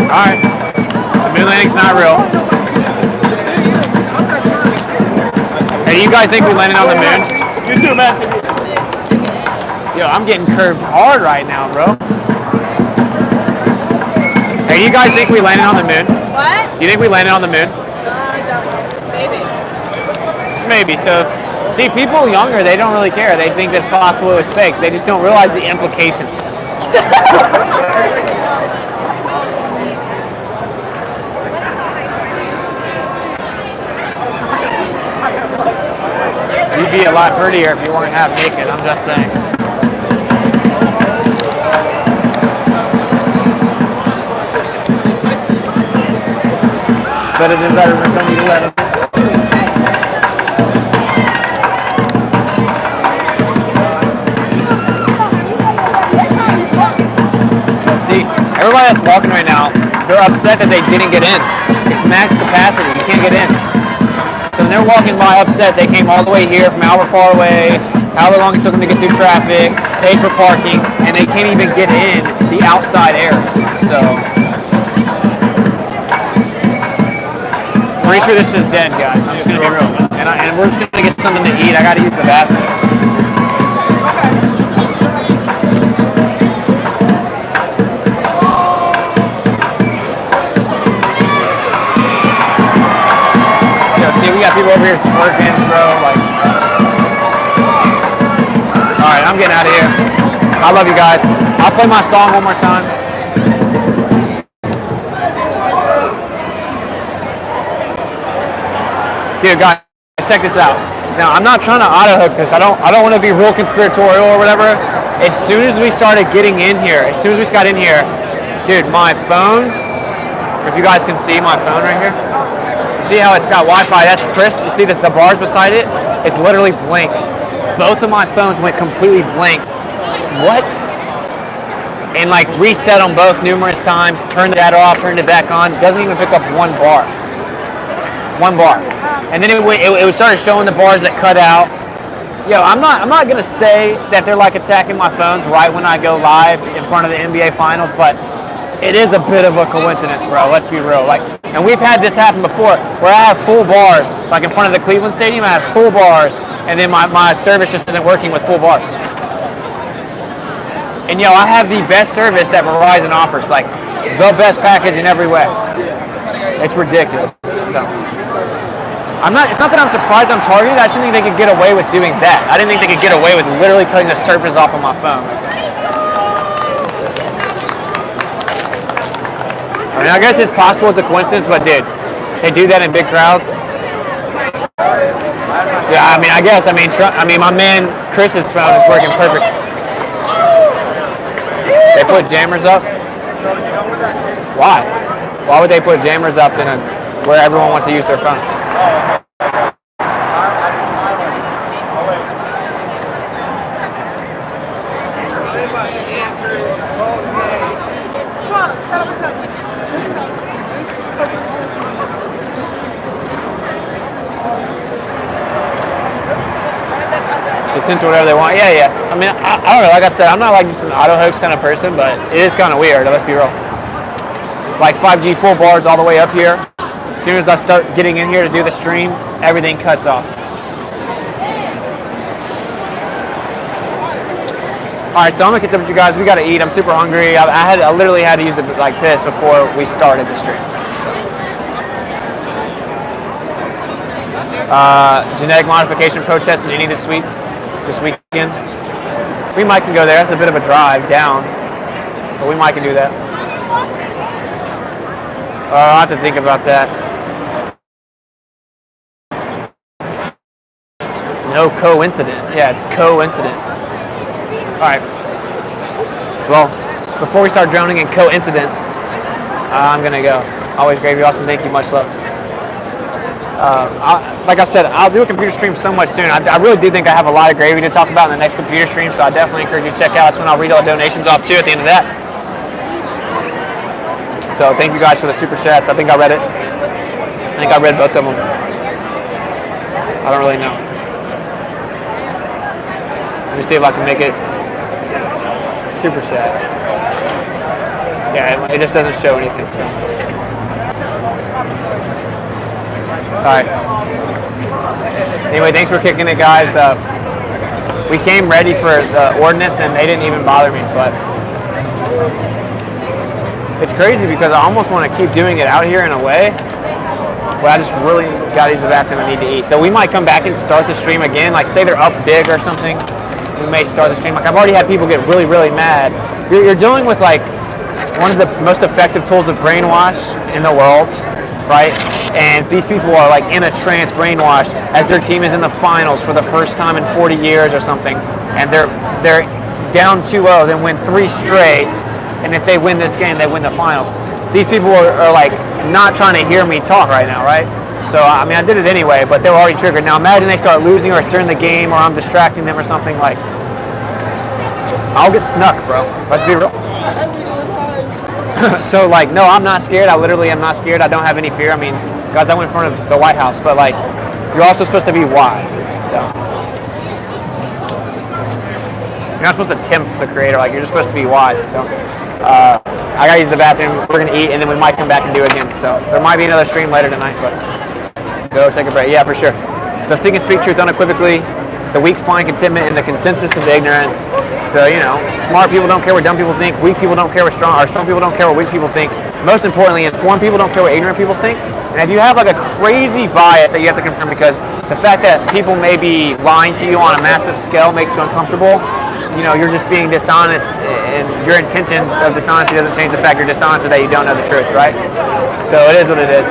[SPEAKER 7] All right. The moon landing's not real. Hey, you guys think we landed on the moon?
[SPEAKER 2] You too, man.
[SPEAKER 7] Yo, I'm getting curved hard right now, bro. Hey, you guys think we landed on the moon?
[SPEAKER 8] What?
[SPEAKER 7] Do you think we landed on the moon?
[SPEAKER 8] Maybe.
[SPEAKER 7] Maybe. So, see, people younger, they don't really care. They think it's possible it was fake. They just don't realize the implications. You'd be a lot prettier if you weren't half naked, I'm just saying. Better than somebody 11. See, everybody that's walking right now, they're upset that they didn't get in. It's max capacity, you can't get in. So when they're walking by upset, they came all the way here from however far away, however long it took them to get through traffic, paid for parking, and they can't even get in the outside area. So, pretty sure this is dead, guys. I'm just gonna be real. And we're just gonna get something to eat. I gotta use the bathroom. See, we got people over here twerking, bro. Like, all right, I'm getting out of here. I love you guys. I'll play my song one more time. Dude, guys, check this out. Now, I'm not trying to auto hook this. I don't want to be real conspiratorial or whatever. As soon as we started getting in here, dude, my phones. If you guys can see my phone right here. See how it's got Wi-Fi? That's crisp. You see the bars beside it? It's literally blank. Both of my phones went completely blank. What? And like reset them both numerous times. Turned the data off, turned it back on. Doesn't even pick up one bar. One bar. And then it started showing the bars that cut out. Yo, I'm not gonna say that they're like attacking my phones right when I go live in front of the NBA Finals, but it is a bit of a coincidence, bro. Let's be real. And we've had this happen before, where I have full bars, like in front of the Cleveland Stadium. I have full bars, and then my service just isn't working with full bars. And yo, I have the best service that Verizon offers, like the best package in every way. It's ridiculous. So, it's not that I'm surprised I'm targeted. I just didn't think they could get away with doing that. I didn't think they could get away with literally cutting the surface off of my phone. I mean, I guess it's possible it's a coincidence, but dude, they do that in big crowds. Yeah, I mean, I guess. I mean, my man Chris's phone is working perfect. They put jammers up. Why? Why would they put jammers up in where everyone wants to use their phone? potential whatever they want. Yeah. I mean, I don't know. Like I said, I'm not like just an auto hoax kind of person, but it is kind of weird. Let's be real. Like 5G full bars all the way up here. As soon as I start getting in here to do the stream, everything cuts off. All right, so I'm gonna catch up with you guys. We gotta eat. I'm super hungry. I literally had to use it like this before we started the stream. Genetic modification protest in Indy this weekend. We might can go there. That's a bit of a drive down, but we might can do that. I'll have to think about that. No coincidence. Yeah, it's coincidence. All right. Well, before we start drowning in coincidence, I'm gonna go. Always gravy, awesome. Thank you. Much love. Like I said, I'll do a computer stream so much soon. I really do think I have a lot of gravy to talk about in the next computer stream, so I definitely encourage you to check out. That's when I'll read all the donations off too at the end of that. So thank you guys for the super chats. I think I read it. I think I read both of them. I don't really know. Let me see if I can make it super chat. Yeah, it just doesn't show anything. So. Alright. Anyway, thanks for kicking it, guys. We came ready for the ordinance and they didn't even bother me, but it's crazy because I almost want to keep doing it out here in a way, but I just really got to use the bathroom and need to eat. So we might come back and start the stream again, like say they're up big or something. We may start the stream. Like I've already had people get really, really mad. You're dealing with like one of the most effective tools of brainwash in the world, right? And these people are like in a trance brainwash as their team is in the finals for the first time in 40 years or something, and they're down 2-0, then win 3 straight, and if they win this game, they win the finals. These people are like not trying to hear me talk right now, right? So I mean, I did it anyway, but they were already triggered. Now imagine they start losing, or it's during the game, or I'm distracting them or something. Like, I'll get snuck, bro. Let's be real. So like, no, I'm not scared. I literally am not scared. I don't have any fear. I mean, guys, I went in front of the White House, but like, you're also supposed to be wise. So you're not supposed to tempt the creator. Like, you're just supposed to be wise. So I gotta use the bathroom. We're gonna eat, and then we might come back and do it again. So there might be another stream later tonight, but go take a break. Yeah, for sure. So seek and speak truth unequivocally. The weak find contentment in the consensus of ignorance. So, you know, smart people don't care what dumb people think. Weak people don't care what strong people don't care what weak people think. Most importantly, informed people don't care what ignorant people think. And if you have like a crazy bias that you have to confirm because the fact that people may be lying to you on a massive scale makes you uncomfortable, you know, you're just being dishonest, and your intentions of dishonesty doesn't change the fact you're dishonest or that you don't know the truth, right? So it is what it is.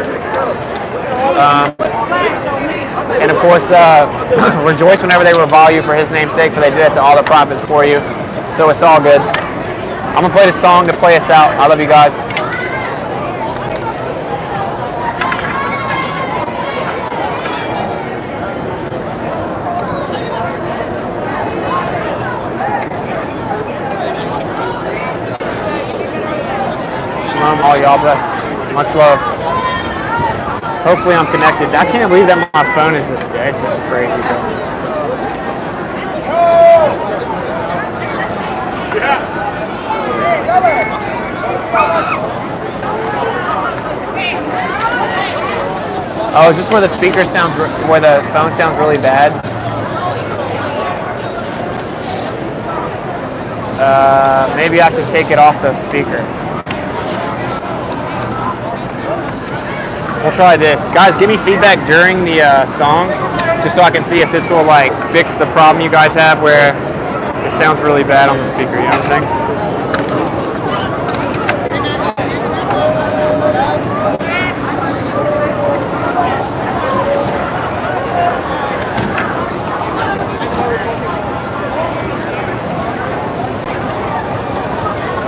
[SPEAKER 7] And of course, rejoice whenever they revile you for his name's sake, for they did it to all the prophets for you. So it's all good. I'm going to play the song to play us out. I love you guys. Shalom, all y'all. Bless. Much love. Hopefully I'm connected. I can't believe that my phone is just dead. It's just crazy, bro. Oh, is this where the speaker sounds, where the phone sounds really bad? Maybe I should take it off the speaker. We'll try this. Guys, give me feedback during the song, just so I can see if this will like fix the problem you guys have where it sounds really bad on the speaker, you know what I'm saying?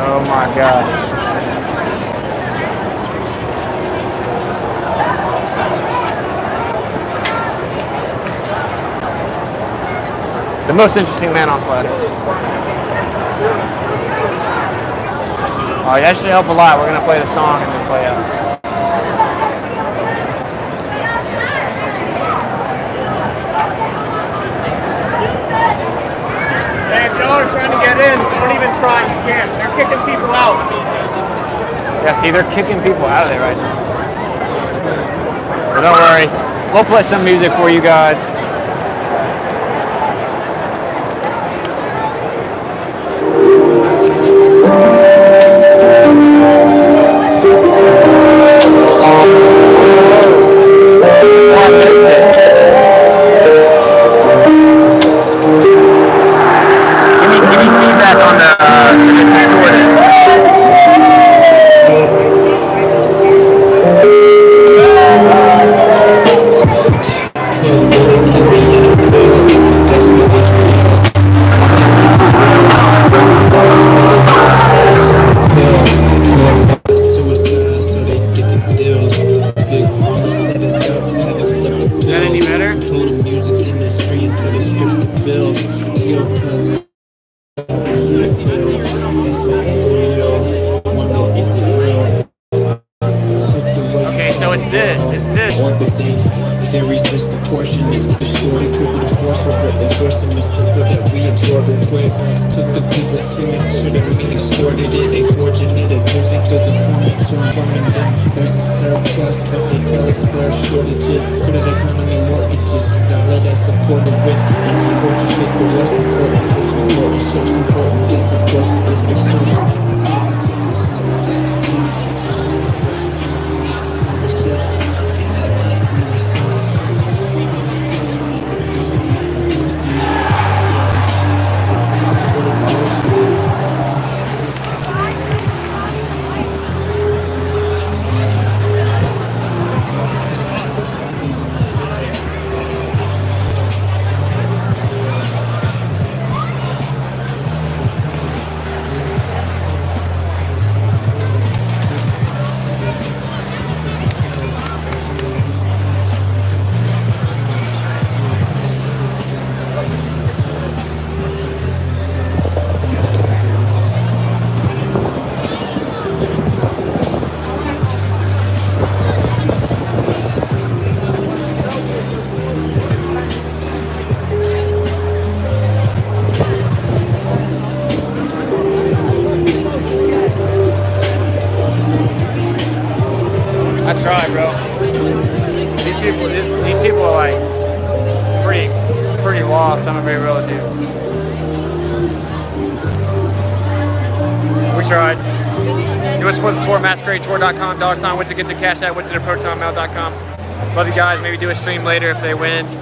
[SPEAKER 7] Oh my gosh. The most interesting man on Flat Earth. Oh, that should help a lot. We're going to play the song and then play out.
[SPEAKER 2] try, you can't. They're kicking people out.
[SPEAKER 7] Yeah, see, they're kicking people out of there right now. But don't worry, we'll play some music for you guys. Give me feedback on the distorted.
[SPEAKER 9] Is that any better?
[SPEAKER 7] Okay, so it's this.
[SPEAKER 9] Theories disproportionate, distorted, quicker to force us, but they're forcing the simple that we absorb and quick. Took the people's signature, that mean extorted it. They fortunate if music is a format, so I'm forming them. There's a surplus, but they tell us there are shortages. Credit economy mortgages, dollar that's supported with anti-fortresses. But what's important is this report. It shows important, this of course it is extortion.
[SPEAKER 7] I tried, bro. These people are like pretty lost. I'm gonna be real with you. We tried. You want to support the tour? MasqueradeTour.com, $WitsitGetsIt, cash out, Witsit or ProtonMail.com. Love you guys. Maybe do a stream later if they win.